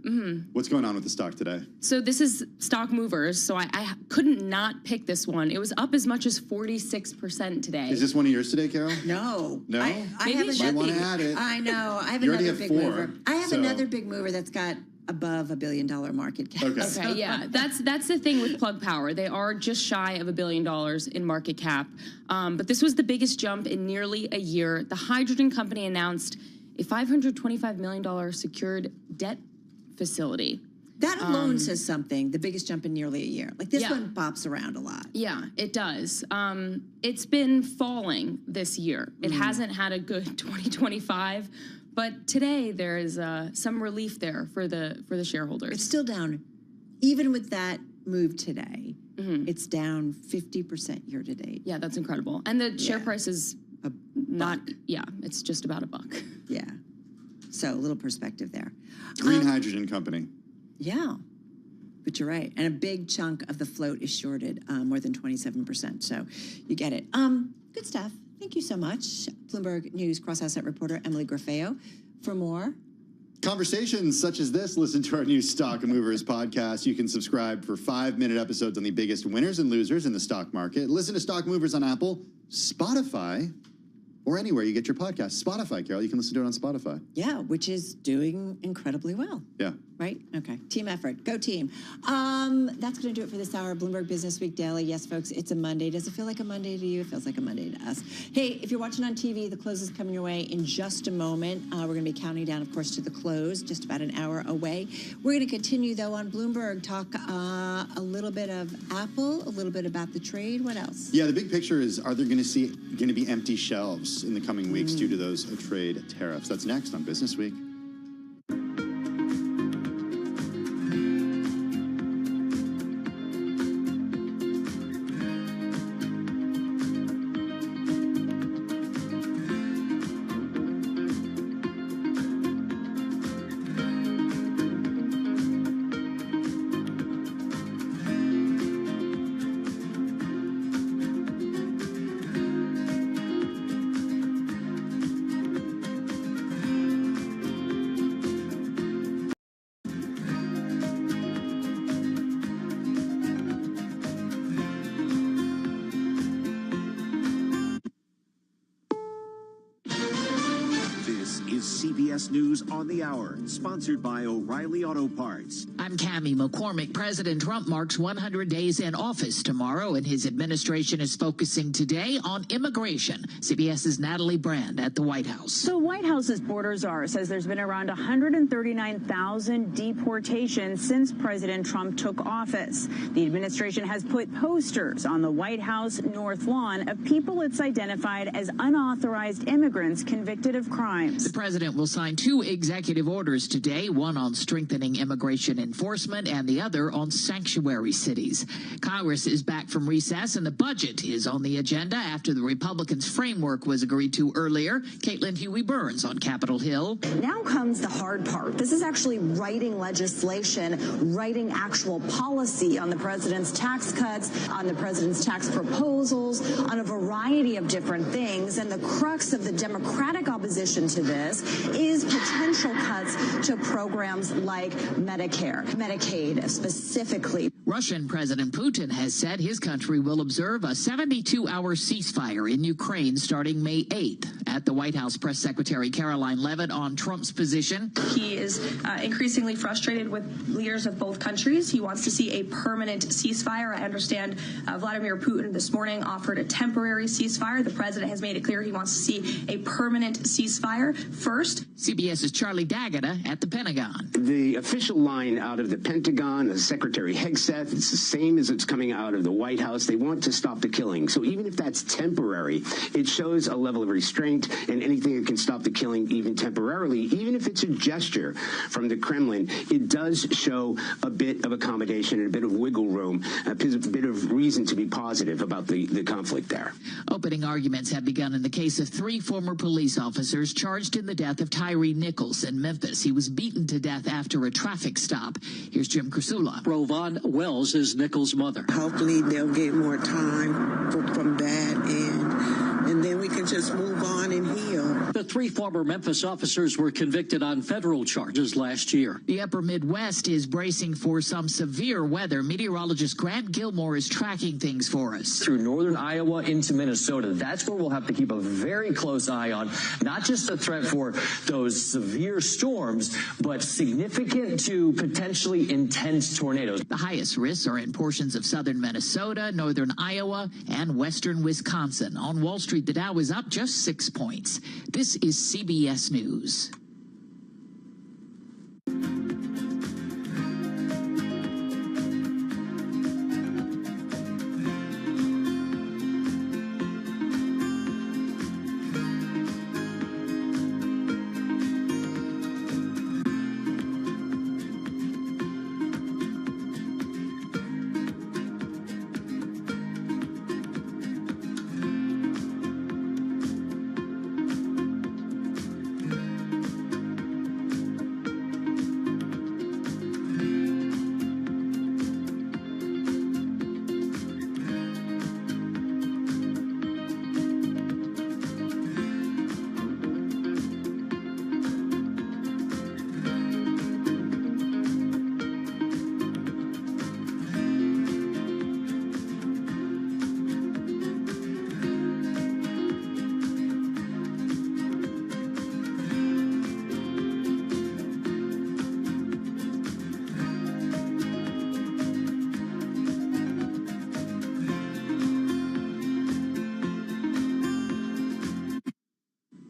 What's going on with the stock today? So this is Stock Movers, so I couldn't not pick this one. It was up as much as 46% today. Is this one of yours today, Carol? No. No? I have might want to add it. I know. I have another big mover. I have another big mover that's got above $1 billion market cap. Okay, yeah. That's the thing with Plug Power. They are just shy of $1 billion in market cap. But this was the biggest jump in nearly a year. The hydrogen company announced a $525 million secured debt facility. That alone says something, the biggest jump in nearly a year. Like this Yeah. one bops around a lot. Yeah, it does. It's been falling this year. It hasn't had a good 2025, but today there is some relief there for the shareholders. It's still down. Even with that move today, it's down 50% year to date. Yeah, that's incredible. And the share price is not, it's just about $1. Yeah. So a little perspective there. Green hydrogen company. Yeah, but you're right. And a big chunk of the float is shorted, more than 27%. So you get it. Good stuff. Thank you so much. Bloomberg News cross-asset reporter Emily Grafeo. For more conversations such as this, listen to our new Stock Movers podcast. You can subscribe for 5-minute episodes on the biggest winners and losers in the stock market. Listen to Stock Movers on Apple, Spotify, or anywhere you get your podcast. Spotify, Carol, you can listen to it on Spotify. Yeah, which is doing incredibly well. Yeah. Right? Okay. Team effort. Go team. That's going to do it for this hour. Bloomberg Business Week Daily. Yes, folks, it's a Monday. Does it feel like a Monday to you? It feels like a Monday to us. Hey, if you're watching on TV, the close is coming your way in just a moment. We're going to be counting down, of course, to the close, just about an hour away. We're going to continue, though, on Bloomberg. Talk a little bit of Apple, a little bit about the trade. What else? Yeah, the big picture is, are there going to be empty shelves in the coming weeks due to those trade tariffs? That's next on Business Week. CBS News on the Hour, sponsored by O'Reilly Auto Parts. I'm Cammie McCormick. President Trump marks 100 days in office tomorrow, and his administration is focusing today on immigration. CBS's Natalie Brand at the White House. The White House's border czar says there's been around 139,000 deportations since President Trump took office. The administration has put posters on the White House North Lawn of people it's identified as unauthorized immigrants convicted of crimes. The president will sign 2 executive orders today, one on strengthening immigration enforcement and the other on sanctuary cities. Congress is back from recess and the budget is on the agenda after the Republicans' framework was agreed to earlier. Caitlin Huey-Burns on Capitol Hill. Now comes the hard part. This is actually writing legislation, writing actual policy on the president's tax cuts, on the president's tax proposals, on a variety of different things. And the crux of the Democratic opposition to this is potential cuts to programs like Medicare, Medicaid specifically. Russian President Putin has said his country will observe a 72-hour ceasefire in Ukraine starting May 8th. At the White House, Press Secretary Caroline Leavitt on Trump's position. He is increasingly frustrated with leaders of both countries. He wants to see a permanent ceasefire. I understand Vladimir Putin this morning offered a temporary ceasefire. The president has made it clear he wants to see a permanent ceasefire first. CBS's Charlie D'Agata at the Pentagon. The official line out of the Pentagon, Secretary Hegseth, it's the same as it's coming out of the White House. They want to stop the killing. So even if that's temporary, it shows a level of restraint, and anything that can stop the killing even temporarily, even if it's a gesture from the Kremlin, it does show a bit of accommodation and a bit of wiggle room, a bit of reason to be positive about the conflict there. Opening arguments have begun in the case of 3 former police officers charged in the death of Tyree Nichols in Memphis. He was beaten to death after a traffic stop. Here's Jim Krasula. Rovon Wells is Nichols' mother. Hopefully they'll get more time from that, and then we can just move on and heal. The 3 former Memphis officers were convicted on federal charges last year. The upper Midwest is bracing for some severe weather. Meteorologist Grant Gilmore is tracking things for us. Through northern Iowa into Minnesota, that's where we'll have to keep a very close eye on not just a threat for those severe storms, but significant to potentially intense tornadoes. The highest risks are in portions of southern Minnesota, northern Iowa, and western Wisconsin. On Wall Street, the Dow is up just 6 points. This is CBS News.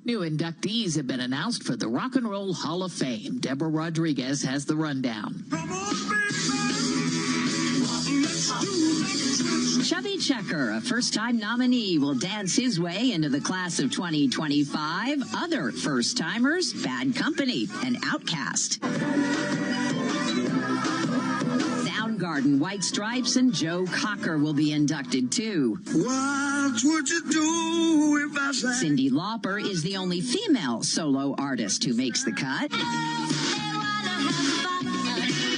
New inductees have been announced for the Rock and Roll Hall of Fame. Deborah Rodriguez has the rundown. Chubby Checker, a first-time nominee, will dance his way into the class of 2025. Other first-timers, Bad Company and Outkast. Soundgarden, White Stripes, and Joe Cocker will be inducted too. What would you do if I sang? Cyndi Lauper is the only female solo artist who makes the cut.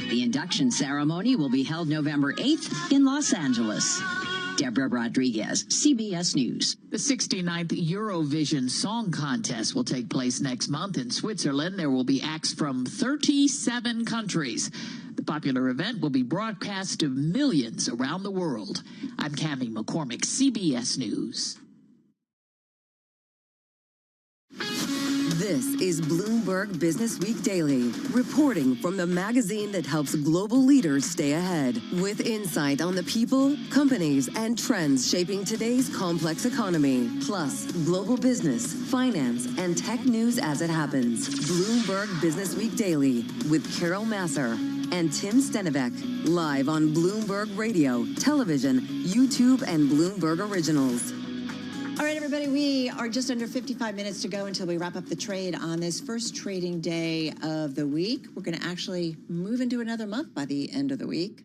The induction ceremony will be held November 8th in Los Angeles. Deborah Rodriguez, CBS News. The 69th Eurovision Song Contest will take place next month in Switzerland. There will be acts from 37 countries. The popular event will be broadcast to millions around the world. I'm Cammie McCormick, CBS News. This is Bloomberg Business Week Daily, reporting from the magazine that helps global leaders stay ahead, with insight on the people, companies, and trends shaping today's complex economy, plus global business, finance, and tech news as it happens. Bloomberg Business Week Daily with Carol Masser and Tim Stenivek, live on Bloomberg Radio, television, YouTube, and Bloomberg Originals. All right, everybody, we are just under 55 minutes to go until we wrap up the trade on this first trading day of the week. We're going to actually move into another month by the end of the week.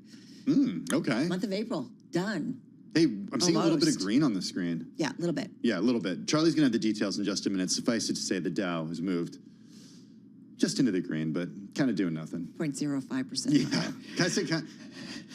Okay. Month of April, done. Hey, I'm seeing a little bit of green on the screen. Yeah, a little bit. Yeah, a little bit. Charlie's going to have the details in just a minute. Suffice it to say the Dow has moved just into the green, but kind of doing nothing. 0.05%. Yeah.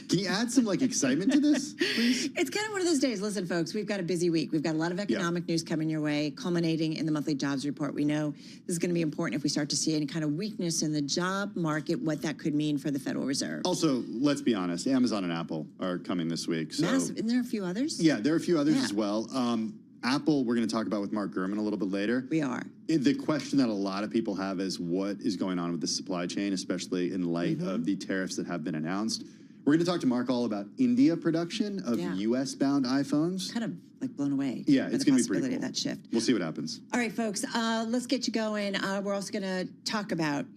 Can you add some excitement to this, please? It's kind of one of those days. Listen, folks, we've got a busy week. We've got a lot of economic news coming your way, culminating in the monthly jobs report. We know this is going to be important if we start to see any kind of weakness in the job market, what that could mean for the Federal Reserve. Also, let's be honest, Amazon and Apple are coming this week. So. Massive. Isn't there a few others? Yeah, there are a few others as well. Apple, we're going to talk about with Mark Gurman a little bit later. We are. The question that a lot of people have is what is going on with the supply chain, especially in light of the tariffs that have been announced. We're going to talk to Mark all about India production of U.S.-bound iPhones. Kind of blown away. Yeah, it's going to be pretty cool. Of that shift. We'll see what happens. All right, folks, let's get you going. We're also going to talk about,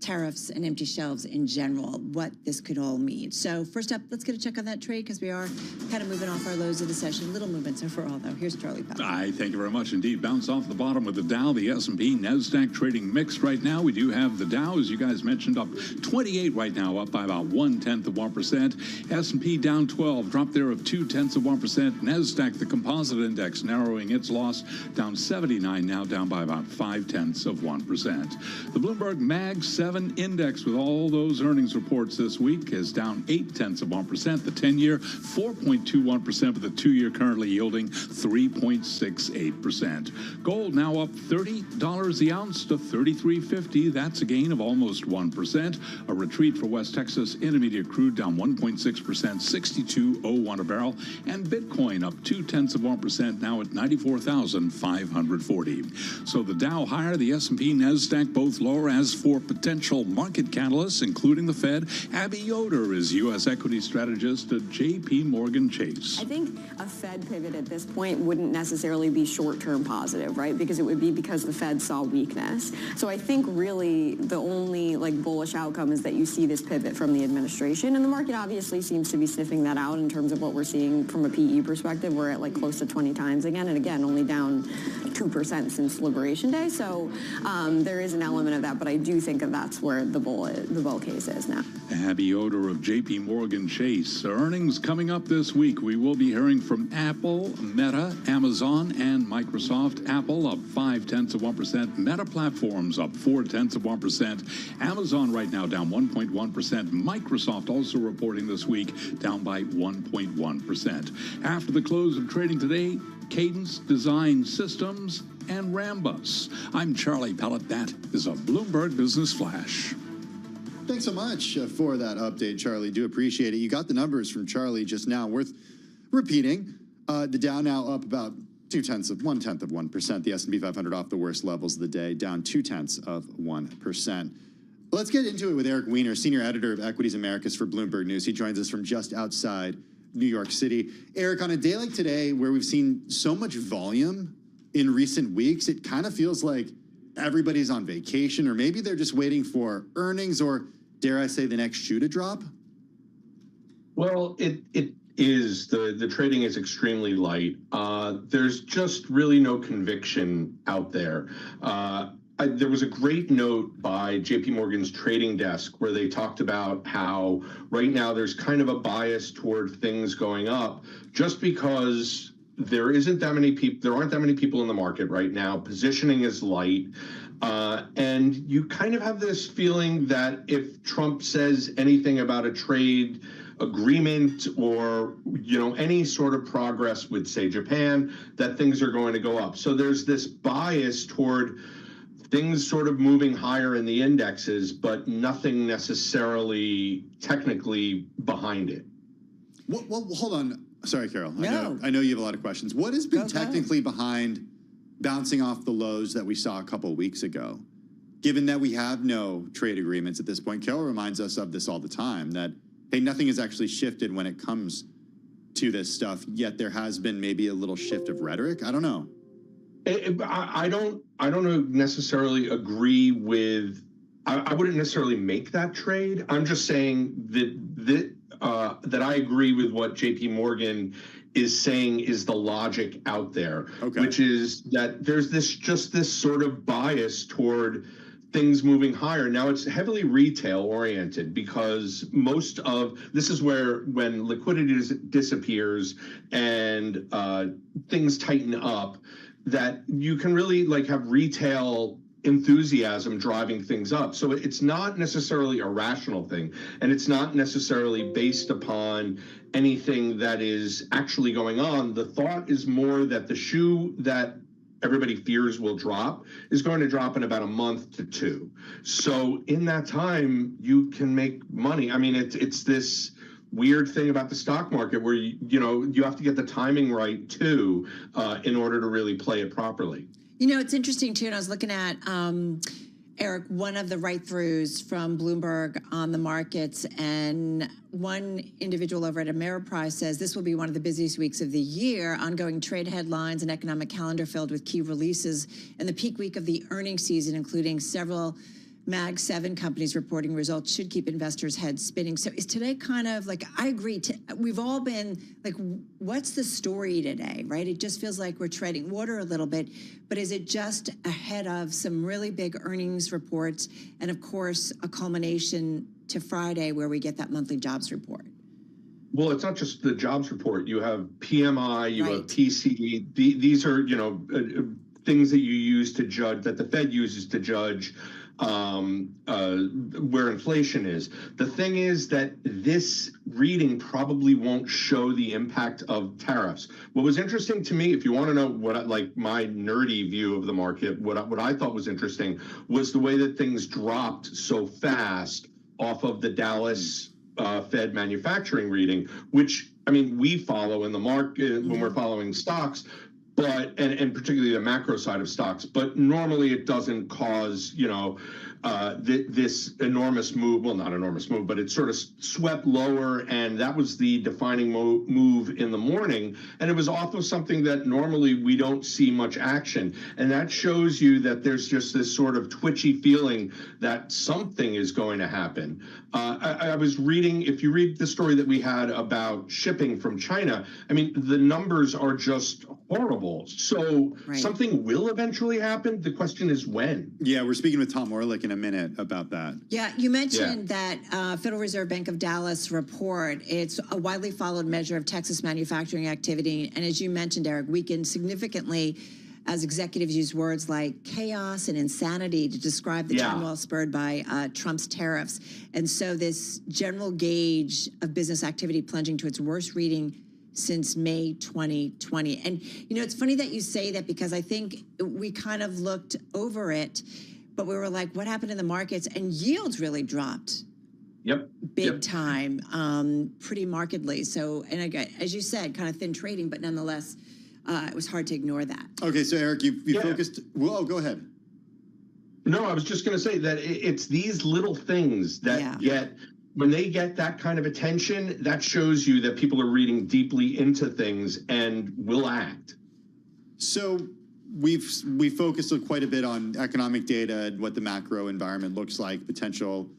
tariffs and empty shelves in general, what this could all mean. So first up, let's get a check on that trade because we are kind of moving off our lows of the session. Little movements overall, though. Here's Charlie Powell. Thank you very much indeed. Bounce off the bottom with the Dow, the S&P, NASDAQ trading mixed right now. We do have the Dow, as you guys mentioned, up 28 right now, up by about 0.1%. S&P down 12, drop there of 0.2%. NASDAQ, the composite index, narrowing its loss, down 79 now, down by about 0.5%. The Bloomberg Mag 7 index with all those earnings reports this week is down 0.8%. The 10-year 4.21%, with the 2-year currently yielding 3.68%. Gold now up $30 the ounce to $33.50. That's a gain of almost 1%. A retreat for West Texas Intermediate crude down 1.6%, $62.01 a barrel. And Bitcoin up 0.2%, now at 94,540. So the Dow higher, the S&P, NASDAQ both lower. As for potential market catalysts, including the Fed, Abby Yoder is U.S. equity strategist at J.P. Morgan Chase. I think a Fed pivot at this point wouldn't necessarily be short-term positive, right? Because it would be because the Fed saw weakness. So I think really the only bullish outcome is that you see this pivot from the administration, and the market obviously seems to be sniffing that out in terms of what we're seeing from a PE perspective. We're at close to 20 times again, and again only down 2% since Liberation Day. So there is an element of that, but I do think that's where the bull case is now. Abby Yoder of J.P. Morgan Chase. Earnings coming up this week. We will be hearing from Apple, Meta, Amazon, and Microsoft. Apple up 0.5%. Meta Platforms up 0.4%. Amazon right now down 1.1%. Microsoft also reporting this week down by 1.1%. After the close of trading today, Cadence Design Systems and Rambus. I'm Charlie Pellet. That is a Bloomberg Business Flash. Thanks so much for that update, Charlie. Do appreciate it. You got the numbers from Charlie just now, worth repeating. The Dow now up about 0.1%. The S&P 500 off the worst levels of the day, down 0.2%. Let's get into it with Eric Weiner, senior editor of Equities Americas for Bloomberg News. He joins us from just outside New York City. Eric, on a day like today where we've seen so much volume in recent weeks, it kind of feels like everybody's on vacation, or maybe they're just waiting for earnings, or dare I say, the next shoe to drop? Well, it is. The trading is extremely light. There's just really no conviction out there. There was a great note by JP Morgan's trading desk where they talked about how right now there's kind of a bias toward things going up just because there aren't that many people in the market right now. Positioning is light. And you kind of have this feeling that if Trump says anything about a trade agreement or, any sort of progress with, say, Japan, that things are going to go up. So there's this bias toward things sort of moving higher in the indexes, but nothing necessarily technically behind it. Well, hold on. Sorry, Carol. No. I know you have a lot of questions. What has been technically behind bouncing off the lows that we saw a couple weeks ago? Given that we have no trade agreements at this point, Carol reminds us of this all the time, that, hey, nothing has actually shifted when it comes to this stuff, yet there has been maybe a little shift of rhetoric. I don't know. I don't necessarily agree with. I wouldn't necessarily make that trade. I'm just saying that I agree with what JP Morgan is saying is the logic out there, which is that there's this sort of bias toward things moving higher. Now it's heavily retail oriented because most of this is where when liquidity disappears and things tighten up, that you can really have retail enthusiasm driving things up. So it's not necessarily a rational thing, and it's not necessarily based upon anything that is actually going on. The thought is more that the shoe that everybody fears will drop is going to drop in about a month to two. So in that time, you can make money. I mean, it's this weird thing about the stock market where you have to get the timing right too in order to really play it properly. It's interesting too, and I was looking at Eric, one of the write-throughs from Bloomberg on the markets, and one individual over at Ameriprise says this will be one of the busiest weeks of the year. Ongoing trade headlines and economic calendar filled with key releases, and the peak week of the earnings season, including several Mag 7 companies reporting results, should keep investors' heads spinning. So is today kind of I agree, we've all been what's the story today, right? It just feels like we're treading water a little bit, but is it just ahead of some really big earnings reports and, of course, a culmination to Friday where we get that monthly jobs report? Well, it's not just the jobs report. You have PMI, you have PCE. These are, things that you use to judge, that the Fed uses to judge where inflation is. The thing is that this reading probably won't show the impact of tariffs. What was interesting to me, if you want to know what my nerdy view of the market, what I thought was interesting was the way that things dropped so fast off of the Dallas Fed manufacturing reading, which we follow in the market when we're following stocks. But and particularly the macro side of stocks, but normally it doesn't cause this enormous move. Well, not enormous move, but it sort of swept lower, and that was the defining move in the morning. And it was off of something that normally we don't see much action, and that shows you that there's just this sort of twitchy feeling that something is going to happen. I was reading, if you read the story that we had about shipping from China, the numbers are just horrible. So something will eventually happen. The question is when. Yeah, we're speaking with Tom Orlick in a minute about that. Yeah, you mentioned that Federal Reserve Bank of Dallas report. It's a widely followed measure of Texas manufacturing activity. And as you mentioned, Eric, weakened significantly as executives use words like chaos and insanity to describe the turmoil spurred by Trump's tariffs. And so this general gauge of business activity plunging to its worst reading since May 2020. And, it's funny that you say that because I think we kind of looked over it, but we were like, what happened in the markets? And yields really dropped. Big time, pretty markedly. So, and again, as you said, kind of thin trading, but nonetheless, it was hard to ignore that. Okay, so Eric, you focused. Well, go ahead. No, I was just going to say that it's these little things that get. When they get that kind of attention, that shows you that people are reading deeply into things and will act. So we focused quite a bit on economic data and what the macro environment looks like, potential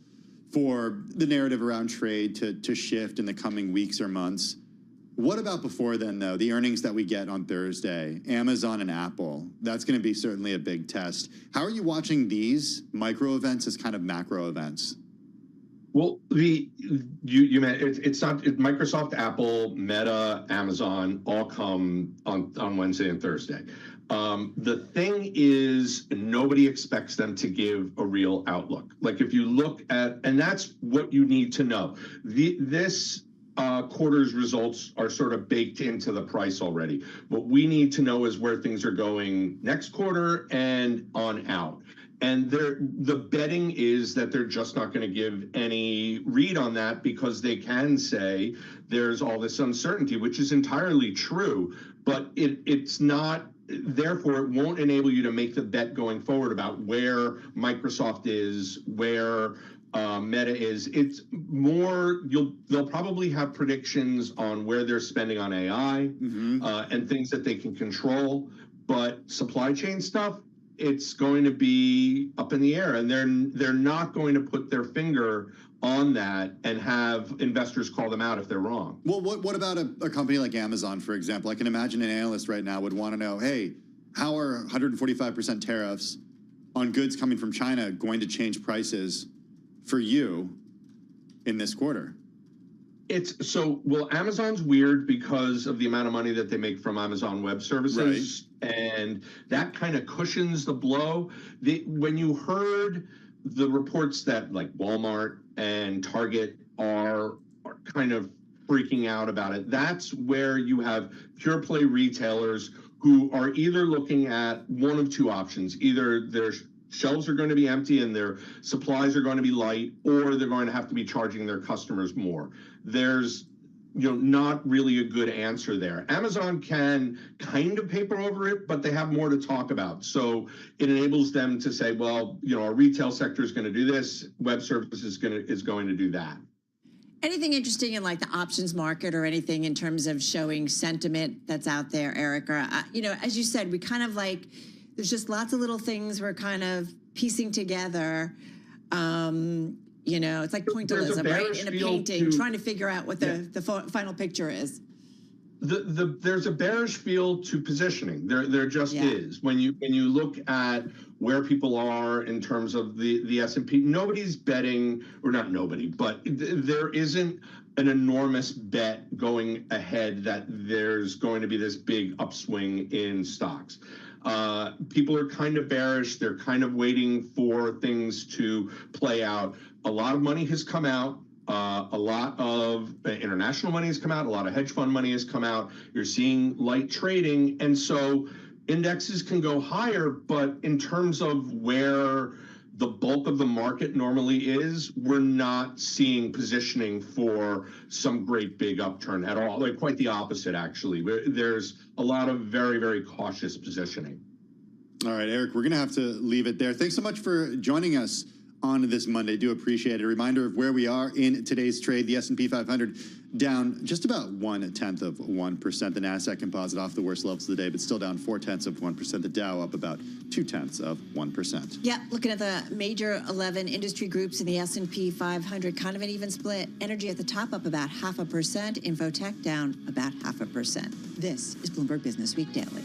for the narrative around trade to shift in the coming weeks or months. What about before then, though? The earnings that we get on Thursday, Amazon and Apple, that's going to be certainly a big test. How are you watching these micro events as kind of macro events? Well, you meant it's not Microsoft, Apple, Meta, Amazon all come on Wednesday and Thursday. The thing is, nobody expects them to give a real outlook. Like if you look at, and that's what you need to know. This quarter's results are sort of baked into the price already. What we need to know is where things are going next quarter and on out. And the betting is that they're just not going to give any read on that because they can say there's all this uncertainty, which is entirely true, but it's not. Therefore, it won't enable you to make the bet going forward about where Microsoft is, where Meta is. It's more, they'll probably have predictions on where they're spending on AI and things that they can control, but supply chain stuff, it's going to be up in the air, and they're not going to put their finger on that and have investors call them out if they're wrong. Well, what about a company like Amazon, for example? I can imagine an analyst right now would want to know, hey, how are 145% tariffs on goods coming from China going to change prices for you in this quarter? Well, Amazon's weird because of the amount of money that they make from Amazon Web Services, and that kind of cushions the blow. When you heard the reports that like Walmart and Target are kind of freaking out about it, that's where you have pure play retailers who are either looking at one of two options. Either their shelves are going to be empty and their supplies are going to be light, or they're going to have to be charging their customers more. There's not really a good answer there. Amazon can kind of paper over it, but they have more to talk about. So it enables them to say, well, our retail sector is going to do this, web services is going to do that. Anything interesting in like the options market or anything in terms of showing sentiment that's out there, Eric? Or, as you said, we kind of like, there's just lots of little things we're kind of piecing together. It's like pointillism, right? In a painting, trying to figure out what the final picture is. There's a bearish feel to positioning. There just is. When you look at where people are in terms of the S&P, nobody's betting, or not nobody, but there isn't an enormous bet going ahead that there's going to be this big upswing in stocks. People are kind of bearish. They're kind of waiting for things to play out. A lot of money has come out. A lot of international money has come out. A lot of hedge fund money has come out. You're seeing light trading. And so indexes can go higher, but in terms of where the bulk of the market normally is, we're not seeing positioning for some great big upturn at all. Like quite the opposite, actually. There's a lot of very, very cautious positioning. All right, Eric, we're going to have to leave it there. Thanks so much for joining us on this Monday. Do appreciate it. A reminder of where we are in today's trade. The S&P 500 down just about 0.1%. The Nasdaq Composite off the worst levels of the day, but still down 0.4%. The Dow up about 0.2%. Yeah, looking at the major 11 industry groups in the S&P 500, kind of an even split. Energy at the top up about 0.5%. Infotech down about 0.5%. This is Bloomberg Business Week Daily.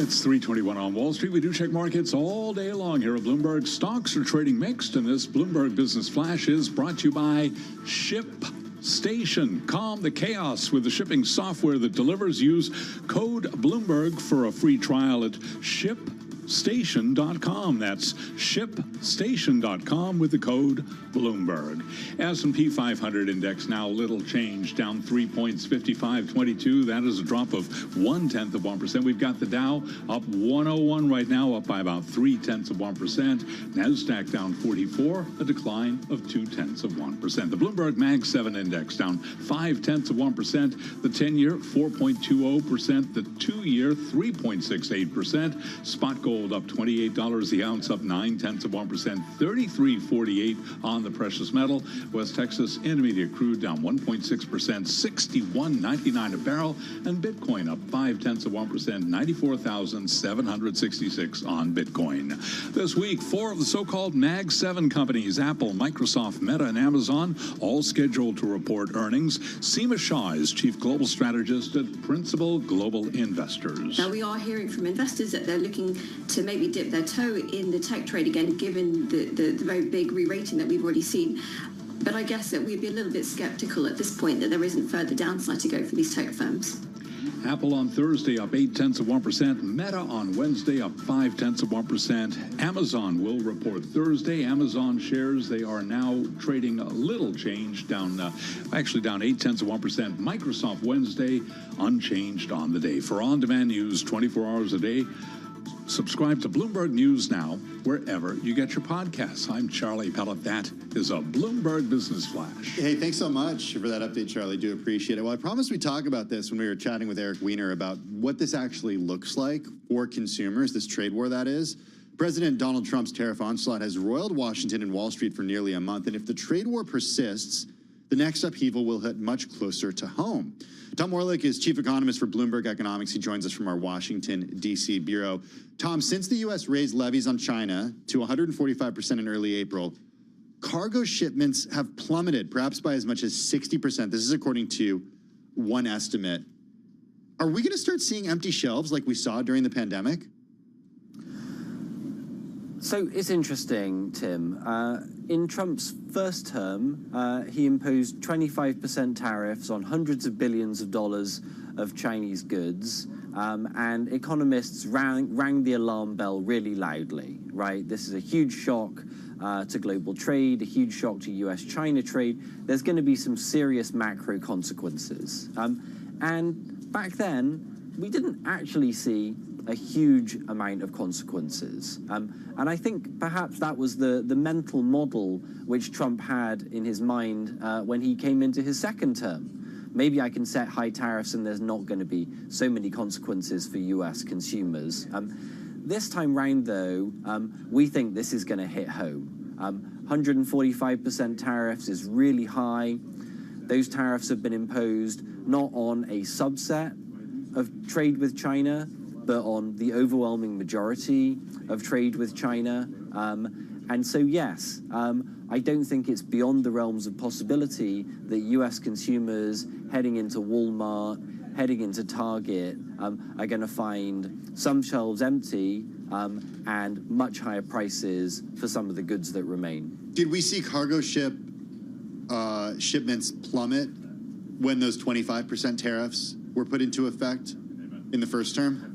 It's 3:21 on Wall Street. We do check markets all day long here at Bloomberg. Stocks are trading mixed, and this Bloomberg Business Flash is brought to you by ShipStation. Calm the chaos with the shipping software that delivers. Use code Bloomberg for a free trial at ShipStation.com. That's ShipStation.com with the code Bloomberg. S&P 500 index now little change, down 3 points, 55.22. That is a drop of 0.1%. We've got the Dow up 101 right now, up by about 0.3%. Nasdaq down 44, a decline of 0.2%. The Bloomberg Mag 7 index down 0.5%. The 10-year 4.20%. The 2-year 3.68%. Spot gold up $28 the ounce, up 0.9%. 33.48 on the precious metal. West Texas Intermediate crude down 1.6%, 61.99 a barrel, and Bitcoin up 0.5%, 94,766 on Bitcoin. This week, 4 of the so-called Mag 7 companies, Apple, Microsoft, Meta, and Amazon, all scheduled to report earnings. Seema Shah is Chief Global Strategist at Principal Global Investors. Now, we are hearing from investors that they're looking to maybe dip their toe in the tech trade again, given the very big re-rating that we've already seen. But I guess that we'd be a little bit skeptical at this point that there isn't further downside to go for these tech firms. Apple on Thursday up 0.8%. Meta on Wednesday up 0.5%. Amazon will report Thursday. Amazon shares, they are now trading a little change, down 0.8%. Microsoft Wednesday unchanged on the day. For on-demand news 24 hours a day, subscribe to Bloomberg News Now wherever you get your podcasts. I'm Charlie Pellet. That is a Bloomberg Business Flash. Hey, thanks so much for that update, Charlie. Do appreciate it. Well, I promised we'd talk about this when we were chatting with Eric Weiner about what this actually looks like for consumers, this trade war that is. President Donald Trump's tariff onslaught has roiled Washington and Wall Street for nearly a month, and if the trade war persists, the next upheaval will hit much closer to home. Tom Orlick is chief economist for Bloomberg Economics. He joins us from our Washington, D.C. bureau. Tom, since the U.S. raised levies on China to 145% in early April, cargo shipments have plummeted, perhaps by as much as 60%. This is according to one estimate. Are we going to start seeing empty shelves like we saw during the pandemic? So it's interesting, Tim. In Trump's first term, he imposed 25% tariffs on hundreds of billions of dollars of Chinese goods, and economists rang the alarm bell really loudly, right? This is a huge shock to global trade, a huge shock to US-China trade. There's going to be some serious macro consequences. And back then, we didn't actually see a huge amount of consequences. And I think perhaps that was the mental model which Trump had in his mind when he came into his second term. Maybe I can set high tariffs and there's not going to be so many consequences for US consumers. This time round, though, we think this is going to hit home. 145% tariffs is really high. Those tariffs have been imposed not on a subset of trade with China, but on the overwhelming majority of trade with China. And so, yes, I don't think it's beyond the realms of possibility that US consumers heading into Walmart, heading into Target, are going to find some shelves empty and much higher prices for some of the goods that remain. Did we see cargo shipments plummet when those 25% tariffs were put into effect in the first term?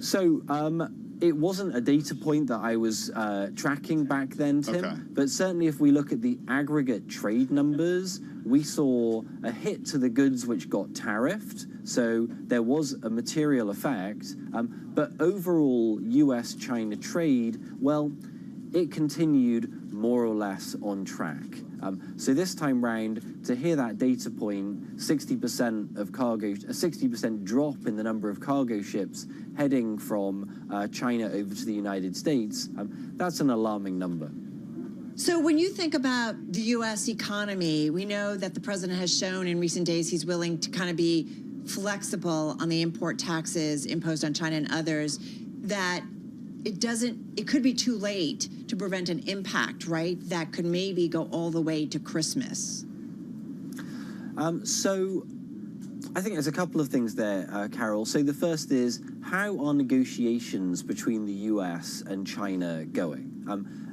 So it wasn't a data point that I was tracking back then, Tim. Okay. But certainly if we look at the aggregate trade numbers, we saw a hit to the goods which got tariffed. So there was a material effect. But overall US-China trade, well, it continued more or less on track. So this time round, to hear that data point, 60% of cargo, a 60% drop in the number of cargo ships heading from China over to the United States, that's an alarming number. So when you think about the U.S. economy, we know that the president has shown in recent days he's willing to kind of be flexible on the import taxes imposed on China and others, that it could be too late to prevent an impact, right? That could maybe go all the way to Christmas. So I think there's a couple of things there, Carol. So the first is, how are negotiations between the US and China going?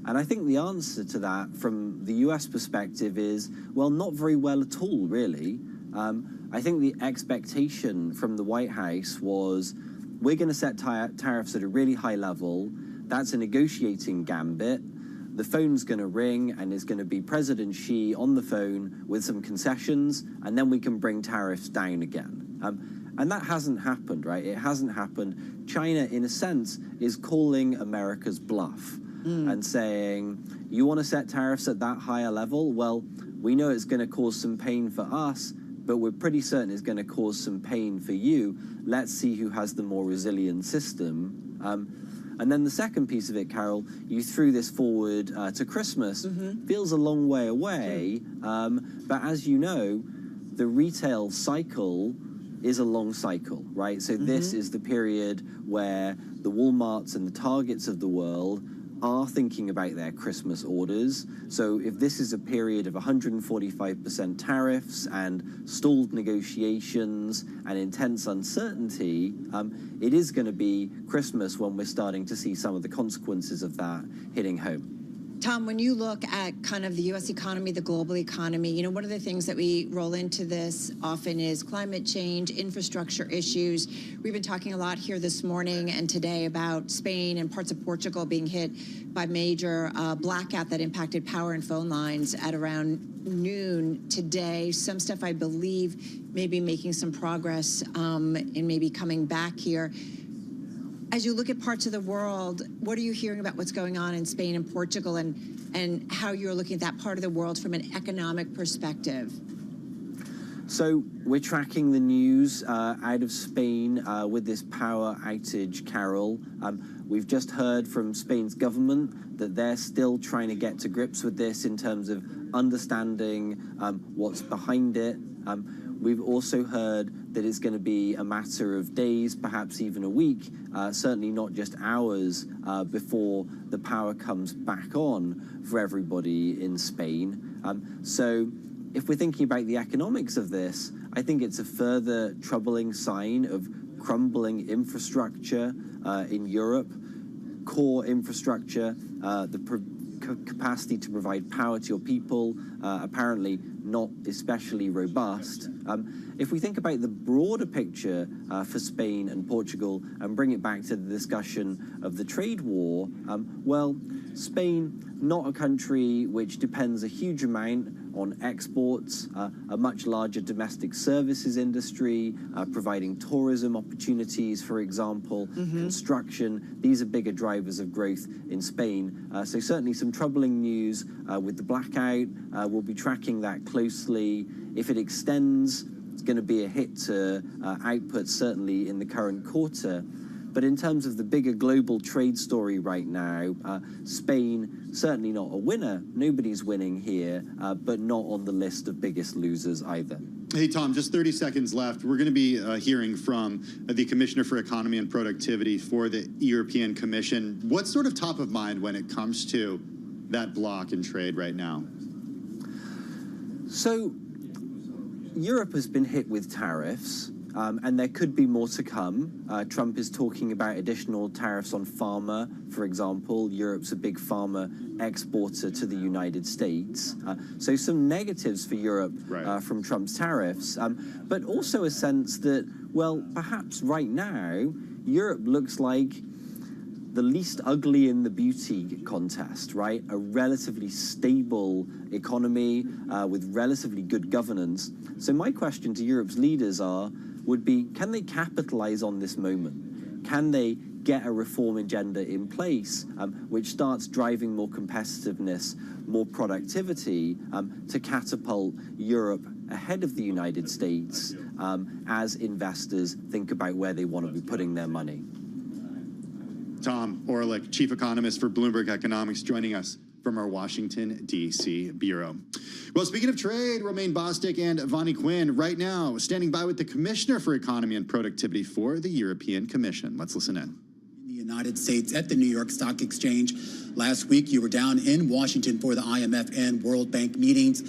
And I think the answer to that from the US perspective is, well, not very well at all, really. I think the expectation from the White House was, we're going to set tariffs at a really high level. That's a negotiating gambit. The phone's going to ring, and it's going to be President Xi on the phone with some concessions, and then we can bring tariffs down again. And that hasn't happened, right? It hasn't happened. China, in a sense, is calling America's bluff and saying, you want to set tariffs at that higher level? Well, we know it's going to cause some pain for us, but we're pretty certain it's going to cause some pain for you. Let's see who has the more resilient system. And then the second piece of it, Carol, you threw this forward to Christmas. Feels a long way away, but as you know, the retail cycle is a long cycle, right? So this is the period where the Walmarts and the Targets of the world are thinking about their Christmas orders. So if this is a period of 145% tariffs and stalled negotiations and intense uncertainty, it is going to be Christmas when we're starting to see some of the consequences of that hitting home. Tom, when you look at kind of the U.S. economy, the global economy, you know, one of the things that we roll into this often is climate change, infrastructure issues. We've been talking a lot here this morning and today about Spain and parts of Portugal being hit by major blackout that impacted power and phone lines at around noon today. Some stuff, I believe, maybe making some progress in maybe coming back here. As you look at parts of the world, what are you hearing about what's going on in Spain and Portugal, and how you're looking at that part of the world from an economic perspective? So we're tracking the news out of Spain with this power outage, Carol. We've just heard from Spain's government that they're still trying to get to grips with this in terms of understanding what's behind it. We've also heard that it's going to be a matter of days, perhaps even a week, certainly not just hours, before the power comes back on for everybody in Spain. So if we're thinking about the economics of this, I think it's a further troubling sign of crumbling infrastructure in Europe, core infrastructure, the capacity to provide power to your people, apparently not especially robust. If we think about the broader picture for Spain and Portugal and bring it back to the discussion of the trade war, well, Spain, not a country which depends a huge amount on exports, a much larger domestic services industry, providing tourism opportunities, for example, construction. These are bigger drivers of growth in Spain. So certainly some troubling news with the blackout. We'll be tracking that closely. If it extends, it's going to be a hit to output, certainly in the current quarter. But in terms of the bigger global trade story right now, Spain, certainly not a winner. Nobody's winning here, but not on the list of biggest losers either. Hey, Tom, just 30 seconds left. We're going to be hearing from the Commissioner for Economy and Productivity for the European Commission. What's sort of top of mind when it comes to that block in trade right now? So Europe has been hit with tariffs. And there could be more to come. Trump is talking about additional tariffs on pharma, for example. Europe's a big pharma exporter to the United States. So some negatives for Europe from Trump's tariffs, but also a sense that, well, perhaps right now, Europe looks like the least ugly in the beauty contest, right? A relatively stable economy with relatively good governance. So my question to Europe's leaders would be, can they capitalize on this moment? Can they get a reform agenda in place which starts driving more competitiveness, more productivity to catapult Europe ahead of the United States as investors think about where they want to be putting their money? Tom Orlik, Chief Economist for Bloomberg Economics, joining us from our Washington, D.C. bureau. Well, speaking of trade, Romaine Bostick and Vonnie Quinn right now standing by with the Commissioner for Economy and Productivity for the European Commission. Let's listen in. In the United States at the New York Stock Exchange. Last week, you were down in Washington for the IMF and World Bank meetings.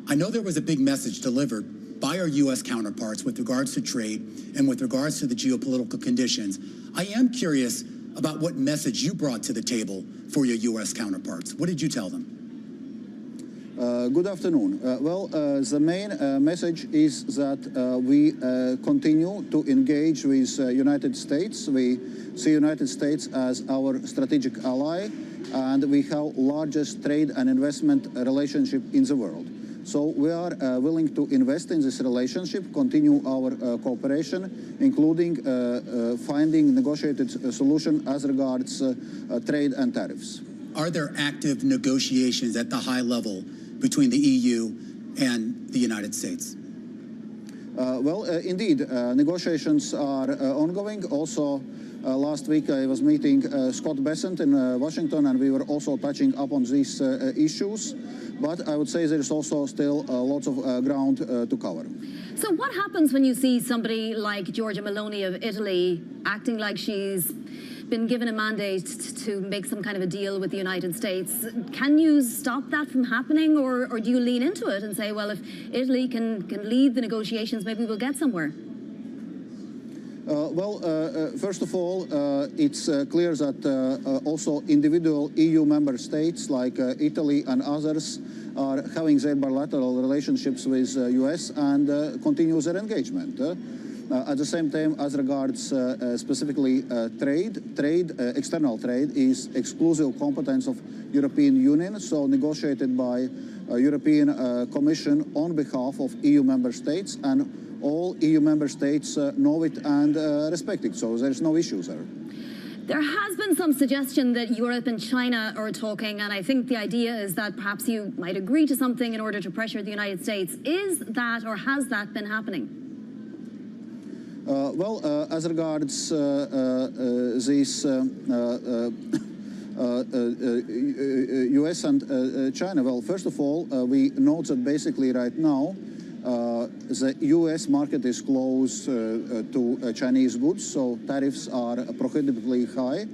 I know there was a big message delivered, by our U.S. counterparts with regards to trade and with regards to the geopolitical conditions. I am curious about what message you brought to the table for your U.S. counterparts. What did you tell them? Good afternoon. The main message is that we continue to engage with United States. We see United States as our strategic ally, and we have largest trade and investment relationship in the world. So we are willing to invest in this relationship, continue our cooperation, including finding negotiated solution as regards trade and tariffs. Are there active negotiations at the high level between the EU and the United States? Indeed, negotiations are ongoing. Also, last week I was meeting Scott Bessent in Washington, and we were also touching up on these issues. But I would say there is also still lots of ground to cover. So what happens when you see somebody like Giorgia Meloni of Italy acting like she's been given a mandate to make some kind of a deal with the United States? Can you stop that from happening, or do you lean into it and say, well, if Italy can lead the negotiations, maybe we'll get somewhere? First of all, it's clear that also individual EU member states like Italy and others are having their bilateral relationships with US and continue their engagement. At the same time, as regards specifically external trade is exclusive competence of European Union, so negotiated by European Commission on behalf of EU member states, and all EU member states know it and respect it, so there's no issues there. There has been some suggestion that Europe and China are talking, and I think the idea is that perhaps you might agree to something in order to pressure the United States. Is that, or has that been happening? As regards these US and China, well, first of all, we note that basically right now the US market is closed to Chinese goods, so tariffs are prohibitively high.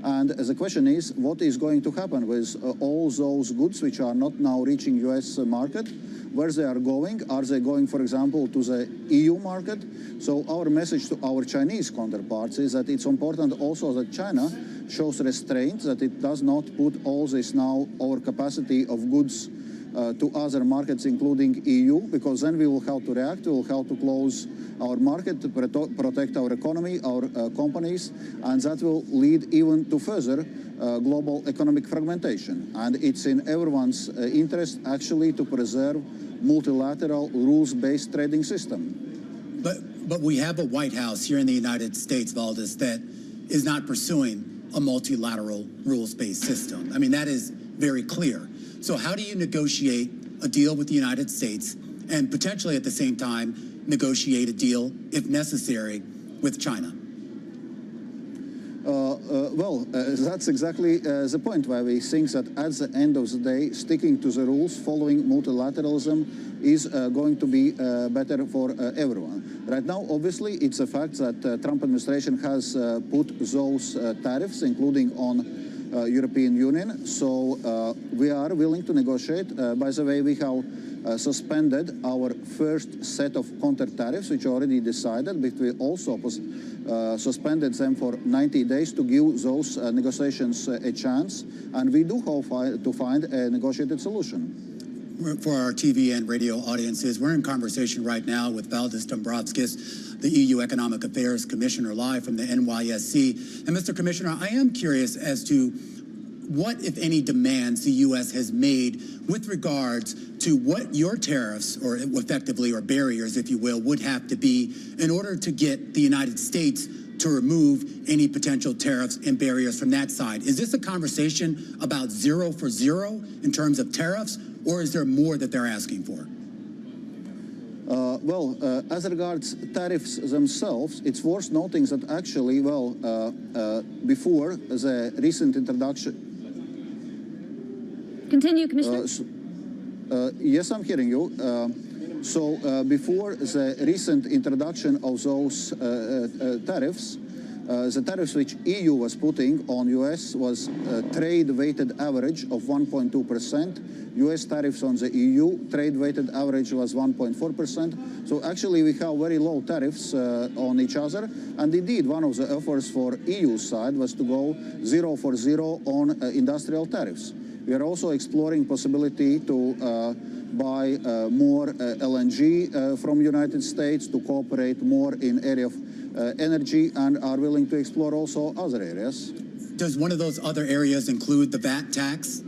And the question is, what is going to happen with all those goods which are not now reaching US market? Where they are going? Are they going, for example, to the EU market? So our message to our Chinese counterparts is that it's important also that China shows restraint, that it does not put all this now overcapacity of goods to other markets, including EU, because then we will have to react, we will have to close our market to protect our economy, our companies, and that will lead even to further global economic fragmentation. And it's in everyone's interest, actually, to preserve multilateral rules-based trading system. But we have a White House here in the United States, Valdis, that is not pursuing a multilateral rules-based system. I mean, that is very clear. So how do you negotiate a deal with the United States and potentially at the same time negotiate a deal, if necessary, with China? That's exactly the point, where we think that at the end of the day, sticking to the rules, following multilateralism is going to be better for everyone. Right now, obviously, it's a fact that Trump administration has put those tariffs, including on European Union, so we are willing to negotiate. By the way, we have suspended our first set of counter tariffs, which already decided, but we also suspended them for 90 days to give those negotiations a chance, and we do hope to find a negotiated solution. For our TV and radio audiences, we're in conversation right now with Valdis Dombrovskis, the EU Economic Affairs Commissioner, live from the NYSC. And Mr. Commissioner, I am curious as to what, if any, demands the U.S. has made with regards to what your tariffs, or effectively, or barriers, if you will, would have to be in order to get the United States to remove any potential tariffs and barriers from that side. Is this a conversation about 0 for 0 in terms of tariffs, or is there more that they're asking for? As regards tariffs themselves, it's worth noting that actually, before the recent introduction... Continue, Commissioner. Yes, I'm hearing you. Before the recent introduction of those tariffs, The tariffs which EU was putting on US was a trade-weighted average of 1.2%. US tariffs on the EU, trade-weighted average was 1.4%. So actually we have very low tariffs on each other. And indeed, one of the efforts for EU side was to go 0 for 0 on industrial tariffs. We are also exploring possibility to buy more LNG from United States, to cooperate more in area of energy, and are willing to explore also other areas. Does one of those other areas include the VAT tax?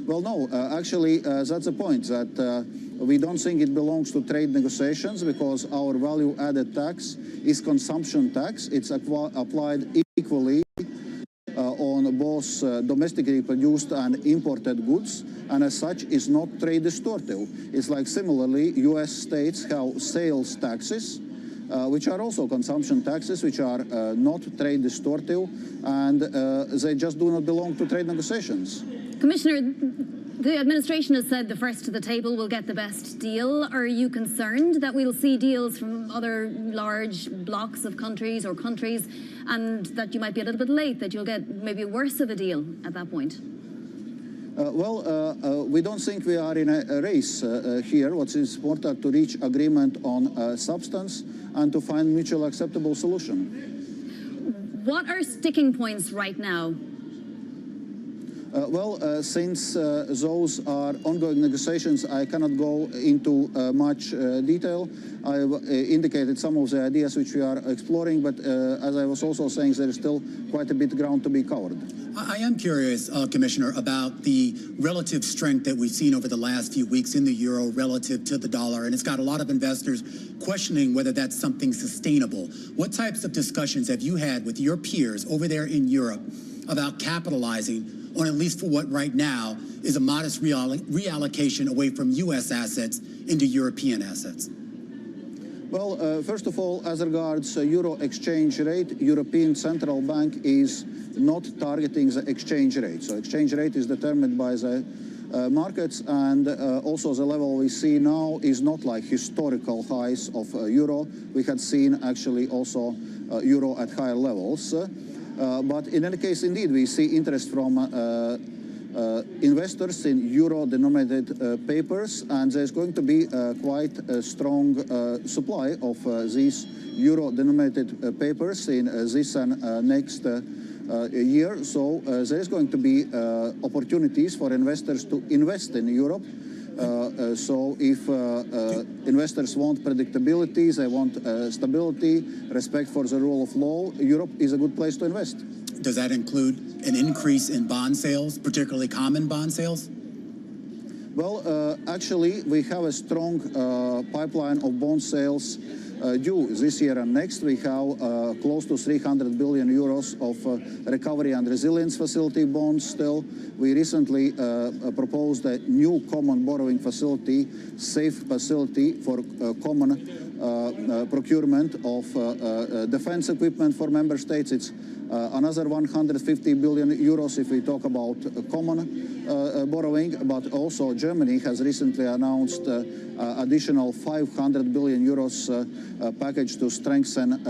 Well, no, actually, that's the point, that we don't think it belongs to trade negotiations, because our value-added tax is consumption tax. It's applied equally on both domestically produced and imported goods, and as such is not trade distortive. It's like similarly, US states have sales taxes, which are also consumption taxes, which are not trade distortive, and they just do not belong to trade negotiations. Commissioner, the administration has said the first to the table will get the best deal. Are you concerned that we'll see deals from other large blocks of countries or countries, and that you might be a little bit late, that you'll get maybe worse of a deal at that point? We don't think we are in a race here. What's important to reach agreement on substance and to find mutually acceptable solution. What are sticking points right now? Since those are ongoing negotiations, I cannot go into much detail. I've indicated some of the ideas which we are exploring, but as I was also saying, there is still quite a bit of ground to be covered. I am curious, Commissioner, about the relative strength that we've seen over the last few weeks in the euro relative to the dollar, and it's got a lot of investors questioning whether that's something sustainable. What types of discussions have you had with your peers over there in Europe about capitalizing on, at least for what right now is a modest reallocation away from U.S. assets into European assets? Well, first of all, as regards euro exchange rate, European Central Bank is not targeting the exchange rate. So exchange rate is determined by the markets, and also the level we see now is not like historical highs of euro. We had seen actually also euro at higher levels. But in any case, indeed, we see interest from investors in euro-denominated papers, and there's going to be quite a strong supply of these euro-denominated papers in this and next year. So there is going to be opportunities for investors to invest in Europe. So if investors want predictability, they want stability, respect for the rule of law, Europe is a good place to invest. Does that include an increase in bond sales, particularly common bond sales? Well, actually, we have a strong pipeline of bond sales due this year and next. We have close to 300 billion euros of recovery and resilience facility bonds still. We recently proposed a new common borrowing facility, safe facility for common procurement of defense equipment for member states. It's another 150 billion euros if we talk about common borrowing, but also Germany has recently announced additional 500 billion euros package to strengthen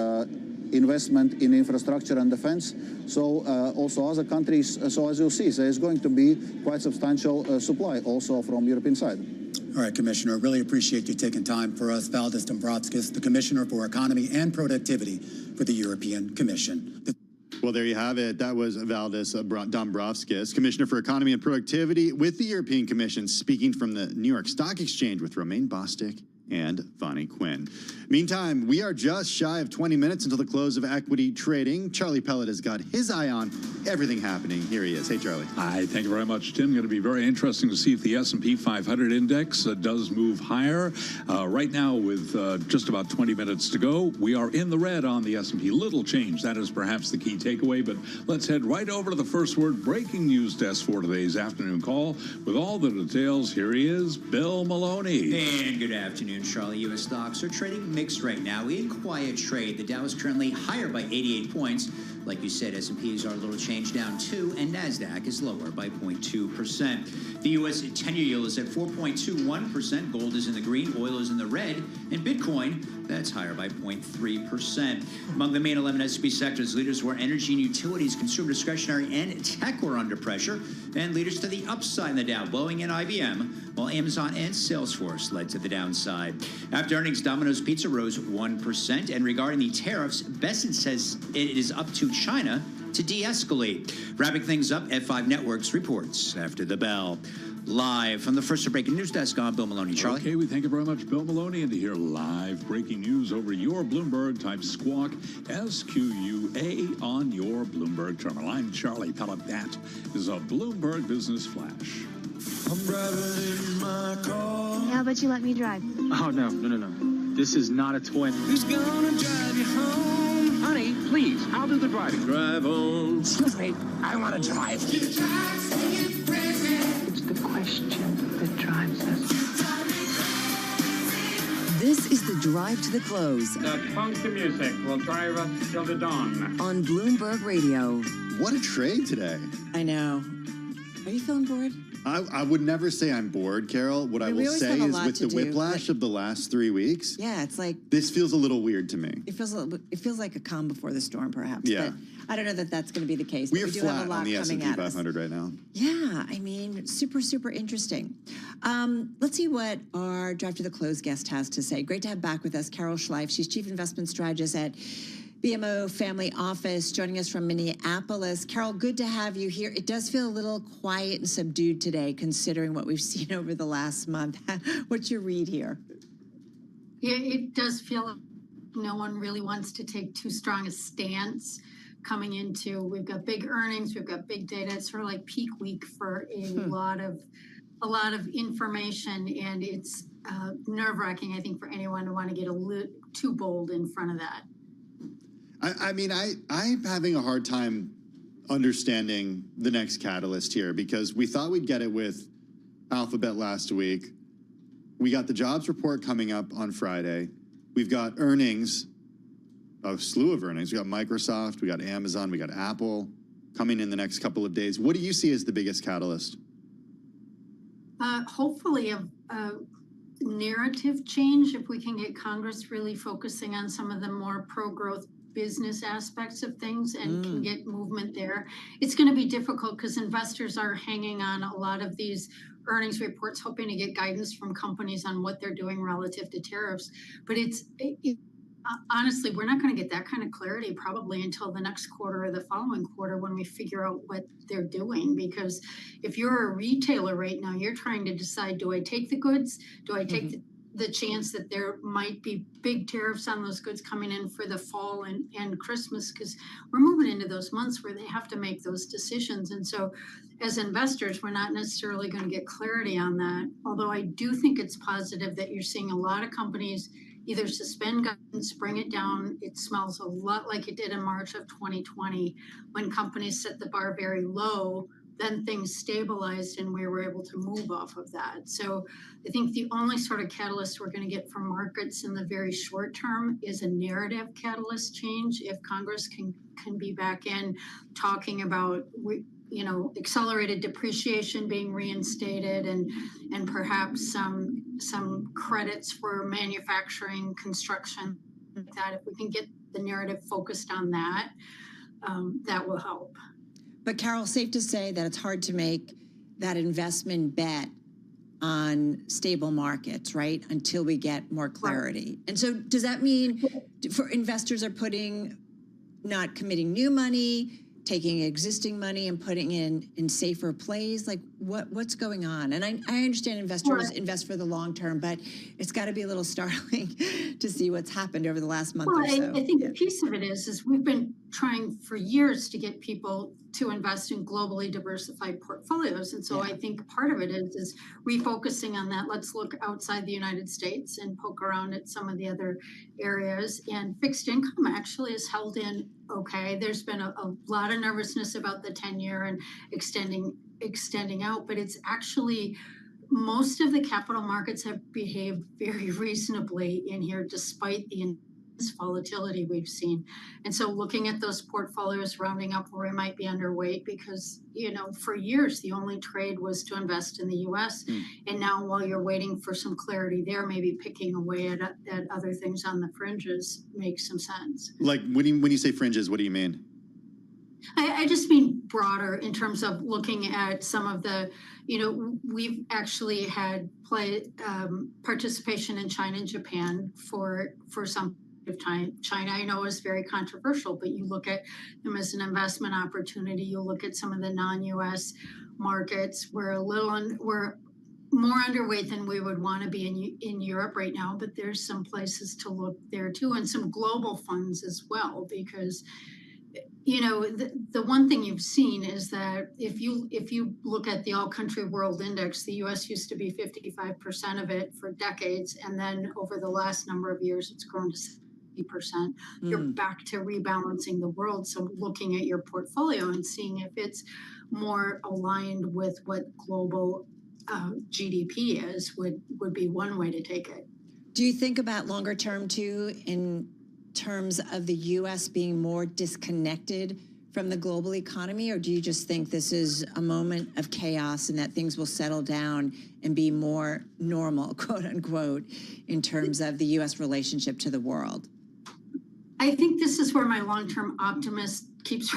investment in infrastructure and defense. So also other countries, so as you see, there is going to be quite substantial supply also from European side. All right, Commissioner, really appreciate you taking time for us. Valdis Dombrovskis, the Commissioner for Economy and Productivity for the European Commission. Well, there you have it. That was Valdis Dombrovskis, Commissioner for Economy and Productivity with the European Commission, speaking from the New York Stock Exchange with Romain Bostic and Vonnie Quinn. Meantime, we are just shy of 20 minutes until the close of equity trading. Charlie Pellet has got his eye on everything happening. Here he is. Hey, Charlie. Hi, thank you very much, Tim. Going to be very interesting to see if the S&P 500 index does move higher. Right now, with just about 20 minutes to go, we are in the red on the S&P. Little change. That is perhaps the key takeaway, but let's head right over to the first word breaking news desk for today's afternoon call. With all the details, here he is, Bill Maloney. And good afternoon, Charlie. U.S. stocks are trading mixed right now. In quiet trade, the Dow is currently higher by 88 points. Like you said, S&Ps are a little change down 2, and NASDAQ is lower by 0.2%. The U.S. 10-year yield is at 4.21%. Gold is in the green, oil is in the red, and Bitcoin, that's higher by 0.3%. Among the main 11 S&P sectors, leaders were energy and utilities, consumer discretionary, and tech were under pressure. And leaders to the upside in the Dow, Boeing and IBM, while Amazon and Salesforce led to the downside. After earnings, Domino's Pizza rose 1%. And regarding the tariffs, Besson says it is up to China to de-escalate. Wrapping things up, F5 Networks reports after the bell. Live from the First Breaking News Desk, I'm Bill Maloney. Charlie? Okay, we thank you very much, Bill Maloney. And to hear live breaking news over your Bloomberg, type squawk SQUA on your Bloomberg terminal. I'm Charlie Pellet. That is a Bloomberg Business Flash. I'm driving in my car. How about you let me drive? Oh, no. This is not a toy. Who's gonna drive you home? Honey, please, I'll do the driving. Drive on. Excuse me, I want to drive. It's the question that drives us. This is the drive to the close. The funky music will drive us till the dawn. On Bloomberg Radio. What a trade today. I know. Are you feeling bored? I would never say I'm bored, Carol. What I will say is with the whiplash of the last 3 weeks. Yeah, it's like this feels a little weird to me. It feels like a calm before the storm, perhaps. Yeah. But I don't know that that's going to be the case. We are do flat have a lot on the coming S&P at us. 500 right now. Yeah, I mean, super interesting. Let's see what our Drive to the Close guest has to say. Great to have back with us Carol Schleif. She's Chief Investment Strategist at BMO Family Office, joining us from Minneapolis. Carol, good to have you here. It does feel a little quiet and subdued today, considering what we've seen over the last month. What's your read here? Yeah, it does feel like no one really wants to take too strong a stance coming into. We've got big earnings, we've got big data. It's sort of like peak week for a lot of information, and it's nerve-wracking, I think, for anyone to want to get a little too bold in front of that. I mean, I'm having a hard time understanding the next catalyst here because we thought we'd get it with Alphabet last week. We got the jobs report coming up on Friday. We've got earnings, a slew of earnings. We got Microsoft, we got Amazon, we got Apple coming in the next couple of days. What do you see as the biggest catalyst? Hopefully a narrative change, if we can get Congress really focusing on some of the more pro-growth business aspects of things and can get movement there. It's going to be difficult because investors are hanging on a lot of these earnings reports, hoping to get guidance from companies on what they're doing relative to tariffs. But honestly, we're not going to get that kind of clarity probably until the next quarter or the following quarter when we figure out what they're doing. Because if you're a retailer right now, you're trying to decide, do I take the goods? Do I take the chance that there might be big tariffs on those goods coming in for the fall and Christmas? Because we're moving into those months where they have to make those decisions. And so as investors, we're not necessarily going to get clarity on that. Although I do think it's positive that you're seeing a lot of companies either suspend guidance, bring it down. It smells a lot like it did in March of 2020 when companies set the bar very low, then things stabilized and we were able to move off of that. So I think the only sort of catalyst we're going to get from markets in the very short term is a narrative catalyst change. If Congress can be back in talking about accelerated depreciation being reinstated and perhaps some credits for manufacturing, construction, like that. If we can get the narrative focused on that, that will help. But Carol, safe to say that it's hard to make that investment bet on stable markets, right? Until we get more clarity. And so does that mean for investors are not committing new money, taking existing money and putting in safer plays? Like what's going on? And I understand investors invest for the long term, but it's got to be a little startling to see what's happened over the last month or so. I think a piece of it is we've been trying for years to get people to invest in globally diversified portfolios. And so I think part of it is refocusing on that. Let's look outside the United States and poke around at some of the other areas. And fixed income actually is held in okay. There's been a lot of nervousness about the 10-year and extending out, but it's actually most of the capital markets have behaved very reasonably in here despite the volatility we've seen. And so looking at those portfolios, rounding up where we might be underweight, because, for years, the only trade was to invest in the U.S. And now while you're waiting for some clarity there, maybe picking away at other things on the fringes makes some sense. Like when you say fringes, what do you mean? I just mean broader in terms of looking at some of the, we've actually had participation in China and Japan for some of time. China, I know, is very controversial, but you look at them as an investment opportunity. You look at some of the non-U.S. markets. We're more underweight than we would want to be in Europe right now, but there's some places to look there too, and some global funds as well, because the one thing you've seen is that if you look at the all country world index, the US used to be 55% of it for decades, and then over the last number of years it's grown to 60%. You're back to rebalancing the world. So looking at your portfolio and seeing if it's more aligned with what global GDP is would be one way to take it. Do you think about longer term too, in terms of the U.S. being more disconnected from the global economy, or do you just think this is a moment of chaos and that things will settle down and be more normal, quote unquote, in terms of the U.S. relationship to the world? I think this is where my long-term optimist keeps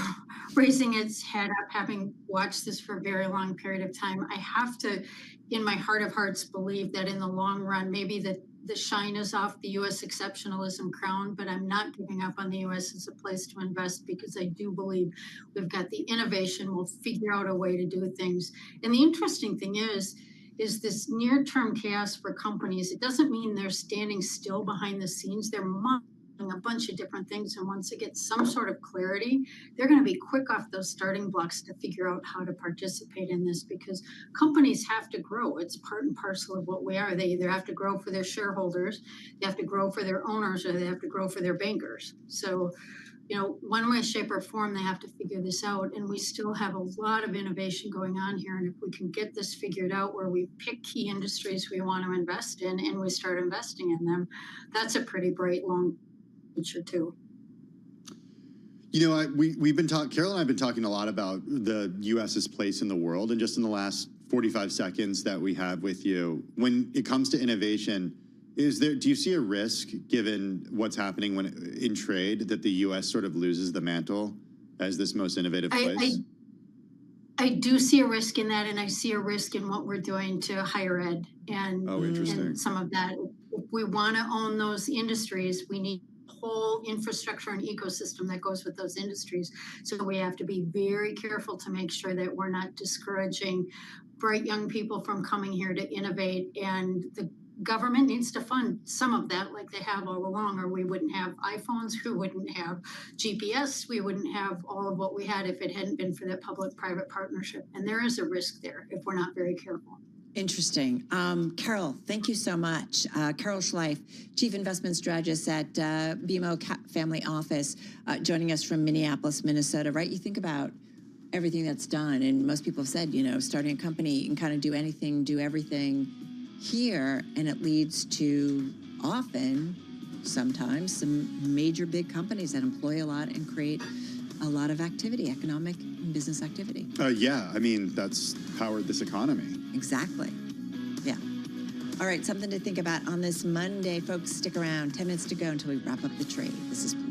raising its head up, having watched this for a very long period of time. I have to, in my heart of hearts, believe that in the long run, maybe the shine is off the U.S. exceptionalism crown, but I'm not giving up on the U.S. as a place to invest, because I do believe we've got the innovation. We'll figure out a way to do things. And the interesting thing is this near-term chaos for companies. It doesn't mean they're standing still behind the scenes. They're modeling a bunch of different things, and once they get some sort of clarity, they're going to be quick off those starting blocks to figure out how to participate in this, because companies have to grow. It's part and parcel of what we are. They either have to grow for their shareholders, they have to grow for their owners, or they have to grow for their bankers. So, one way, shape, or form, they have to figure this out. And we still have a lot of innovation going on here. And if we can get this figured out, where we pick key industries we want to invest in and we start investing in them, that's a pretty bright long future too. We've been talking. Carol and I have been talking a lot about the U.S.'s place in the world, and just in the last 45 seconds that we have with you, when it comes to innovation, do you see a risk, given what's happening in trade, that the U.S. sort of loses the mantle as this most innovative place? I do see a risk in that, and I see a risk in what we're doing to higher ed and some of that. If we want to own those industries, we need whole infrastructure and ecosystem that goes with those industries. So we have to be very careful to make sure that we're not discouraging bright young people from coming here to innovate. And the government needs to fund some of that, like they have all along, or we wouldn't have iPhones, we wouldn't have GPS, we wouldn't have all of what we had if it hadn't been for that public-private partnership. And there is a risk there if we're not very careful. Interesting. Carol, thank you so much. Carol Schleif, Chief Investment Strategist at BMO Family Office, joining us from Minneapolis, Minnesota, right? You think about everything that's done, and most people have said, starting a company, you can kind of do anything, do everything here, and it leads to sometimes, some major big companies that employ a lot and create a lot of activity, economic and business activity. Yeah, I mean, that's powered this economy. Exactly. Yeah. All right, something to think about on this Monday. Folks, stick around. 10 minutes to go until we wrap up the trade. This is Bloomberg.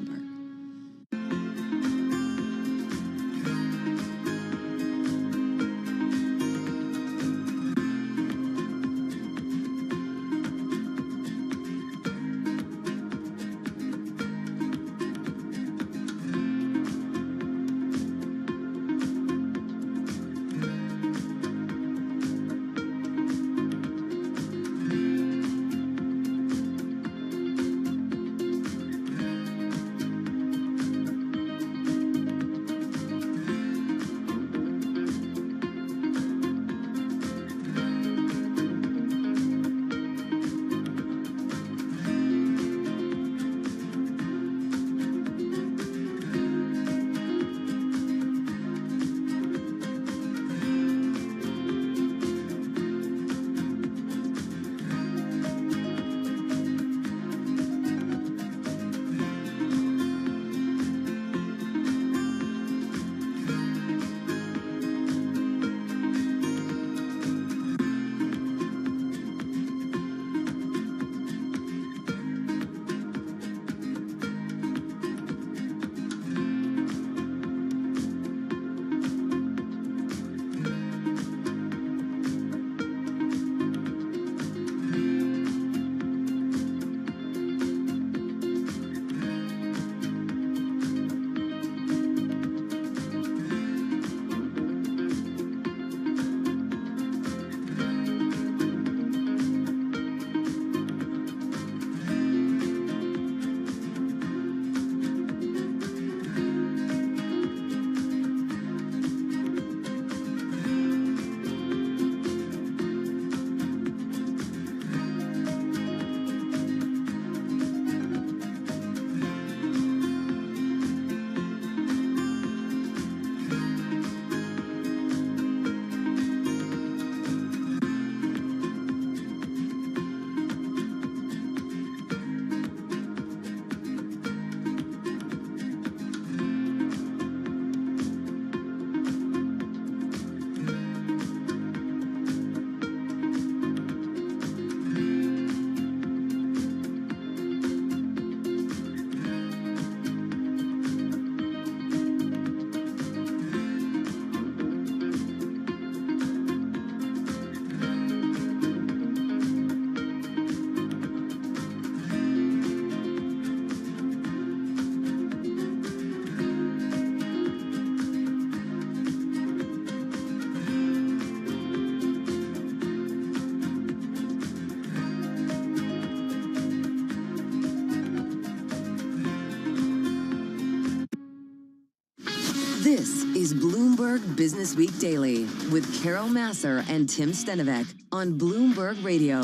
This is Bloomberg Business Week Daily with Carol Massar and Tim Stenovec on Bloomberg Radio.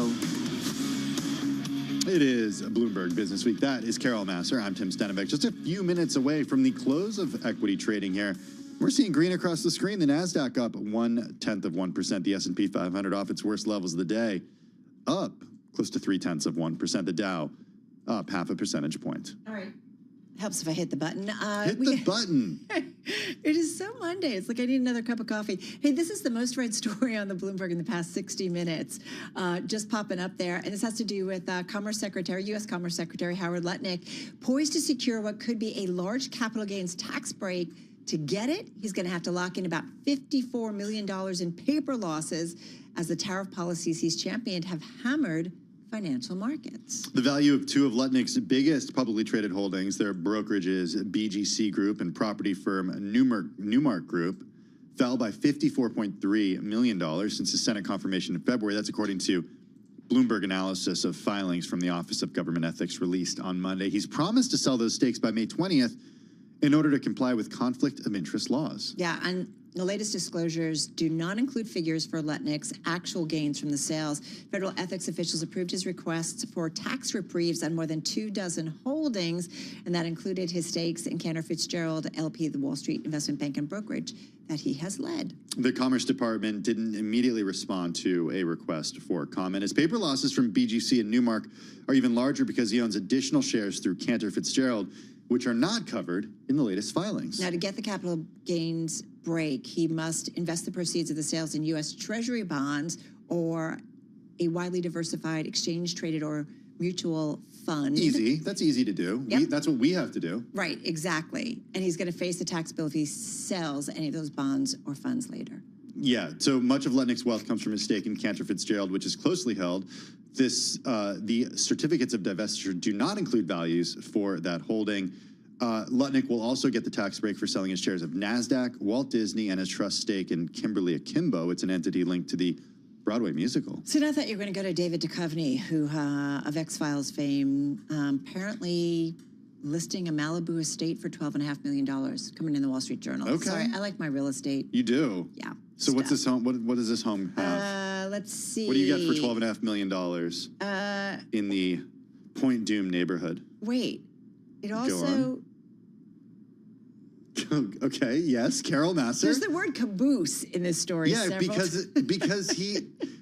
It is Bloomberg Business Week. That is Carol Massar. I'm Tim Stenovec. Just a few minutes away from the close of equity trading here. We're seeing green across the screen. The NASDAQ up 0.1%. The S&P 500 off its worst levels of the day, up close to 0.3%. The Dow up 0.5 percentage point. All right. Helps if I hit the button. Hit the button. It is so Monday. It's like I need another cup of coffee. Hey, this is the most read story on the Bloomberg in the past 60 minutes, just popping up there. And this has to do with U.S. Commerce Secretary Howard Lutnick, poised to secure what could be a large capital gains tax break. To get it, he's going to have to lock in about $54 million in paper losses as the tariff policies he's championed have hammered financial markets. The value of two of Lutnick's biggest publicly traded holdings, their brokerages BGC Group and property firm Newmark Group, fell by $54.3 million since the Senate confirmation in February. That's according to Bloomberg analysis of filings from the Office of Government Ethics released on Monday. He's promised to sell those stakes by May 20th in order to comply with conflict of interest laws. Yeah, and the latest disclosures do not include figures for Lutnick's actual gains from the sales. Federal ethics officials approved his requests for tax reprieves on more than 24 holdings, and that included his stakes in Cantor Fitzgerald LP, the Wall Street investment bank and brokerage that he has led. The Commerce Department didn't immediately respond to a request for comment. His paper losses from BGC and Newmark are even larger because he owns additional shares through Cantor Fitzgerald, which are not covered in the latest filings. Now, to get the capital gains break, he must invest the proceeds of the sales in U.S. Treasury bonds or a widely diversified exchange-traded or mutual fund. Easy. That's easy to do. Yep. That's what we have to do. Right, exactly. And he's going to face the tax bill if he sells any of those bonds or funds later. Yeah, so much of Lutnick's wealth comes from his stake in Cantor Fitzgerald, which is closely held. The certificates of divestiture do not include values for that holding. Lutnick will also get the tax break for selling his shares of NASDAQ, Walt Disney, and his trust stake in Kimberly Akimbo. It's an entity linked to the Broadway musical. So now I thought you were going to go to David Duchovny, who of X-Files fame, apparently listing a Malibu estate for $12.5 million, coming in the Wall Street Journal. Okay. Sorry, I like my real estate. You do? Yeah. So what's this home? What does this home have? Let's see. What do you get for $12.5 million in the Point Doom neighborhood? Wait, it Go also... Okay, yes, Carol Massar. There's the word caboose in this story. Yeah, because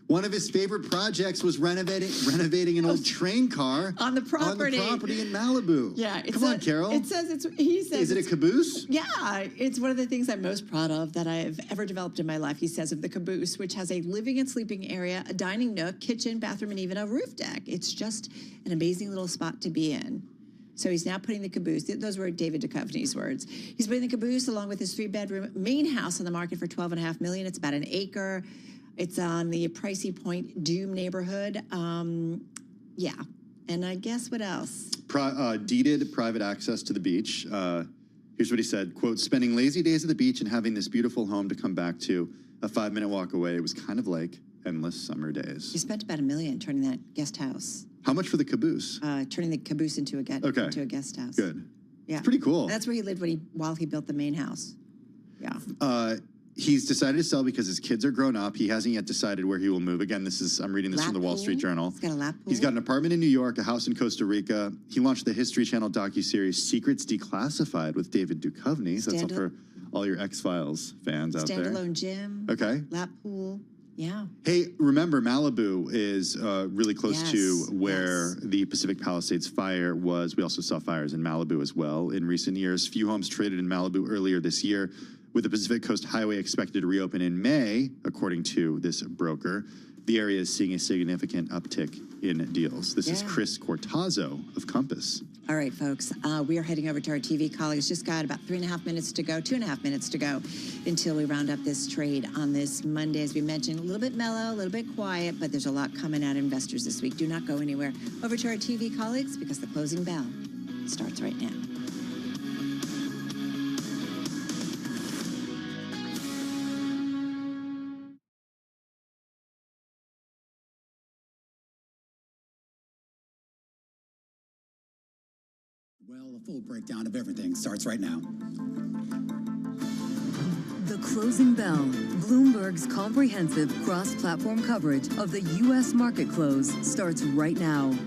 one of his favorite projects was renovating an old train car on the property in Malibu. Yeah, come on, Carol. It says he says. Is it a caboose? Yeah, it's one of the things I'm most proud of that I've ever developed in my life. He says of the caboose, which has a living and sleeping area, a dining nook, kitchen, bathroom, and even a roof deck. It's just an amazing little spot to be in. So he's now putting the caboose, those were David Duchovny's words. He's putting the caboose along with his 3-bedroom main house on the market for $12.5 million. It's about an acre. It's on the pricey Point Doom neighborhood. Yeah. And I guess what else? Deeded private access to the beach. Here's what he said, quote, spending lazy days at the beach and having this beautiful home to come back to, a 5-minute walk away. It was kind of like endless summer days. He spent about $1 million turning that guest house. How much for the caboose? Turning the caboose into a guest house. Good. Yeah. It's pretty cool. That's where he lived while he built the main house. Yeah. He's decided to sell because his kids are grown up. He hasn't yet decided where he will move. Again, I'm reading this from the Wall Street Journal. He's got a lap pool. He's got an apartment in New York, a house in Costa Rica. He launched the History Channel docuseries Secrets Declassified with David Duchovny. So that's for all your X-Files fans out there. Standalone gym. Okay. Lap pool. Yeah. Hey, remember, Malibu is really close to where the Pacific Palisades fire was. We also saw fires in Malibu as well in recent years. Few homes traded in Malibu earlier this year, with the Pacific Coast Highway expected to reopen in May, according to this broker. The area is seeing a significant uptick in deals. This is Chris Cortazzo of Compass. All right, folks, we are heading over to our TV colleagues. Just got about 2.5 minutes to go until we round up this trade on this Monday. As we mentioned, a little bit mellow, a little bit quiet, but there's a lot coming at investors this week. Do not go anywhere. Over to our TV colleagues because the closing bell starts right now. Well, a full breakdown of everything starts right now. The Closing Bell, Bloomberg's comprehensive cross-platform coverage of the U.S. market close, starts right now.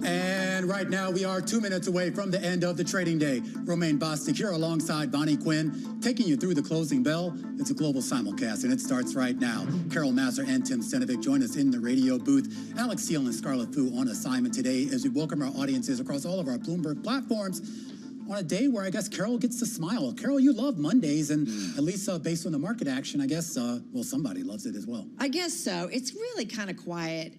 And right now, we are 2 minutes away from the end of the trading day. Romaine Bostic here alongside Bonnie Quinn, taking you through the closing bell. It's a global simulcast, and it starts right now. Carol Massar and Tim Stenovic join us in the radio booth. Alex Seal and Scarlett Fu on assignment today as we welcome our audiences across all of our Bloomberg platforms on a day where I guess Carol gets to smile. Carol, you love Mondays, and at least based on the market action, I guess, well, somebody loves it as well. I guess so. It's really kind of quiet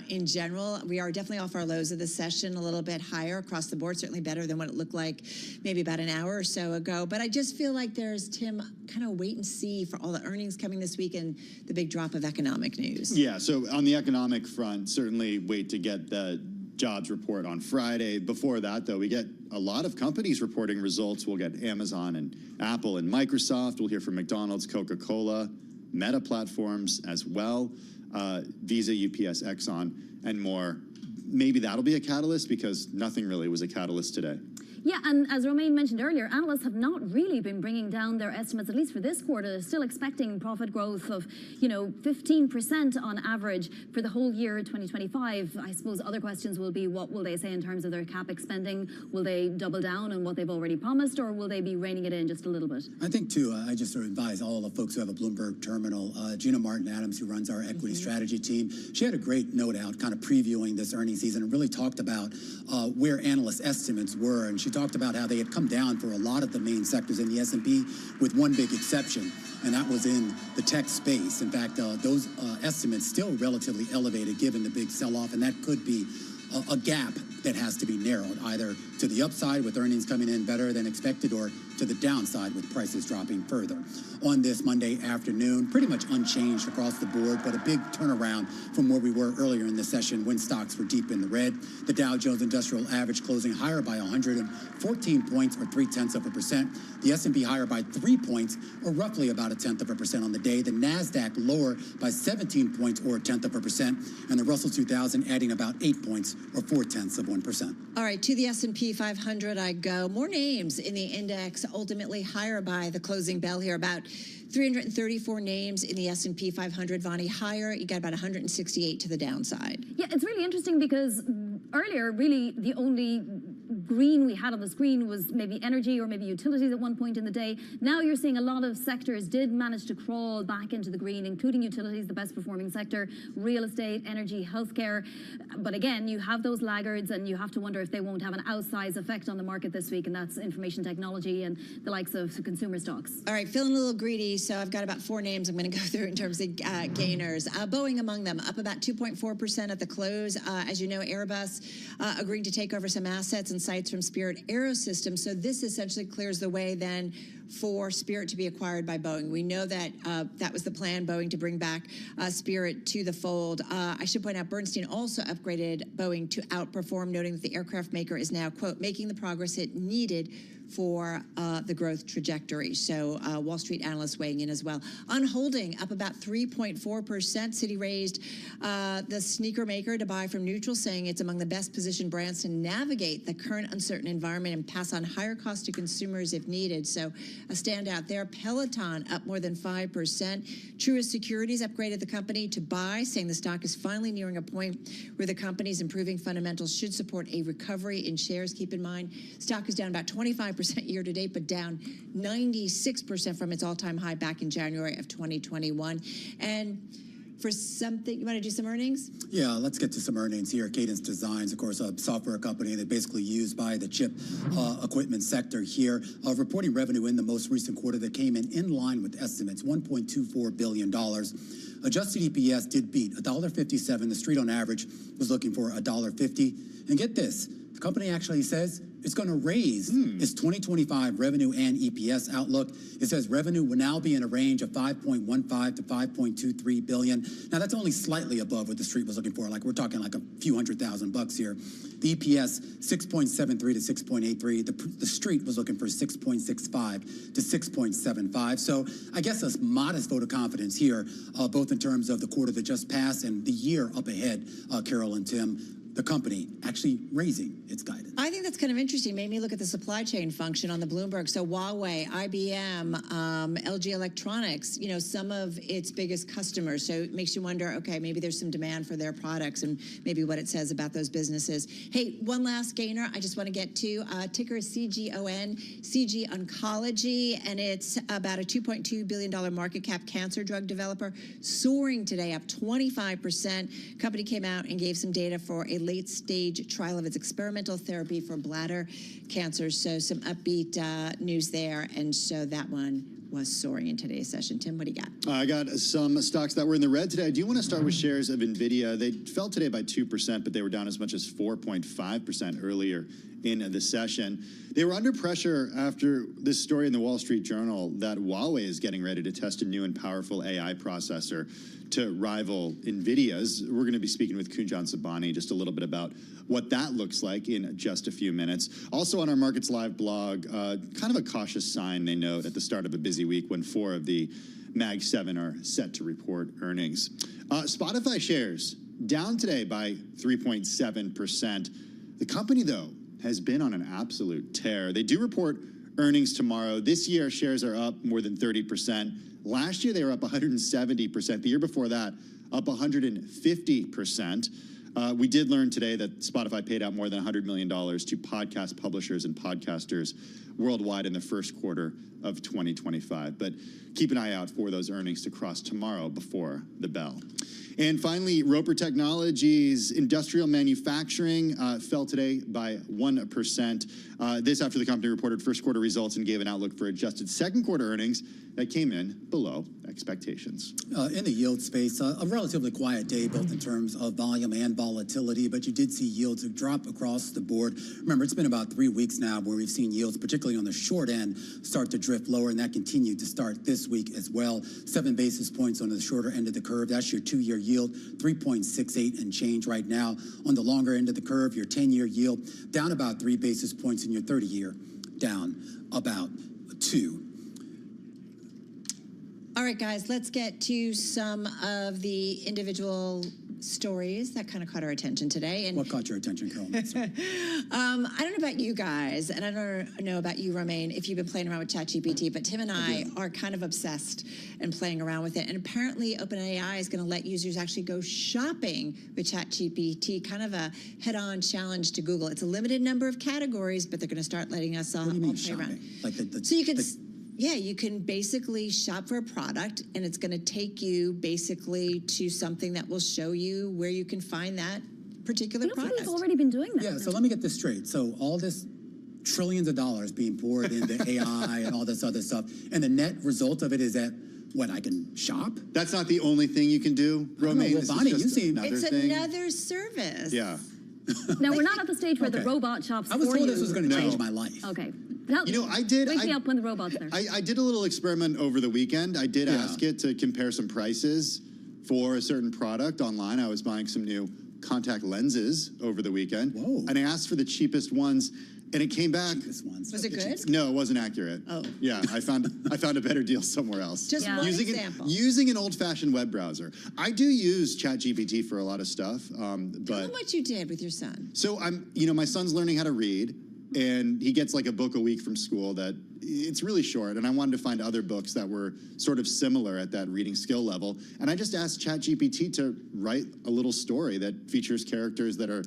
in general. We are definitely off our lows of the session, a little bit higher across the board, certainly better than what it looked like maybe about an hour or so ago. But I just feel like there's, Tim, kind of wait and see for all the earnings coming this week and the big drop of economic news. Yeah, so on the economic front, certainly wait to get the jobs report on Friday. Before that, though, we get a lot of companies reporting results. We'll get Amazon and Apple and Microsoft. We'll hear from McDonald's, Coca-Cola, Meta Platforms as well, Visa, UPS, Exxon, and more. Maybe that'll be a catalyst because nothing really was a catalyst today. Yeah, and as Romaine mentioned earlier, analysts have not really been bringing down their estimates, at least for this quarter. They're still expecting profit growth of, 15% on average for the whole year 2025. I suppose other questions will be, what will they say in terms of their CapEx spending? Will they double down on what they've already promised, or will they be reining it in just a little bit? I think, too, I just sort of advise all the folks who have a Bloomberg terminal, Gina Martin-Adams, who runs our equity strategy team, she had a great note out kind of previewing this earnings season and really talked about where analyst estimates were, and she talked about how they had come down for a lot of the main sectors in the S&P with one big exception, and that was in the tech space. In fact, those estimates still relatively elevated given the big sell-off, and that could be a gap that has to be narrowed, either to the upside with earnings coming in better than expected or to the downside with prices dropping further. On this Monday afternoon, pretty much unchanged across the board, but a big turnaround from where we were earlier in the session when stocks were deep in the red. The Dow Jones Industrial Average closing higher by 114 points, or 0.3%. The S&P higher by 3 points, or roughly about 0.1% on the day. The NASDAQ lower by 17 points, or 0.1%. And the Russell 2000 adding about 8 points, or 0.4%. All right, to the S&P 500 I go. More names in the index, ultimately higher by the closing bell here. About 334 names in the S&P 500, Vonnie, higher. You got about 168 to the downside. Yeah, it's really interesting because earlier, really, the only green we had on the screen was maybe energy or maybe utilities at one point in the day. Now you're seeing a lot of sectors did manage to crawl back into the green, including utilities, the best performing sector, real estate, energy, healthcare. But again, you have those laggards and you have to wonder if they won't have an outsized effect on the market this week, and that's information technology and the likes of consumer stocks. All right, feeling a little greedy, so I've got about 4 names I'm going to go through in terms of gainers. Boeing among them, up about 2.4% at the close. As you know, Airbus agreeing to take over some assets and sites from Spirit Aerosystems. So this essentially clears the way then for Spirit to be acquired by Boeing. We know that that was the plan, Boeing to bring back Spirit to the fold. I should point out Bernstein also upgraded Boeing to outperform, noting that the aircraft maker is now, quote, making the progress it needed for the growth trajectory. So Wall Street analysts weighing in as well. On holding, up about 3.4%. Citi raised the sneaker maker to buy from neutral, saying it's among the best positioned brands to navigate the current uncertain environment and pass on higher costs to consumers if needed. So a standout there. Peloton up more than 5%. Truist Securities upgraded the company to buy, saying the stock is finally nearing a point where the company's improving fundamentals should support a recovery in shares. Keep in mind, stock is down about 25% year to date, but down 96% from its all-time high back in January of 2021. And for something, you want to do some earnings? Yeah, let's get to some earnings here. Cadence Designs, of course, a software company that's basically used by the chip equipment sector here, reporting revenue in the most recent quarter that came in line with estimates, $1.24 billion. Adjusted EPS did beat $1.57. The street on average was looking for $1.50. And get this, the company actually says it's going to raise its 2025 revenue and EPS outlook. It says revenue will now be in a range of $5.15 to $5.23 billion. Now, that's only slightly above what the street was looking for. Like, we're talking like a few $100,000 here. The EPS, 6.73 to 6.83. The street was looking for 6.65 to 6.75. So I guess a modest vote of confidence here, both in terms of the quarter that just passed and the year up ahead, Carol and Tim. the company actually raising its guidance. I think that's kind of interesting. Made me look at the supply chain function on the Bloomberg. So Huawei, IBM, LG Electronics, you know, some of its biggest customers. So it makes you wonder, okay, maybe there's some demand for their products and maybe what it says about those businesses. Hey, one last gainer I just want to get to. Ticker is CGON, CG Oncology, and it's about a $2.2 billion market cap cancer drug developer, soaring today, up 25%. Company came out and gave some data for a late-stage trial of its experimental therapy for bladder cancer. So some upbeat news there, and so that one was soaring in today's session. Tim, what do you got? I got some stocks that were in the red today. I do want to start with shares of NVIDIA. They fell today by 2%, but they were down as much as 4.5% earlier in the session. They were under pressure after this story in the Wall Street Journal that Huawei is getting ready to test a new and powerful AI processor to rival NVIDIA's. We're going to be speaking with Kunjan Sabani just a little bit about what that looks like in just a few minutes. Also on our Markets Live blog, kind of a cautious sign they note at the start of a busy week when 4 of the Mag 7 are set to report earnings. Spotify shares down today by 3.7%. The company, though, has been on an absolute tear. They do report earnings tomorrow. This year, shares are up more than 30%. Last year, they were up 170%. The year before that, up 150%. We did learn today that Spotify paid out more than $100 million to podcast publishers and podcasters worldwide in the first quarter of 2025. But keep an eye out for those earnings to cross tomorrow before the bell. And finally, Roper Technologies industrial manufacturing fell today by 1%. This after the company reported first quarter results and gave an outlook for adjusted second quarter earnings that came in below expectations. In the yield space, a relatively quiet day, both in terms of volume and volatility, but you did see yields drop across the board. Remember, it's been about 3 weeks now where we've seen yields, particularly on the short end, start to drift lower, and that continued to start this week as well. 7 basis points on the shorter end of the curve. That's your 2-year yield, 3.68 and change right now. On the longer end of the curve, your 10-year yield down about 3 basis points, and your 30-year down about 2. All right, guys, let's get to some of the individual stories that kind of caught our attention today. And what caught your attention, Carol? I don't know about you guys, and I don't know about you, Romaine, if you've been playing around with ChatGPT, but Tim and I are kind of obsessed and playing around with it. And apparently OpenAI is going to let users actually go shopping with ChatGPT, kind of a head-on challenge to Google. It's a limited number of categories, but they're going to start letting us all play around. Like so you can... Yeah, you can basically shop for a product, and it's going to take you basically to something that will show you where you can find that particular product. We've already been doing that. Yeah, so let me get this straight. So all this trillions of dollars being poured into AI and all this other stuff, and the net result of it is that, what, I can shop? That's not the only thing you can do, Romaine. Well, Bonnie, you seem... It's another service. Yeah. No, we're not at the stage where the robot shops for you. I was told this was going to change my life. Okay. You know, I did. Wake me up when the robot's there. I did a little experiment over the weekend. I did ask it to compare some prices for a certain product online. I was buying some new contact lenses over the weekend. Whoa. And I asked for the cheapest ones, and it came back. Cheapest ones. Was it good? No, it wasn't accurate. Oh. Yeah, I found a better deal somewhere else. Just one example. Using an old-fashioned web browser. I do use ChatGPT for a lot of stuff, but Tell them what you did with your son. So my son's learning how to read, and he gets like a book a week from school that it's really short, and I wanted to find other books that were sort of similar at that reading skill level. And I just asked ChatGPT to write a little story that features characters that are,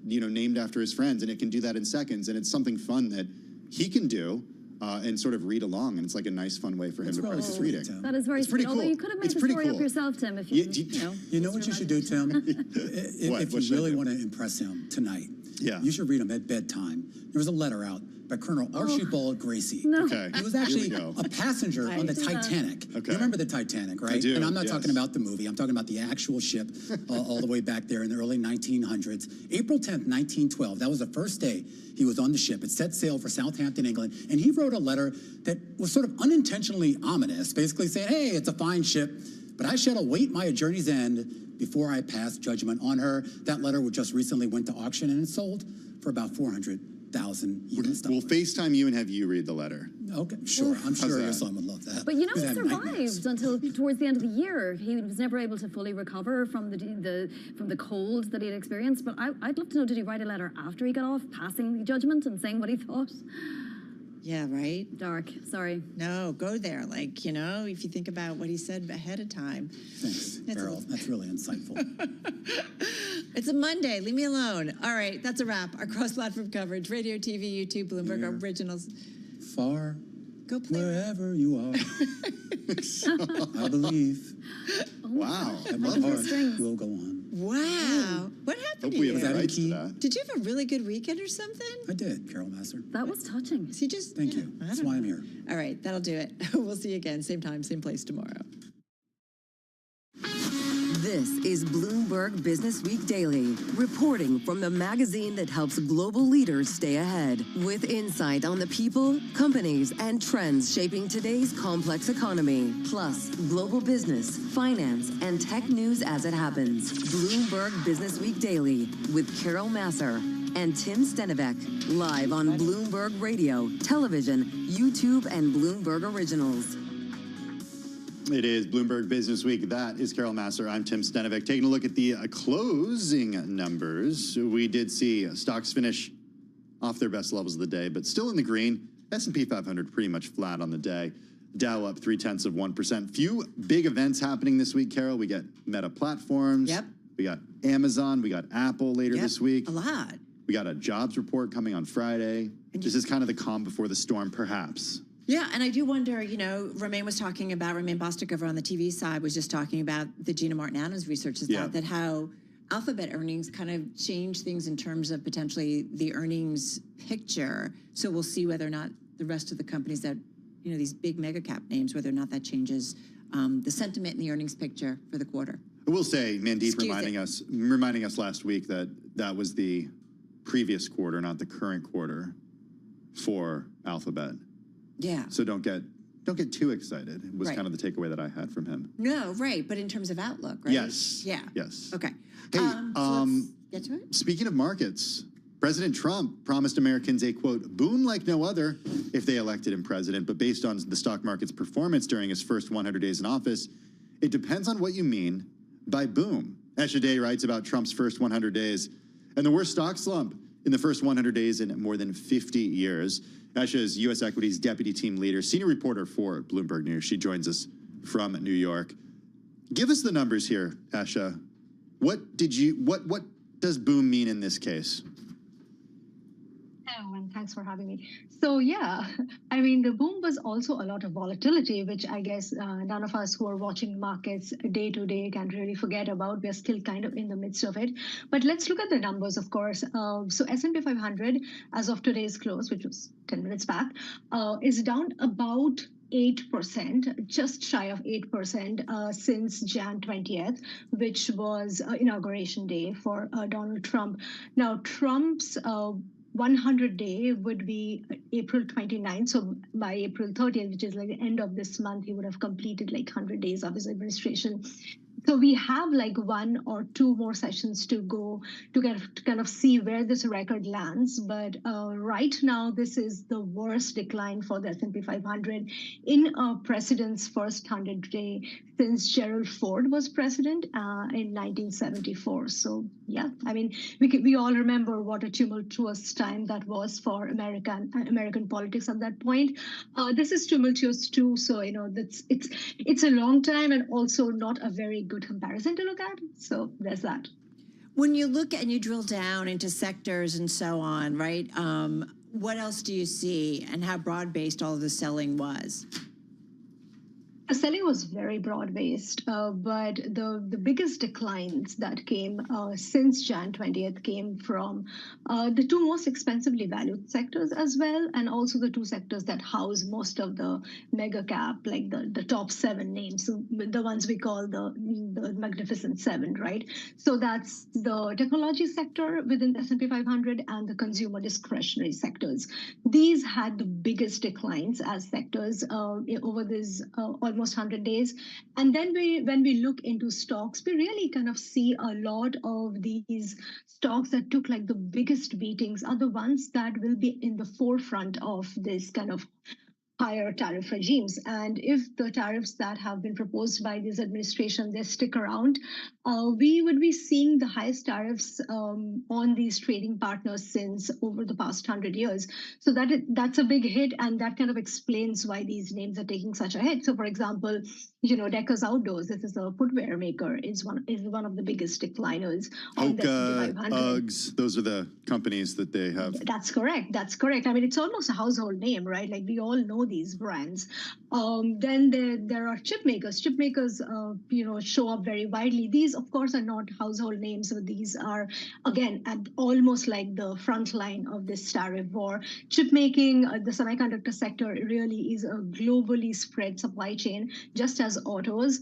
named after his friends, and it can do that in seconds. And it's something fun that he can do and sort of read along, and it's like a nice, fun way for him to practice reading. That is very it's pretty sweet. cool. Although you could have made the story up yourself, Tim, if you know what you should do, Tim? If you really want to impress him tonight, you should read him at bedtime. There was a letter out by Colonel Archibald Gracie. No. Okay. He was actually a passenger on the Titanic. Okay. You remember the Titanic, right? I do, and I'm not talking about the movie. I'm talking about the actual ship all the way back there in the early 1900s. April 10th, 1912. That was the first day he was on the ship. It set sail for Southampton, England, and he wrote a letter that was sort of unintentionally ominous, basically saying, hey, it's a fine ship, but I shall await my journey's end before I pass judgment on her. That letter just recently went to auction, and it sold for about $400 100,000 US We'll dollars. FaceTime you and have you read the letter. Okay, sure. I'm sure your that? son would love that. But you know, he He's having nightmares. survived until towards the end of the year. He was never able to fully recover from the cold that he had experienced. But I'd love to know, did he write a letter after he got off, passing the judgment and saying what he thought? Yeah, right? Dark, sorry. No, go there. Like, you know, if you think about what he said ahead of time. Thanks, Carol. That's really insightful. It's a Monday. Leave me alone. All right, that's a wrap. Our cross-platform coverage, radio, TV, YouTube, Bloomberg Originals. Far, go play wherever you are. I believe. Wow. And my heart will go on. Wow. What happened Hope to we you? have the rights to that. Did you have a really good weekend or something? I did, Carol Master. That was touching. Is he just... Thank you. That's why I'm here. All right, that'll do it. We'll see you again, same time, same place tomorrow. This is Bloomberg Business Week Daily, reporting from the magazine that helps global leaders stay ahead, with insight on the people, companies, and trends shaping today's complex economy, plus global business, finance, and tech news as it happens. Bloomberg Business Week Daily with Carol Masser and Tim Stenivek, live on Bloomberg Radio, television, YouTube, and Bloomberg Originals. It is Bloomberg Business Week. That is Carol Masser. I'm Tim Stenivek. Taking a look at the closing numbers, we did see stocks finish off their best levels of the day, but still in the green. S&P 500 pretty much flat on the day. Dow up 0.3%. Few big events happening this week, Carol. We got Meta Platforms. Yep. We got Amazon. We got Apple later this week. A lot. We got a jobs report coming on Friday. This is kind of the calm before the storm, perhaps. Yeah, and I do wonder, you know, Romain Bostic over on the TV side was just talking about the Gina Martinanos research that how Alphabet earnings kind of change things in terms of potentially the earnings picture. So we'll see whether or not the rest of the companies that, you know, these big mega cap names, whether or not that changes the sentiment in the earnings picture for the quarter. I will say, Mandeep reminding us last week that that was the previous quarter, not the current quarter for Alphabet. Yeah. So don't get too excited. It was kind of the takeaway that I had from him. No, right. But in terms of outlook, right? Yes. Yeah. Yes. Okay. Hey, so let's get to it. Speaking of markets, President Trump promised Americans a, quote, boom like no other if they elected him president. But based on the stock market's performance during his first 100 days in office, it depends on what you mean by boom. Esha Day writes about Trump's first 100 days and the worst stock slump in the first 100 days in more than 50 years. Esha is U.S. Equities Deputy Team Leader, Senior Reporter for Bloomberg News. She joins us from New York. Give us the numbers here, Esha. What does boom mean in this case? Hello, and thanks for having me. So yeah, I mean, the boom was also a lot of volatility, which I guess none of us who are watching markets day to day can really forget about. We're still kind of in the midst of it. But let's look at the numbers, of course. So S&P 500, as of today's close, which was 10 minutes back, is down about 8%, just shy of 8% since Jan 20th, which was inauguration day for Donald Trump. Now, Trump's 100-day would be April 29th. So by April 30th, which is like the end of this month, he would have completed like 100 days of his administration. So we have like 1 or 2 more sessions to go to kind of see where this record lands. But right now, this is the worst decline for the S&P 500 in a president's first 100-day since Gerald Ford was president in 1974. So yeah, I mean, we all remember what a tumultuous time that was for American politics at that point. This is tumultuous too. So it's a long time and also not a very good comparison to look at. So there's that. When you look and you drill down into sectors and so on, right? What else do you see and how broad-based all of the selling was? The selling was very broad-based, but the biggest declines that came since Jan 20th came from the 2 most expensively valued sectors as well, and also the 2 sectors that house most of the mega cap, like the top 7 names, so the ones we call the Magnificent 7, right? So that's the technology sector within the S&P 500 and the consumer discretionary sectors. These had the biggest declines as sectors over this almost almost 100 days. And then when we look into stocks, we really kind of see a lot of these stocks that took like the biggest beatings are the ones that will be in the forefront of this kind of higher tariff regimes. And if the tariffs that have been proposed by this administration, they stick around, we would be seeing the highest tariffs on these trading partners since over the past 100 years. So that's a big hit, and that kind of explains why these names are taking such a hit. So for example, Deckers Outdoors, this is a footwear maker, is one of the biggest decliners. Hoka, Uggs, those are the companies that they have. That's correct. That's correct. I mean, it's almost a household name, right? Like we all know these brands. Then there are chip makers. Chip makers, show up very widely. These, of course, are not household names, but these are, again, at almost like the front line of this tariff war. Chip making, the semiconductor sector really is a globally spread supply chain, just as autos.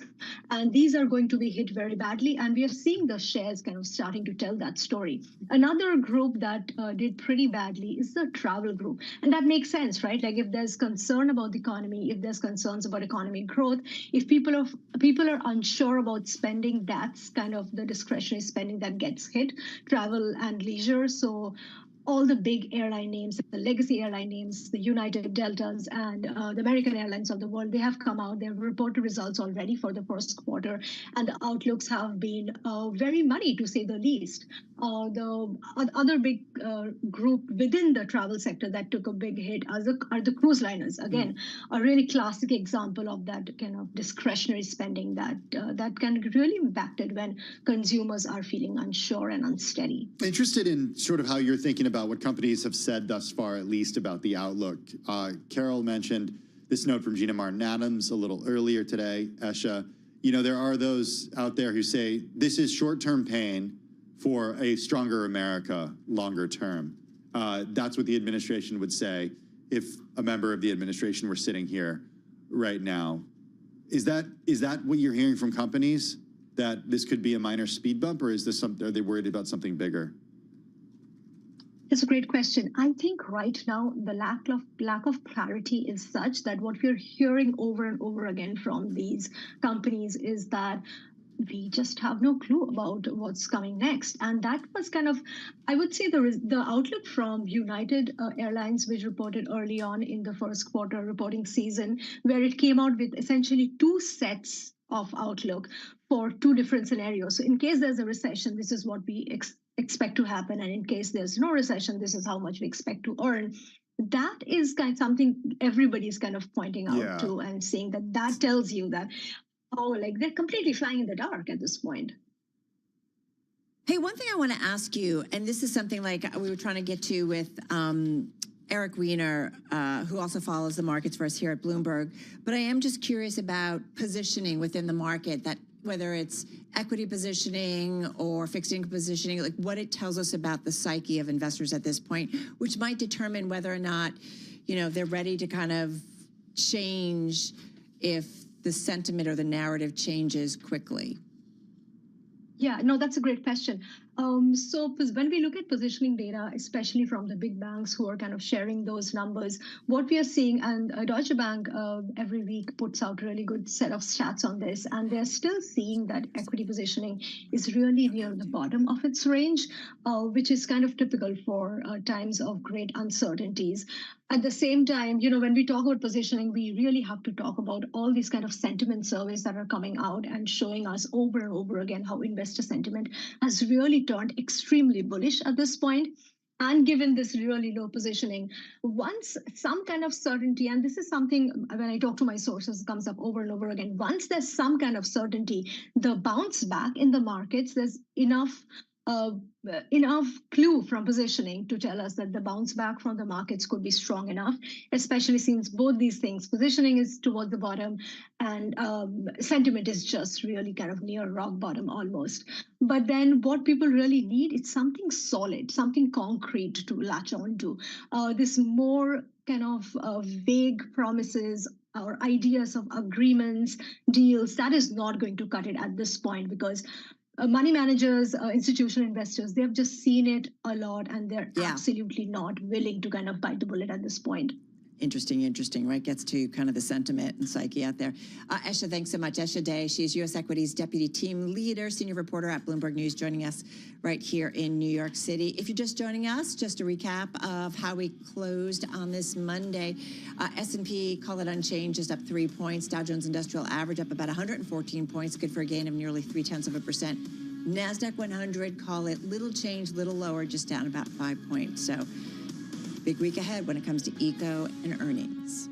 And these are going to be hit very badly. And we are seeing the shares kind of starting to tell that story. Another group that did pretty badly is the travel group. And that makes sense, right? Like if there's concern about the economy, if there's concerns about economic growth, if people are unsure about spending, that's kind of the discretionary spending that gets hit, travel and leisure. So all the big airline names, the legacy airline names, the United, Deltas, and the American Airlines of the world, they have come out. They have reported results already for the first quarter, and the outlooks have been very muddy, to say the least. The other big group within the travel sector that took a big hit are the cruise liners. Again, a really classic example of that kind of discretionary spending that can really impact it when consumers are feeling unsure and unsteady. Interested in sort of how you're thinking about what companies have said thus far, at least about the outlook. Carol mentioned this note from Gina Martin Adams a little earlier today. Esha, there are those out there who say this is short-term pain for a stronger America longer term. That's what the administration would say if a member of the administration were sitting here right now. Is that what you're hearing from companies, that this could be a minor speed bump, or is this are they worried about something bigger? It's a great question. I think right now the lack of clarity is such that what we're hearing over and over again from these companies is that we just have no clue about what's coming next. And that was kind of, I would say, the outlook from United Airlines, which reported early on in the first quarter reporting season, where it came out with essentially two sets of outlook for two different scenarios. So in case there's a recession, this is what we expect to happen. And in case there's no recession, this is how much we expect to earn. That is kind of something everybody's kind of pointing out to and saying that tells you that, they're completely flying in the dark at this point. Hey, one thing I want to ask you, and this is something like we were trying to get to with Eric Weiner, who also follows the markets for us here at Bloomberg, but I am just curious about positioning within the market, that whether it's equity positioning or fixed income positioning, like what it tells us about the psyche of investors at this point, which might determine whether or not, they're ready to kind of change if the sentiment or the narrative changes quickly. Yeah, no, that's a great question. So when we look at positioning data, especially from the big banks who are kind of sharing those numbers, what we are seeing, and Deutsche Bank every week puts out a really good set of stats on this, and they're still seeing that equity positioning is really near the bottom of its range, which is kind of typical for times of great uncertainties. At the same time, when we talk about positioning, we really have to talk about all these kind of sentiment surveys that are coming out and showing us over and over again how investor sentiment has really turned extremely bullish at this point. And given this really low positioning, once some kind of certainty, and this is something when I talk to my sources comes up over and over again, once there's some kind of certainty, the bounce back in the markets, there's enough clue from positioning to tell us that the bounce back from the markets could be strong enough, especially since both these things, positioning is toward the bottom and sentiment is just really kind of near rock bottom almost. But then what people really need is something solid, something concrete to latch on to. This more kind of vague promises or ideas of agreements, deals, that is not going to cut it at this point, because money managers, institutional investors, they've just seen it a lot, and they're absolutely not willing to kind of bite the bullet at this point. Interesting, right? Gets to kind of the sentiment and psyche out there. Esha, thanks so much. Esha Day, she's U.S. Equities Deputy Team Leader, Senior Reporter at Bloomberg News, joining us right here in New York City. If you're just joining us, just a recap of how we closed on this Monday. S&P, call it unchanged, just up 3 points. Dow Jones Industrial Average up about 114 points, good for a gain of nearly 0.3%. NASDAQ 100, call it little change, little lower, just down about 5 points. So big week ahead when it comes to eco and earnings.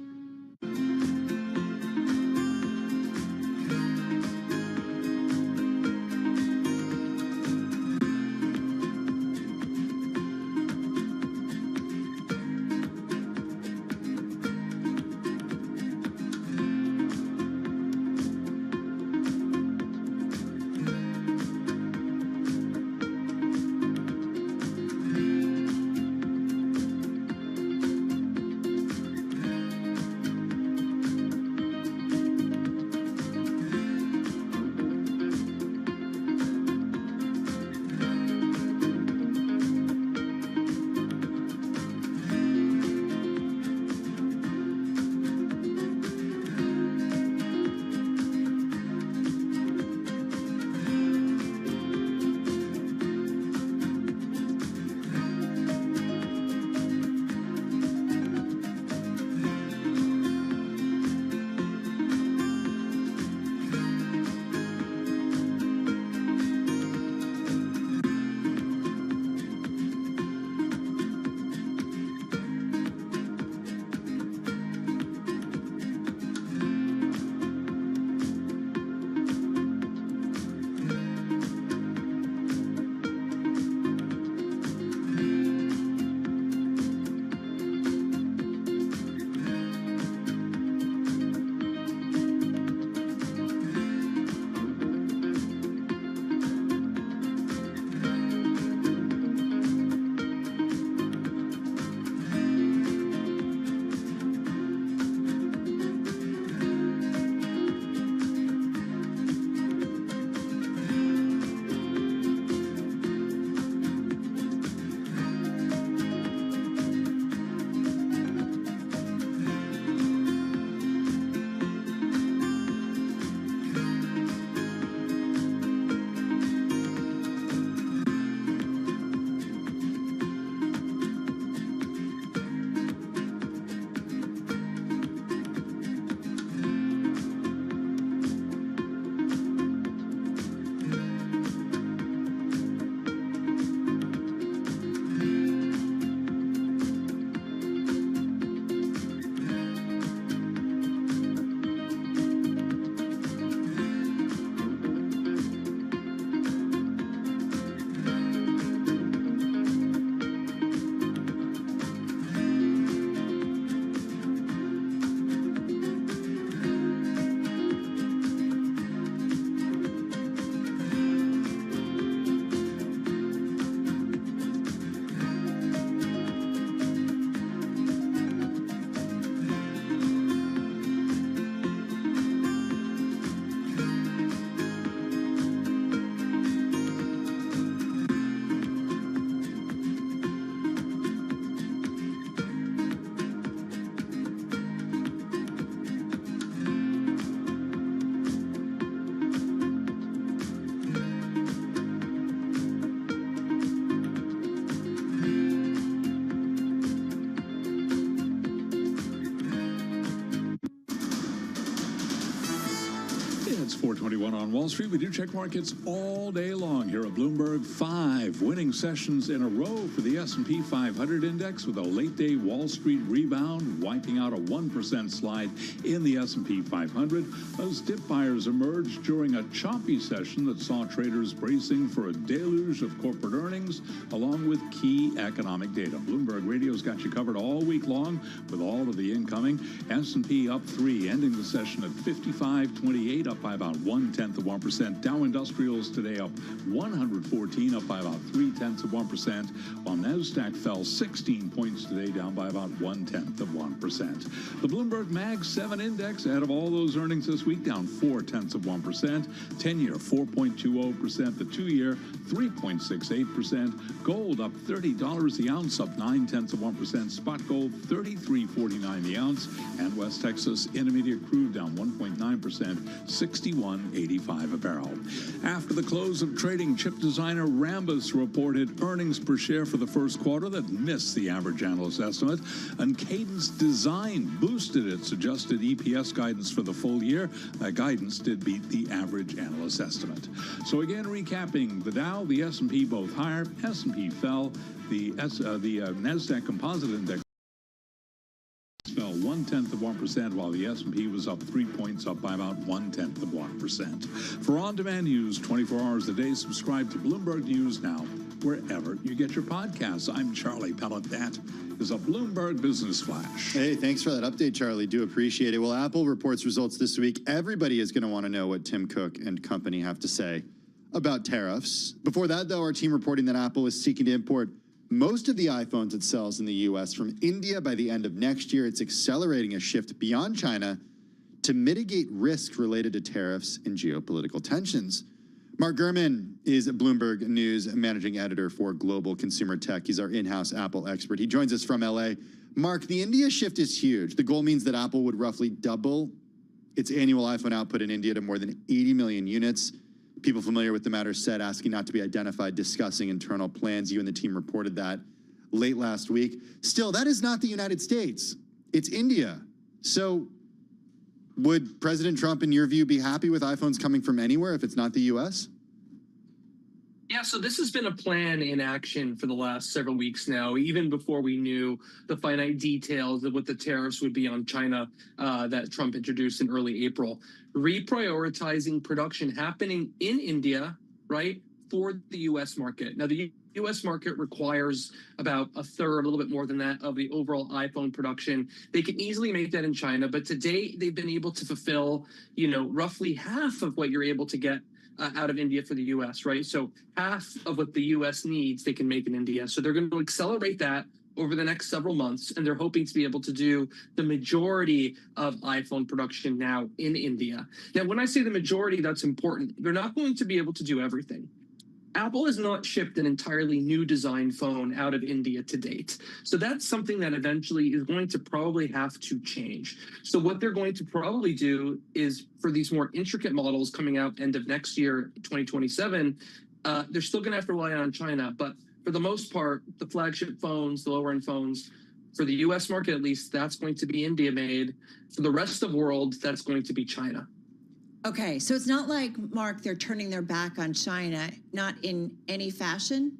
It's 421 on Wall Street. We do check markets all day long here at Bloomberg. 5 winning sessions in a row for the S&P 500 index, with a late-day Wall Street rebound, wiping out a 1% slide in the S&P 500. Those dip buyers emerged during a choppy session that saw traders bracing for a deluge of corporate earnings, along with key economic data. Bloomberg Radio's got you covered all week long with all of the incoming. S&P up 3, ending the session at 55.28, up by about about 0.1%. Dow Industrials today up 114, up by about 0.3%, while NASDAQ fell 16 points today, down by about 0.1%. The Bloomberg Mag 7 Index, ahead of all those earnings this week, down 0.4%. 10-year 4.20%. The 2-year 3.68%. Gold up $30 the ounce, up 0.9%. Spot gold $33.49 the ounce. And West Texas Intermediate crude down 1.9%, 61.85 a barrel. After the close of trading, chip designer Rambus reported earnings per share for the first quarter that missed the average analyst estimate, and Cadence Design boosted its adjusted EPS guidance for the full year. That guidance did beat the average analyst estimate. So again, recapping, the Dow, the S&P both higher. S&P fell. The NASDAQ Composite Index fell 0.1%, while the S&P was up 3 points, up by about 0.1%. For on-demand news 24 hours a day, subscribe to Bloomberg News Now, wherever you get your podcasts. I'm Charlie Pellet. That is a Bloomberg Business Flash. Hey, thanks for that update, Charlie. Do appreciate it. Well, Apple reports results this week. Everybody is going to want to know what Tim Cook and company have to say about tariffs. Before that, though, our team reporting that Apple is seeking to import most of the iPhones it sells in the U.S. from India by the end of next year. It's accelerating a shift beyond China to mitigate risk related to tariffs and geopolitical tensions. Mark Gurman is Bloomberg News managing editor for Global Consumer Tech. He's our in-house Apple expert. He joins us from L.A. Mark, the India shift is huge. The goal means that Apple would roughly double its annual iPhone output in India to more than 80 million units. People familiar with the matter said, asking not to be identified, discussing internal plans. You and the team reported that late last week. Still, that is not the United States. It's India. So would President Trump, in your view, be happy with iPhones coming from anywhere if it's not the U.S.? Yeah, so this has been a plan in action for the last several weeks now, even before we knew the finite details of what the tariffs would be on China that Trump introduced in early April. Reprioritizing production happening in India, right, for the U.S. market. Now, the U.S. market requires about a third, a little bit more than that, of the overall iPhone production. They can easily make that in China, but to date, they've been able to fulfill, roughly half of what you're able to get out of India for the U.S., right? So half of what the U.S. needs, they can make in India. So they're going to accelerate that over the next several months, and they're hoping to be able to do the majority of iPhone production now in India. Now, when I say the majority, that's important. They're not going to be able to do everything. Apple has not shipped an entirely new design phone out of India to date. So that's something that eventually is going to probably have to change. So what they're going to probably do is, for these more intricate models coming out end of next year, 2027, they're still going to have to rely on China. But for the most part, the flagship phones, the lower-end phones, for the U.S. market at least, that's going to be India made. For the rest of the world, that's going to be China. Okay, so it's not like, Mark, they're turning their back on China, not in any fashion?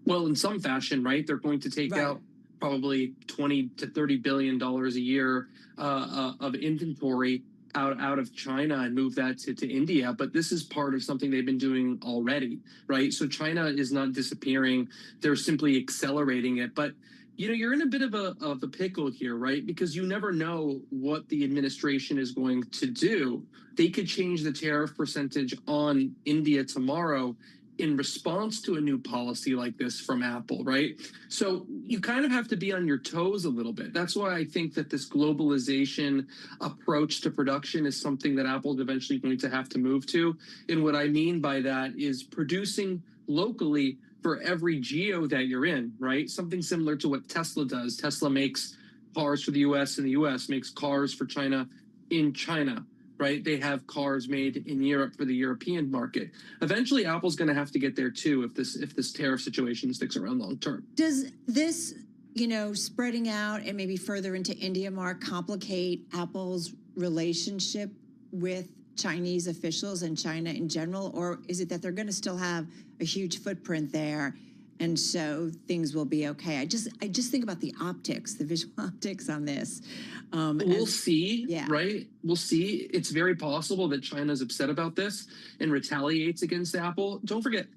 Well, in some fashion, right? They're going to take out probably $20 to $30 billion a year of inventory out of China and move that to India. But this is part of something they've been doing already, right? So China is not disappearing. They're simply accelerating it. But you're in a bit of a pickle here, right? Because you never know what the administration is going to do. They could change the tariff percentage on India tomorrow in response to a new policy like this from Apple, right? So you kind of have to be on your toes a little bit. That's why I think that this globalization approach to production is something that Apple is eventually going to have to move to. And what I mean by that is producing locally for every geo that you're in, right? Something similar to what Tesla does. Tesla makes cars for the US in the US, makes cars for China in China, right? They have cars made in Europe for the European market. Eventually, Apple's going to have to get there too if this tariff situation sticks around long term. Does this, spreading out and maybe further into India, Mark, complicate Apple's relationship with Chinese officials and China in general? Or is it that they're going to still have a huge footprint there, and so things will be okay? I just think about the optics, the visual optics on this. We'll see, right? We'll see. It's very possible that China's upset about this and retaliates against Apple. Don't forget,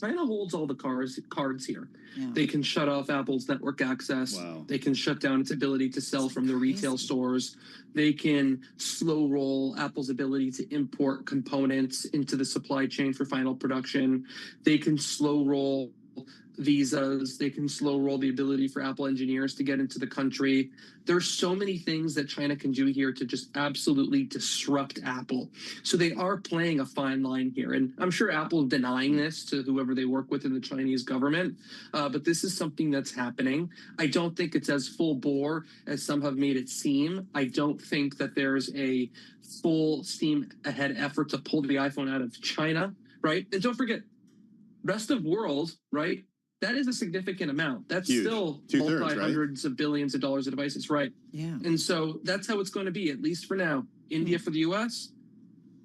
China holds all the cards here. Yeah. They can shut off Apple's network access. Wow. They can shut down its ability to sell from the retail stores. They can slow roll Apple's ability to import components into the supply chain for final production. They can slow roll visas. They can slow roll the ability for Apple engineers to get into the country. There's so many things that China can do here to just absolutely disrupt Apple. So they are playing a fine line here. And I'm sure Apple is denying this to whoever they work with in the Chinese government. But this is something that's happening. I don't think it's as full bore as some have made it seem. I don't think that there's a full steam ahead effort to pull the iPhone out of China, right? And don't forget, rest of world, right? That is a significant amount. That's huge. Still multi-hundreds of billions of dollars of devices, right? Yeah. And so that's how it's going to be, at least for now. India for the US,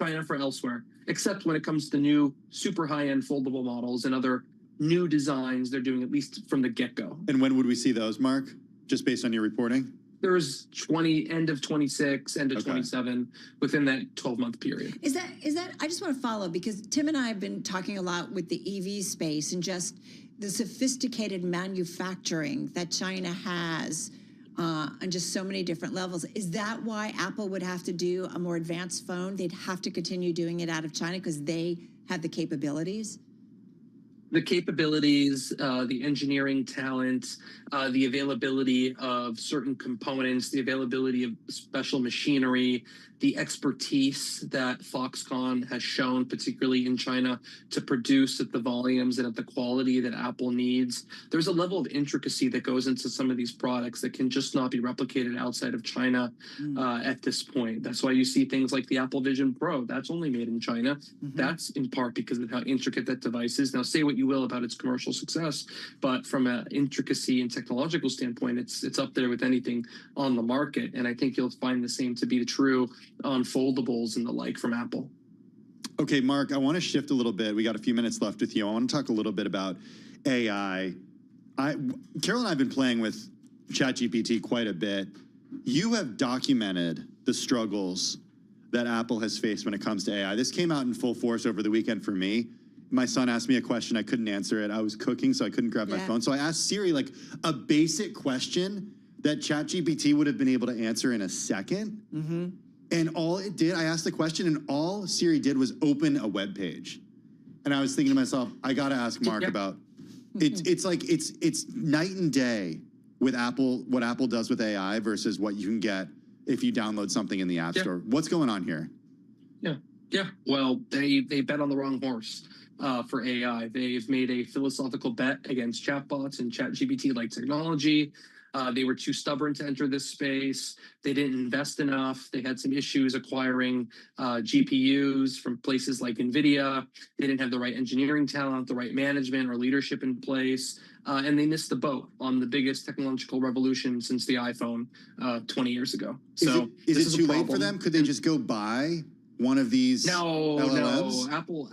China for elsewhere, except when it comes to new super high-end foldable models and other new designs they're doing, at least from the get-go. And when would we see those, Mark, just based on your reporting? There's end of 26, end of 27, within that 12-month period. Is that? I just want to follow, because Tim and I have been talking a lot with the EV space and just the sophisticated manufacturing that China has on just so many different levels. Is that why Apple would have to do a more advanced phone? They'd have to continue doing it out of China because they have the capabilities? The capabilities, the engineering talent, the availability of certain components, the availability of special machinery, the expertise that Foxconn has shown, particularly in China, to produce at the volumes and at the quality that Apple needs. There's a level of intricacy that goes into some of these products that can just not be replicated outside of China at this point. That's why you see things like the Apple Vision Pro. That's only made in China. That's in part because of how intricate that device is. Now, say what you will about its commercial success, but from an intricacy and technological standpoint, it's up there with anything on the market. And I think you'll find the same to be true on foldables and the like from Apple. Okay, Mark, I want to shift a little bit. We got a few minutes left with you. I want to talk a little bit about AI. Carol and I have been playing with ChatGPT quite a bit. You have documented the struggles that Apple has faced when it comes to AI. This came out in full force over the weekend for me. My son asked me a question. I couldn't answer it. I was cooking, so I couldn't grab my phone. So I asked Siri like a basic question that ChatGPT would have been able to answer in a second. And all it did, I asked the question, and all Siri did was open a web page. And I was thinking to myself, I got to ask Mark about it's like it's night and day with Apple, what Apple does with AI versus what you can get if you download something in the App Store. What's going on here? Yeah. Well, they bet on the wrong horse for AI. They've made a philosophical bet against chatbots and ChatGPT-like technology. They were too stubborn to enter this space. They didn't invest enough. They had some issues acquiring GPUs from places like NVIDIA. They didn't have the right engineering talent, the right management or leadership in place. And they missed the boat on the biggest technological revolution since the iPhone 20 years ago. So is it too late for them? Could they just go buy one of these LLMs? No.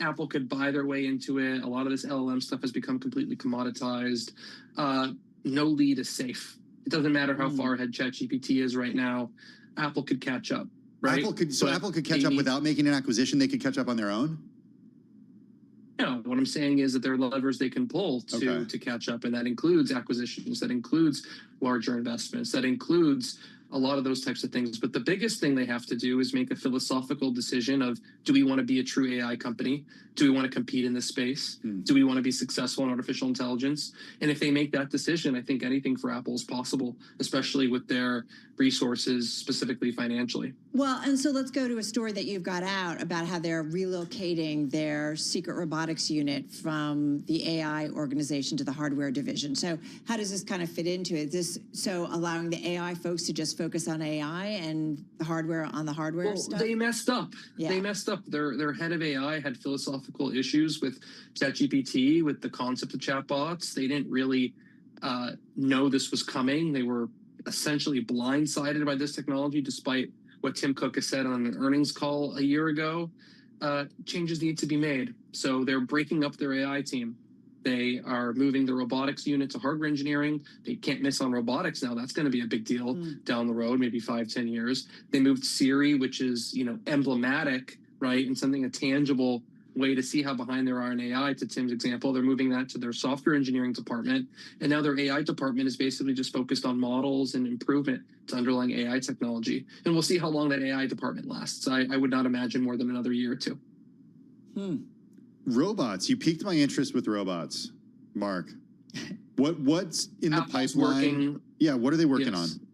Apple could buy their way into it. A lot of this LLM stuff has become completely commoditized. No lead is safe. It doesn't matter how far ahead ChatGPT is right now. Apple could catch up, right? Apple could catch up without making an acquisition. They could catch up on their own. No, what I'm saying is that there are levers they can pull to catch up, and that includes acquisitions, that includes larger investments, that includes a lot of those types of things. But the biggest thing they have to do is make a philosophical decision of, do we want to be a true AI company? Do we want to compete in this space? Do we want to be successful in artificial intelligence? And if they make that decision, I think anything for Apple is possible, especially with their resources, specifically financially. Well, and so let's go to a story that you've got out about how they're relocating their secret robotics unit from the AI organization to the hardware division. So how does this kind of fit into it? So allowing the AI folks to just focus on AI and the hardware on the hardware stuff? They messed up. Yeah. They messed up. Their head of AI had philosophical issues with ChatGPT, with the concept of chatbots. They didn't really know this was coming. They were essentially blindsided by this technology, despite what Tim Cook has said on an earnings call a year ago. Changes need to be made. So they're breaking up their AI team. They are moving the robotics unit to hardware engineering. They can't miss on robotics now. That's going to be a big deal down the road, maybe 5-10 years. They moved Siri, which is, emblematic, right, and something, a tangible way to see how behind they are in AI, to Tim's example. They're moving that to their software engineering department. And now their AI department is basically just focused on models and improvement to underlying AI technology. And we'll see how long that AI department lasts. I would not imagine more than another year or two. Robots. You piqued my interest with robots, Mark. What's in the Apple's pipeline? working. Yeah, what are they working Yes. on?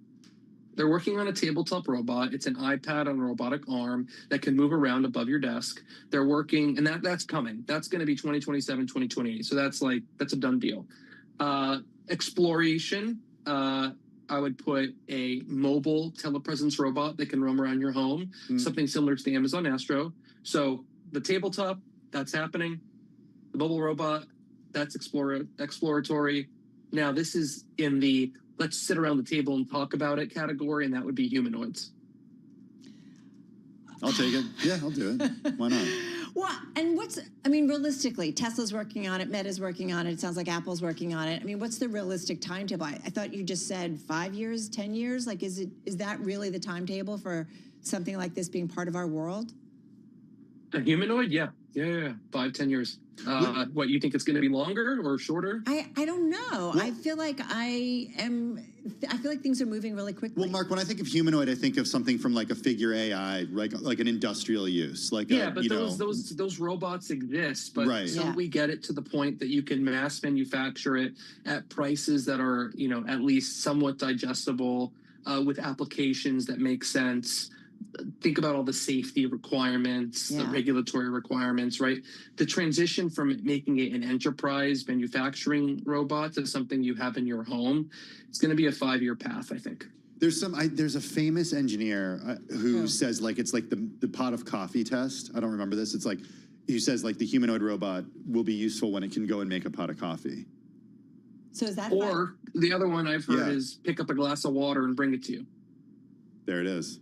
They're working on a tabletop robot. It's an iPad on a robotic arm that can move around above your desk. They're working, and that's coming. That's going to be 2027, 2028. So that's a done deal. Exploration, I would put a mobile telepresence robot that can roam around your home, something similar to the Amazon Astro. So the tabletop, that's happening. The mobile robot, that's exploratory. Now this is in the let's sit around the table and talk about it category, and that would be humanoids. I'll take it. Yeah, I'll do it. Why not? Well, and realistically, Tesla's working on it, Meta's working on it, it sounds like Apple's working on it. I mean, what's the realistic timetable? I thought you just said 5 years, 10 years? Like, is that really the timetable for something like this being part of our world? A humanoid? Yeah. 5-10 years. What, you think it's going to be longer or shorter? I don't know. Well, I feel like things are moving really quickly. Well, Mark, when I think of humanoid, I think of something from like a figure AI, like an industrial use. Like those robots exist, but until we get it to the point that you can mass manufacture it at prices that are, at least somewhat digestible, with applications that make sense. Think about all the safety requirements, the regulatory requirements, right? The transition from making it an enterprise manufacturing robot to something you have in your home, it's going to be a 5-year path, I think. There's a famous engineer who says it's like the pot of coffee test. I don't remember this. It's like he says the humanoid robot will be useful when it can go and make a pot of coffee. So is that or the other one I've heard is pick up a glass of water and bring it to you. There it is.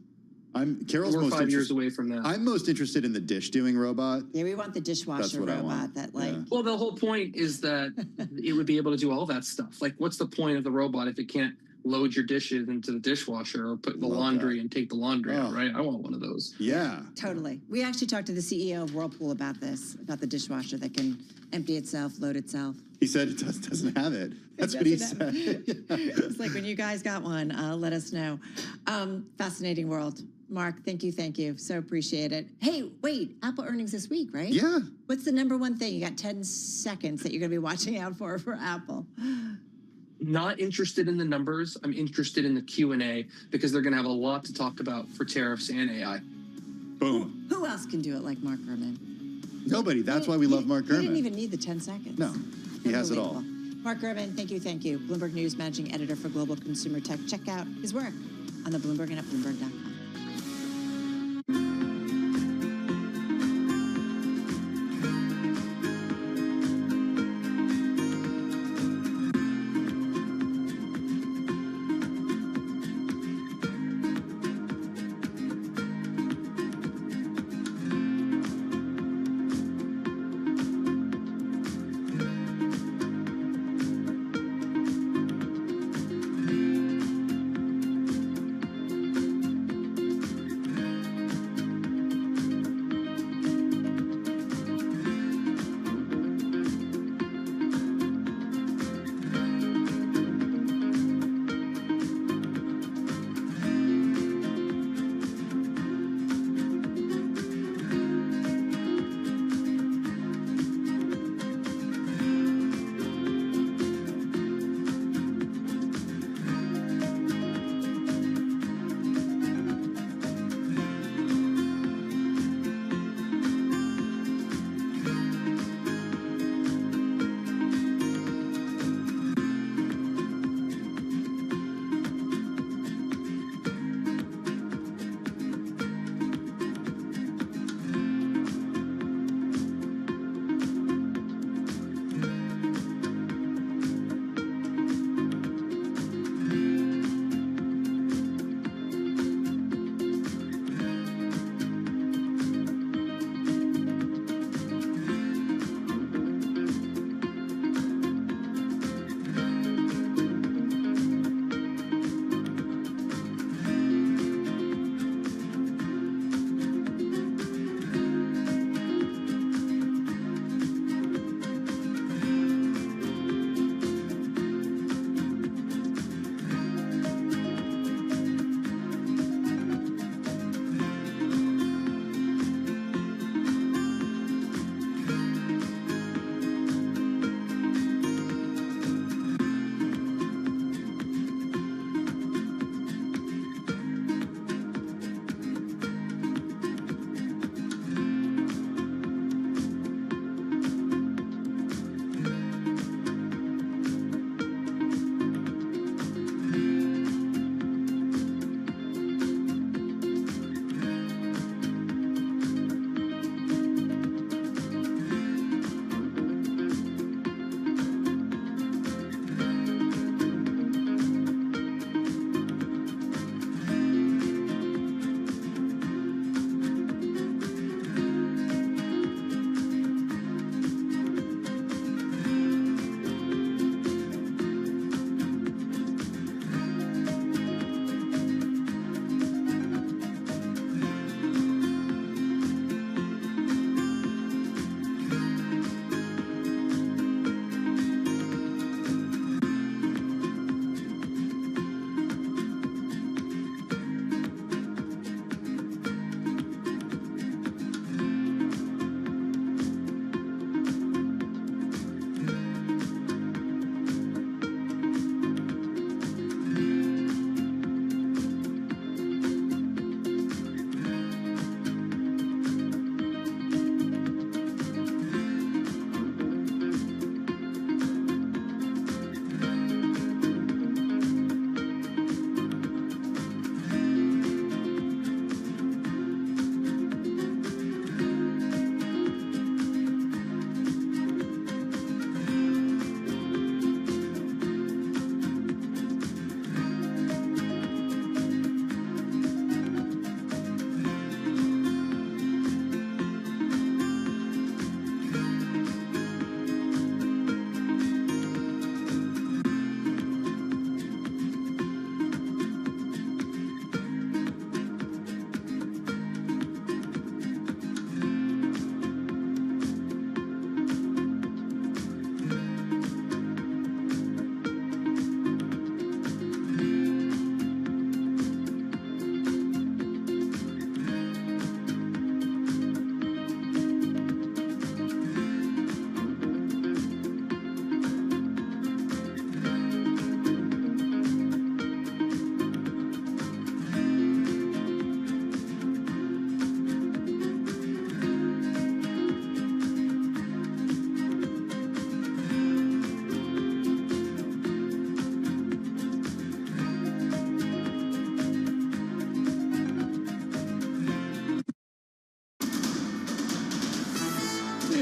Carol's We're most 5 years away from that. I'm most interested in the dish doing robot. Yeah, we want the dishwasher robot Well, the whole point is that it would be able to do all that stuff. Like, what's the point of the robot if it can't load your dishes into the dishwasher or put the laundry and take the laundry out, right? I want one of those. Yeah. Totally. We actually talked to the CEO of Whirlpool about this, about the dishwasher that can empty itself, load itself. He said it doesn't have it. That's what he said. It's like, when you guys got one, let us know. Fascinating world. Mark, thank you. So appreciate it. Hey, wait, Apple earnings this week, right? Yeah. What's the number one thing? You got 10 seconds that you're going to be watching out for Apple. Not interested in the numbers. I'm interested in the Q&A because they're going to have a lot to talk about for tariffs and AI. Boom. Who else can do it like Mark Gurman? Nobody. That's why we love Mark Gurman. He didn't even need the 10 seconds. No, he has it all. Mark Gurman, thank you. Bloomberg News Managing Editor for Global Consumer Tech. Check out his work on the Bloomberg and at Bloomberg.com.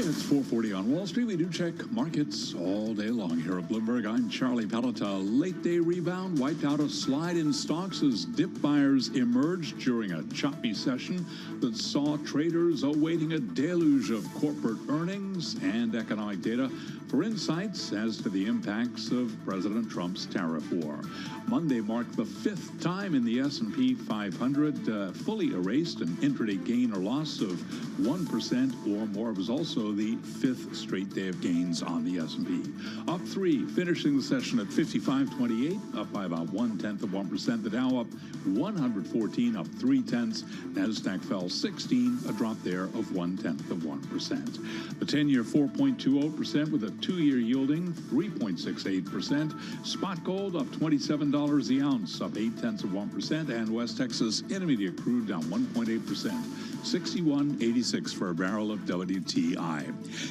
It's 4:40 on Wall Street. We do check markets all day long here at Bloomberg. I'm Charlie Pellet. A late day rebound wiped out a slide in stocks as dip buyers emerged during a choppy session that saw traders awaiting a deluge of corporate earnings and economic data for insights as to the impacts of President Trump's tariff war. Monday marked the fifth time in the S&P 500 fully erased an intraday gain or loss of 1% or more. It was also the fifth straight day of gains on the S&P. Up 3, finishing the session at 55.28, up by about 0.1%. The Dow up 114, up 0.3. Nasdaq fell 16, a drop there of 0.1%. The 10-year 4.20% with a 2-year yielding 3.68%. Spot gold up $27 the ounce, up 0.8%, and West Texas Intermediate crude down 1.8%, 61.86 for a barrel of WTI.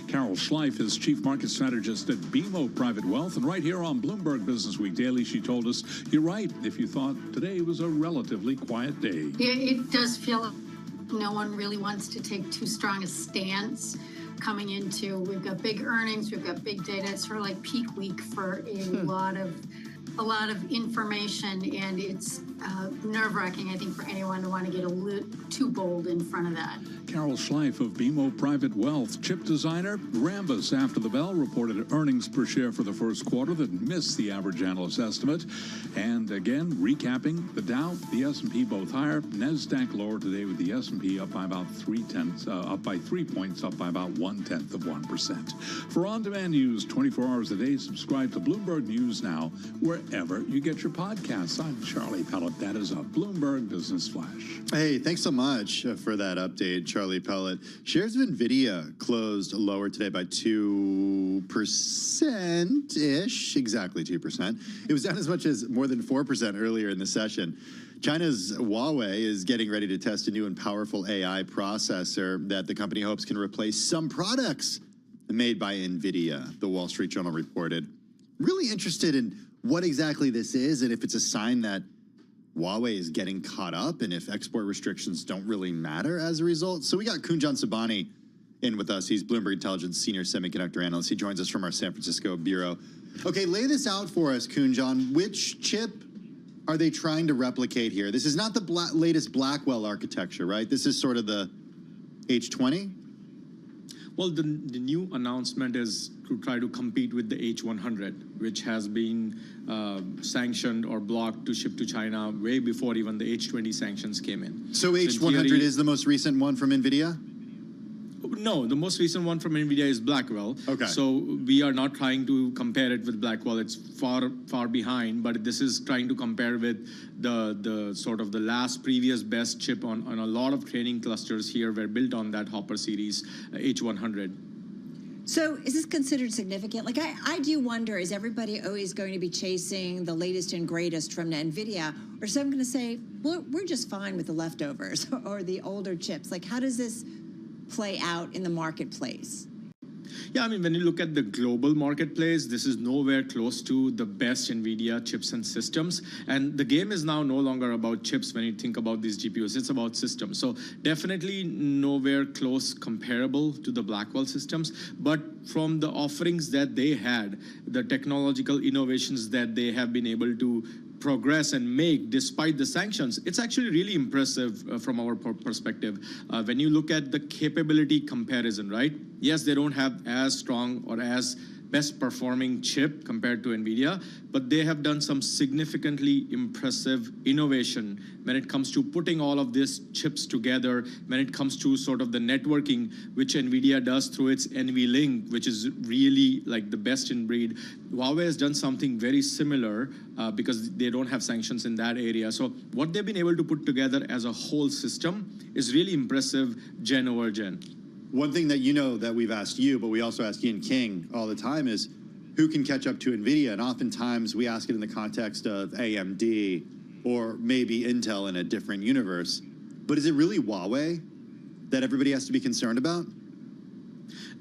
Carol Schleif is chief market strategist at BMO Private Wealth, and right here on Bloomberg Business Week Daily, she told us, "You're right. If you thought today was a relatively quiet day." Yeah, it does feel like no one really wants to take too strong a stance coming into. We've got big earnings, we've got big data. It's sort of like peak week for a lot of information, and it's nerve-wracking, I think, for anyone to want to get a little too bold in front of that. Carol Schleif of BMO Private Wealth. Chip designer Rambus, after the bell, reported earnings per share for the first quarter that missed the average analyst estimate. And again, recapping, the Dow, the S&P both higher, Nasdaq lower today with the S&P up by about 0.3, up by 3 points, up by about 0.1%. For on-demand news 24 hours a day, subscribe to Bloomberg News Now wherever you get your podcasts. I'm Charlie Pellet. That is a Bloomberg Business Flash. Hey, thanks so much for that update, Charlie Pellet. Shares of NVIDIA closed lower today by 2%-ish, exactly 2%. It was down as much as more than 4% earlier in the session. China's Huawei is getting ready to test a new and powerful AI processor that the company hopes can replace some products made by NVIDIA, the Wall Street Journal reported. Really interested in what exactly this is and if it's a sign that Huawei is getting caught up and if export restrictions don't really matter as a result. So we got Kunjan Sabani in with us. He's Bloomberg Intelligence Senior Semiconductor Analyst. He joins us from our San Francisco bureau. Okay, lay this out for us, Kunjan. Which chip are they trying to replicate here? This is not the latest Blackwell architecture, right? This is sort of the H20? Well, the new announcement is to try to compete with the H100, which has been sanctioned or blocked to ship to China way before even the H20 sanctions came in. So H100 is the most recent one from NVIDIA? No, the most recent one from NVIDIA is Blackwell. Okay. So we are not trying to compare it with Blackwell. It's far behind, but this is trying to compare with the sort of the last previous best chip on a lot of training clusters here were built on that Hopper series H100. So is this considered significant? Like, I do wonder, is everybody always going to be chasing the latest and greatest from NVIDIA? Or is someone going to say, well, we're just fine with the leftovers or the older chips? Like, how does this play out in the marketplace? Yeah, I mean, when you look at the global marketplace, this is nowhere close to the best NVIDIA chips and systems. And the game is now no longer about chips when you think about these GPUs. It's about systems. So definitely nowhere close comparable to the Blackwell systems. But from the offerings that they had, the technological innovations that they have been able to progress and make despite the sanctions, it's actually really impressive from our perspective. When you look at the capability comparison, right? Yes, they don't have as strong or as best performing chip compared to NVIDIA, but they have done some significantly impressive innovation when it comes to putting all of these chips together, when it comes to sort of the networking, which NVIDIA does through its NVLink, which is really like the best in breed. Huawei has done something very similar because they don't have sanctions in that area. So what they've been able to put together as a whole system is really impressive gen over gen. One thing that you know that we've asked you, but we also ask Ian King all the time is who can catch up to NVIDIA? And oftentimes we ask it in the context of AMD or maybe Intel in a different universe. But is it really Huawei that everybody has to be concerned about?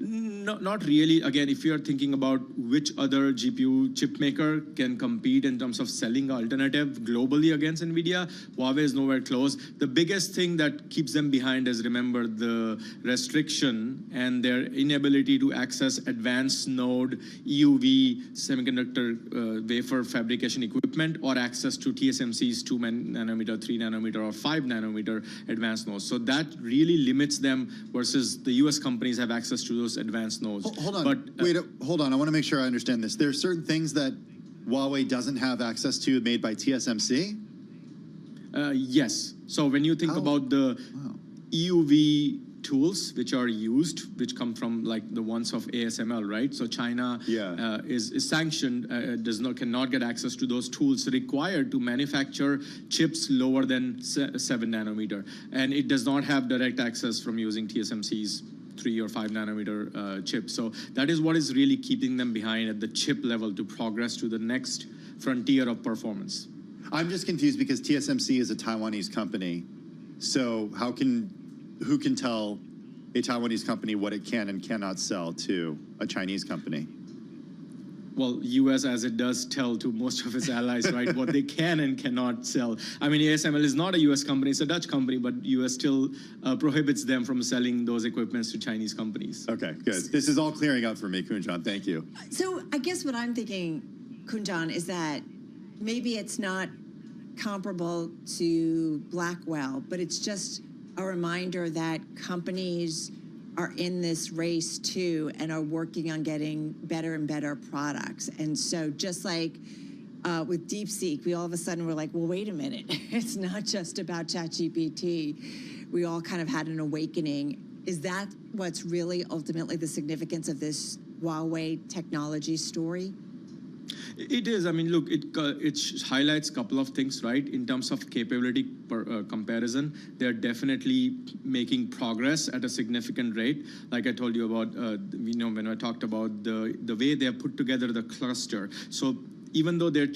No, not really. Again, if you're thinking about which other GPU chip maker can compete in terms of selling alternative globally against NVIDIA, Huawei is nowhere close. The biggest thing that keeps them behind is, remember, the restriction and their inability to access advanced node EUV semiconductor wafer fabrication equipment or access to TSMC's 2 nanometer, 3 nanometer, or 5 nanometer advanced nodes. So that really limits them versus the US companies have access to those advanced nodes. Hold on, but, hold on. I want to make sure I understand this. There are certain things that Huawei doesn't have access to made by TSMC? Yes. So when you think about the EUV tools which are used, which come from like the ones of ASML, right? So China is sanctioned, cannot get access to those tools required to manufacture chips lower than 7 nanometer, and it does not have direct access from using TSMC's 3 or 5 nanometer chips. So that is what is really keeping them behind at the chip level to progress to the next frontier of performance. I'm just confused because TSMC is a Taiwanese company. So who can tell a Taiwanese company what it can and cannot sell to a Chinese company? Well, US, as it does tell to most of its allies, right, what they can and cannot sell. I mean, ASML is not a US company, it's a Dutch company, but US still prohibits them from selling those equipments to Chinese companies. Okay, good. This is all clearing up for me, Kunjan. Thank you. So I guess what I'm thinking, Kunjan, is that maybe it's not comparable to Blackwell, but it's just a reminder that companies are in this race too and are working on getting better and better products. And so just like with DeepSeek, we all of a sudden were like, well, wait a minute. It's not just about ChatGPT. We all kind of had an awakening. Is that what's really ultimately the significance of this Huawei technology story? It is. I mean, look, it highlights a couple of things, right? In terms of capability comparison, they're definitely making progress at a significant rate. Like I told you about, when I talked about the way they have put together the cluster. So even though their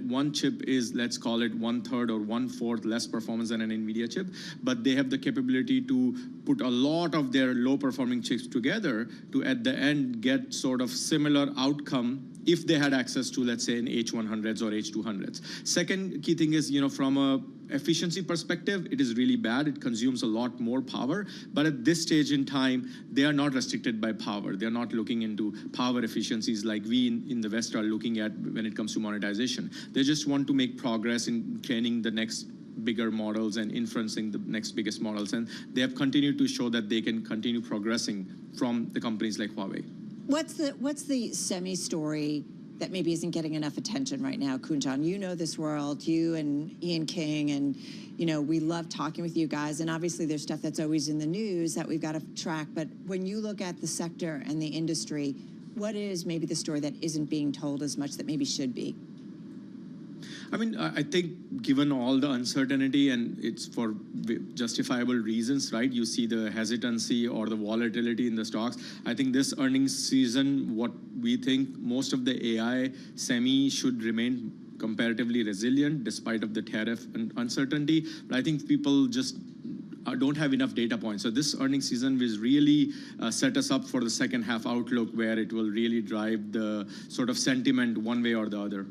one chip is, let's call it 1/3 or 1/4 less performance than an NVIDIA chip, but they have the capability to put a lot of their low-performing chips together to, at the end, get sort of similar outcome if they had access to, let's say, an H100s or H200s. Second key thing is, from a efficiency perspective, it is really bad. It consumes a lot more power. But at this stage in time, they are not restricted by power. They're not looking into power efficiencies like we in the West are looking at when it comes to monetization. They just want to make progress in training the next bigger models and inferencing the next biggest models. And they have continued to show that they can continue progressing from the companies like Huawei. What's the semi story that maybe isn't getting enough attention right now, Kunjan? You know this world, you and Ian King, and we love talking with you guys. And obviously there's stuff that's always in the news that we've got to track. But when you look at the sector and the industry, what is maybe the story that isn't being told as much that maybe should be? I mean, I think given all the uncertainty, and it's for justifiable reasons, right? You see the hesitancy or the volatility in the stocks. I think this earnings season, what we think most of the AI semi should remain comparatively resilient despite of the tariff and uncertainty. But I think people just don't have enough data points. So this earnings season will really set us up for the second half outlook where it will really drive the sort of sentiment one way or the other.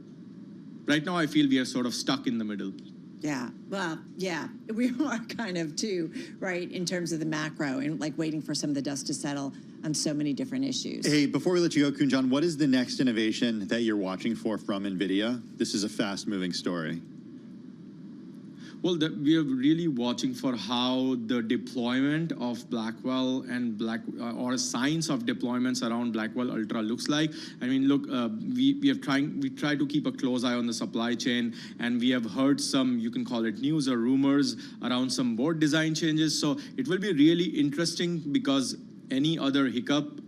Right now, I feel we are sort of stuck in the middle. Yeah, well, yeah, we are kind of too, right, in terms of the macro and like waiting for some of the dust to settle on so many different issues. Hey, before we let you go, Kunjan, what is the next innovation that you're watching for from NVIDIA? This is a fast-moving story. Well, we are really watching for how the deployment of Blackwell and or signs of deployments around Blackwell Ultra looks like. I mean, look, we try to keep a close eye on the supply chain, and we have heard some, you can call it news or rumors around some board design changes. So it will be really interesting because any other hiccup,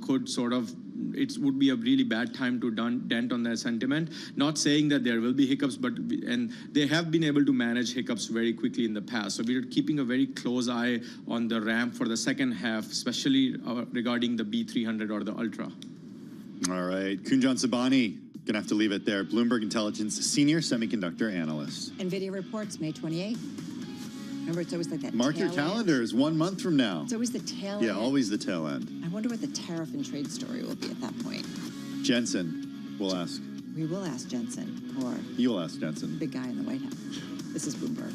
could sort of, it would be a really bad time to dent on their sentiment. Not saying that there will be hiccups, and they have been able to manage hiccups very quickly in the past. So we're keeping a very close eye on the ramp for the second half, especially regarding the B300 or the Ultra. All right, Kunjan Sabani, gonna have to leave it there. Bloomberg Intelligence Senior Semiconductor Analyst. NVIDIA reports May 28th. Remember, it's always like that Mark your tail end. calendars, 1 month from now. It's always the tail end. Yeah, always the tail end. I wonder what the tariff and trade story will be at that point. Jensen, we'll ask. We will ask Jensen, or You'll ask Jensen. big guy in the White House. This is Bloomberg.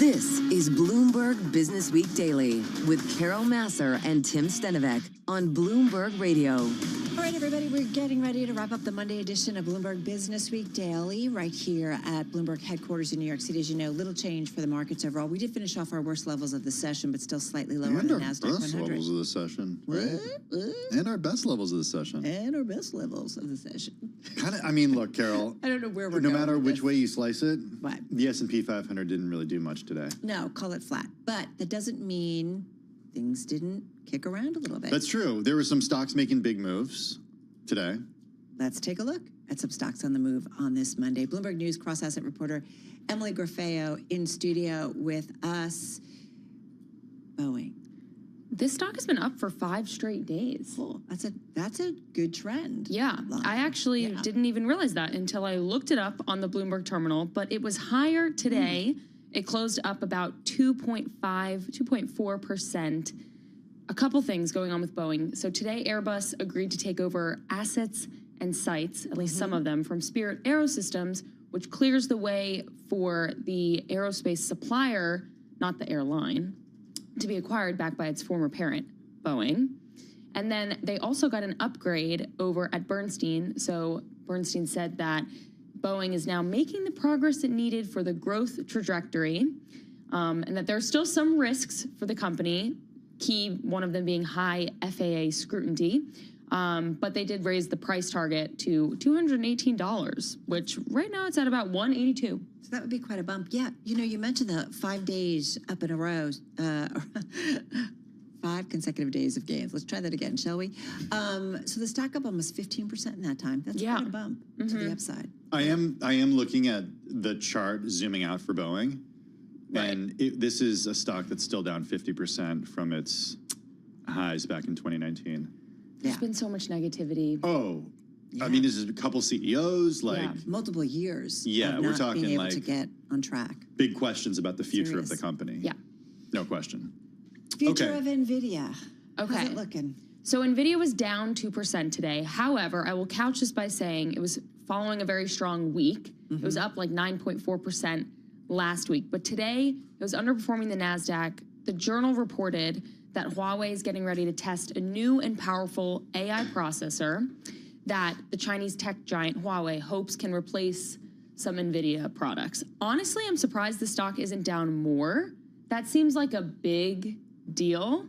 This is Bloomberg Business Week Daily with Carol Masser and Tim Stenovec on Bloomberg Radio. All right, everybody, we're getting ready to wrap up the Monday edition of Bloomberg Business Week Daily right here at Bloomberg headquarters in New York City. As you know, little change for the markets overall. We did finish off our worst levels of the session, but still slightly lower than the NASDAQ 100. Best levels of the session, right? And our best levels of the session. And our best levels of the session. Kind of. I mean, look, Carol. I don't know where we're no going. No matter with which this. way you slice it, What? the S&P 500 didn't really do much today. No, call it flat. But that doesn't mean things didn't kick around a little bit. That's true. There were some stocks making big moves today. Let's take a look at some stocks on the move on this Monday. Bloomberg News cross-asset reporter Emily Grafeo in studio with us. Boeing. This stock has been up for 5 straight days. Cool. That's a good trend. Yeah. I actually didn't even realize that until I looked it up on the Bloomberg terminal, but it was higher today. It closed up about 2.4%. A couple things going on with Boeing. So today, Airbus agreed to take over assets and sites, at least some of them, from Spirit Aerosystems, which clears the way for the aerospace supplier, not the airline, to be acquired back by its former parent, Boeing. And then they also got an upgrade over at Bernstein. So Bernstein said that Boeing is now making the progress it needed for the growth trajectory, and that there are still some risks for the company, one of them being high FAA scrutiny. But they did raise the price target to $218, which right now it's at about $182. So that would be quite a bump. Yeah, you mentioned the 5 days up in a row, 5 consecutive days of gains. Let's try that again, shall we? So the stock up almost 15% in that time. That's quite a bump to the upside. I am looking at the chart zooming out for Boeing, and this is a stock that's still down 50% from its highs back in 2019. There's been so much negativity. Oh, I mean, this is a couple CEOs, multiple years. Yeah, of we're not talking being able like to get on track. big questions about the future of Serious. the company. Yeah, no question. Future of NVIDIA. Okay. How's it looking? So NVIDIA was down 2% today. However, I will couch this by saying it was following a very strong week. It was up like 9.4% last week. But today, it was underperforming the NASDAQ. The Journal reported that Huawei is getting ready to test a new and powerful AI processor that the Chinese tech giant Huawei hopes can replace some NVIDIA products. Honestly, I'm surprised the stock isn't down more. That seems like a big deal.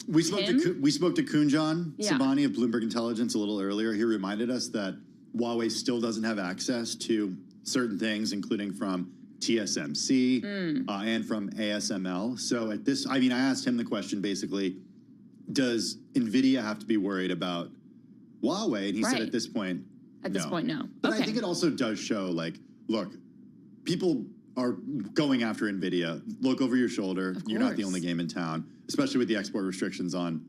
We spoke to Kunjan Yeah. Sabani of Bloomberg Intelligence a little earlier. He reminded us that Huawei still doesn't have access to certain things, including from TSMC and from ASML. So at this, I asked him the question basically, does NVIDIA have to be worried about Huawei? And he said at this point, no. But I think it also does show, look, people are going after NVIDIA. Look over your shoulder. You're not the only game in town, especially with the export restrictions on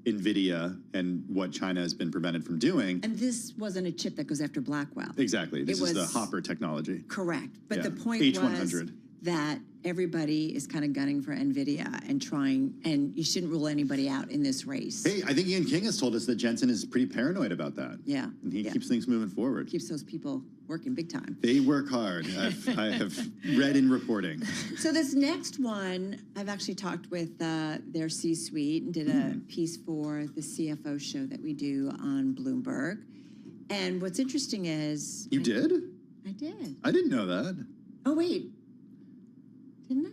NVIDIA and what China has been prevented from doing. And this wasn't a chip that goes after Blackwell. Exactly. This is the Hopper technology. Correct. But the point H100. was that everybody is kind of gunning for NVIDIA and trying, and you shouldn't rule anybody out in this race. Hey, I think Ian King has told us that Jensen is pretty paranoid about that. Yeah. And he keeps things moving forward. Keeps those people working big time. They work hard. I have read in reporting. So this next one, I've actually talked with their C-suite and did a piece for the CFO show that we do on Bloomberg. And what's interesting is... You did? I did. I didn't know that. Oh, wait. Didn't I?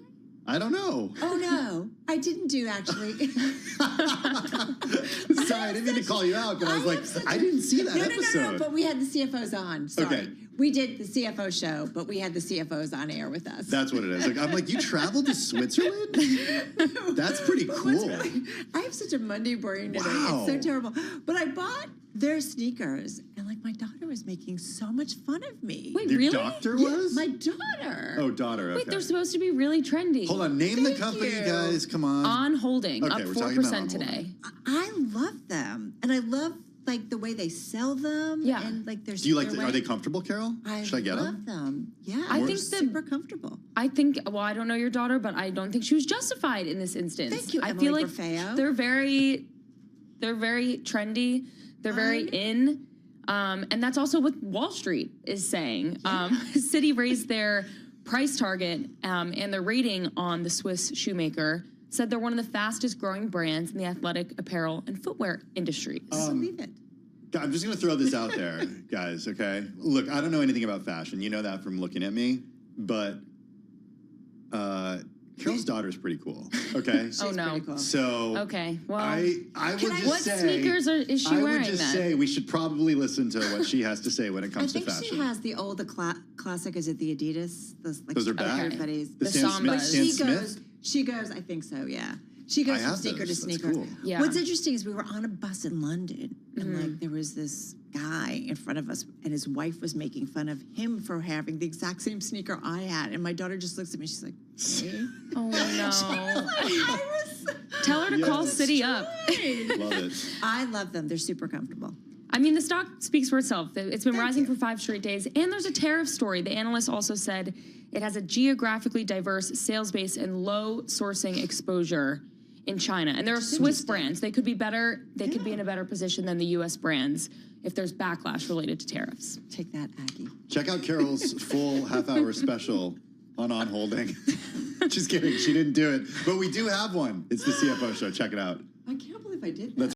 I don't know. Oh, no. I didn't do, actually. Sorry, I didn't mean to call you out, but I was like, I didn't see that episode. No, but we had the CFOs on. Sorry. Okay. We did the CFO show, but we had the CFOs on air with us. That's what it is. I'm like, you traveled to Switzerland? That's pretty cool. I have such a Monday brain today. Wow. It's so terrible. But I bought their sneakers, and my daughter was making so much fun of me. Wait, Your really? Doctor was? My daughter. Oh, daughter. Okay. Wait, they're supposed to be really trendy. Hold on. Name the company, guys. Come on. On Holding, Okay, up we're talking about 4% On today. I love them, and I love the way they sell them. Yeah. And their. Do you like? Are they comfortable, Carol? Should I get love them? them. Yeah. I think they're super comfortable. I think, well, I don't know your daughter, but I don't think she was justified in this instance. Thank you, I Emily feel like Grafeo. they're very trendy. They're very in. And that's also what Wall Street is saying. Citi raised their price target and their rating on the Swiss shoemaker, said they're one of the fastest growing brands in the athletic apparel and footwear industries. Believe it. I'm just going to throw this out there, guys, okay? Look, I don't know anything about fashion. You know that from looking at me. But Carol's daughter's pretty cool, okay? Oh, no. Cool. So okay, well, I would just what say... sneakers is she wearing, I would just then? say we should probably listen to what she has to say when it comes to I think fashion. she has the old classic. Is it the Adidas? Those are back. Everybody's The Stan Smith. Stan Smith? She goes. I think so. Yeah. She goes I from have sneaker those. to That's sneaker. cool. Yeah. What's interesting is we were on a bus in London, and there was this guy in front of us, and his wife was making fun of him for having the exact same sneaker I had, and my daughter just looks at me. She's like, "Hey." Oh no! I was Tell her to call Citi up. Love it. I love them. They're super comfortable. I mean, the stock speaks for itself. It's been rising for 5 straight days, and there's a tariff story. The analyst also said it has a geographically diverse sales base and low sourcing exposure in China. And there are Swiss brands. They could be better. They could be in a better position than the U.S. brands if there's backlash related to tariffs. Take that, Aggie. Check out Carol's full half-hour special on Holding. Just kidding. She didn't do it. But we do have one. It's the CFO show. Check it out. I can't believe I did that. Let's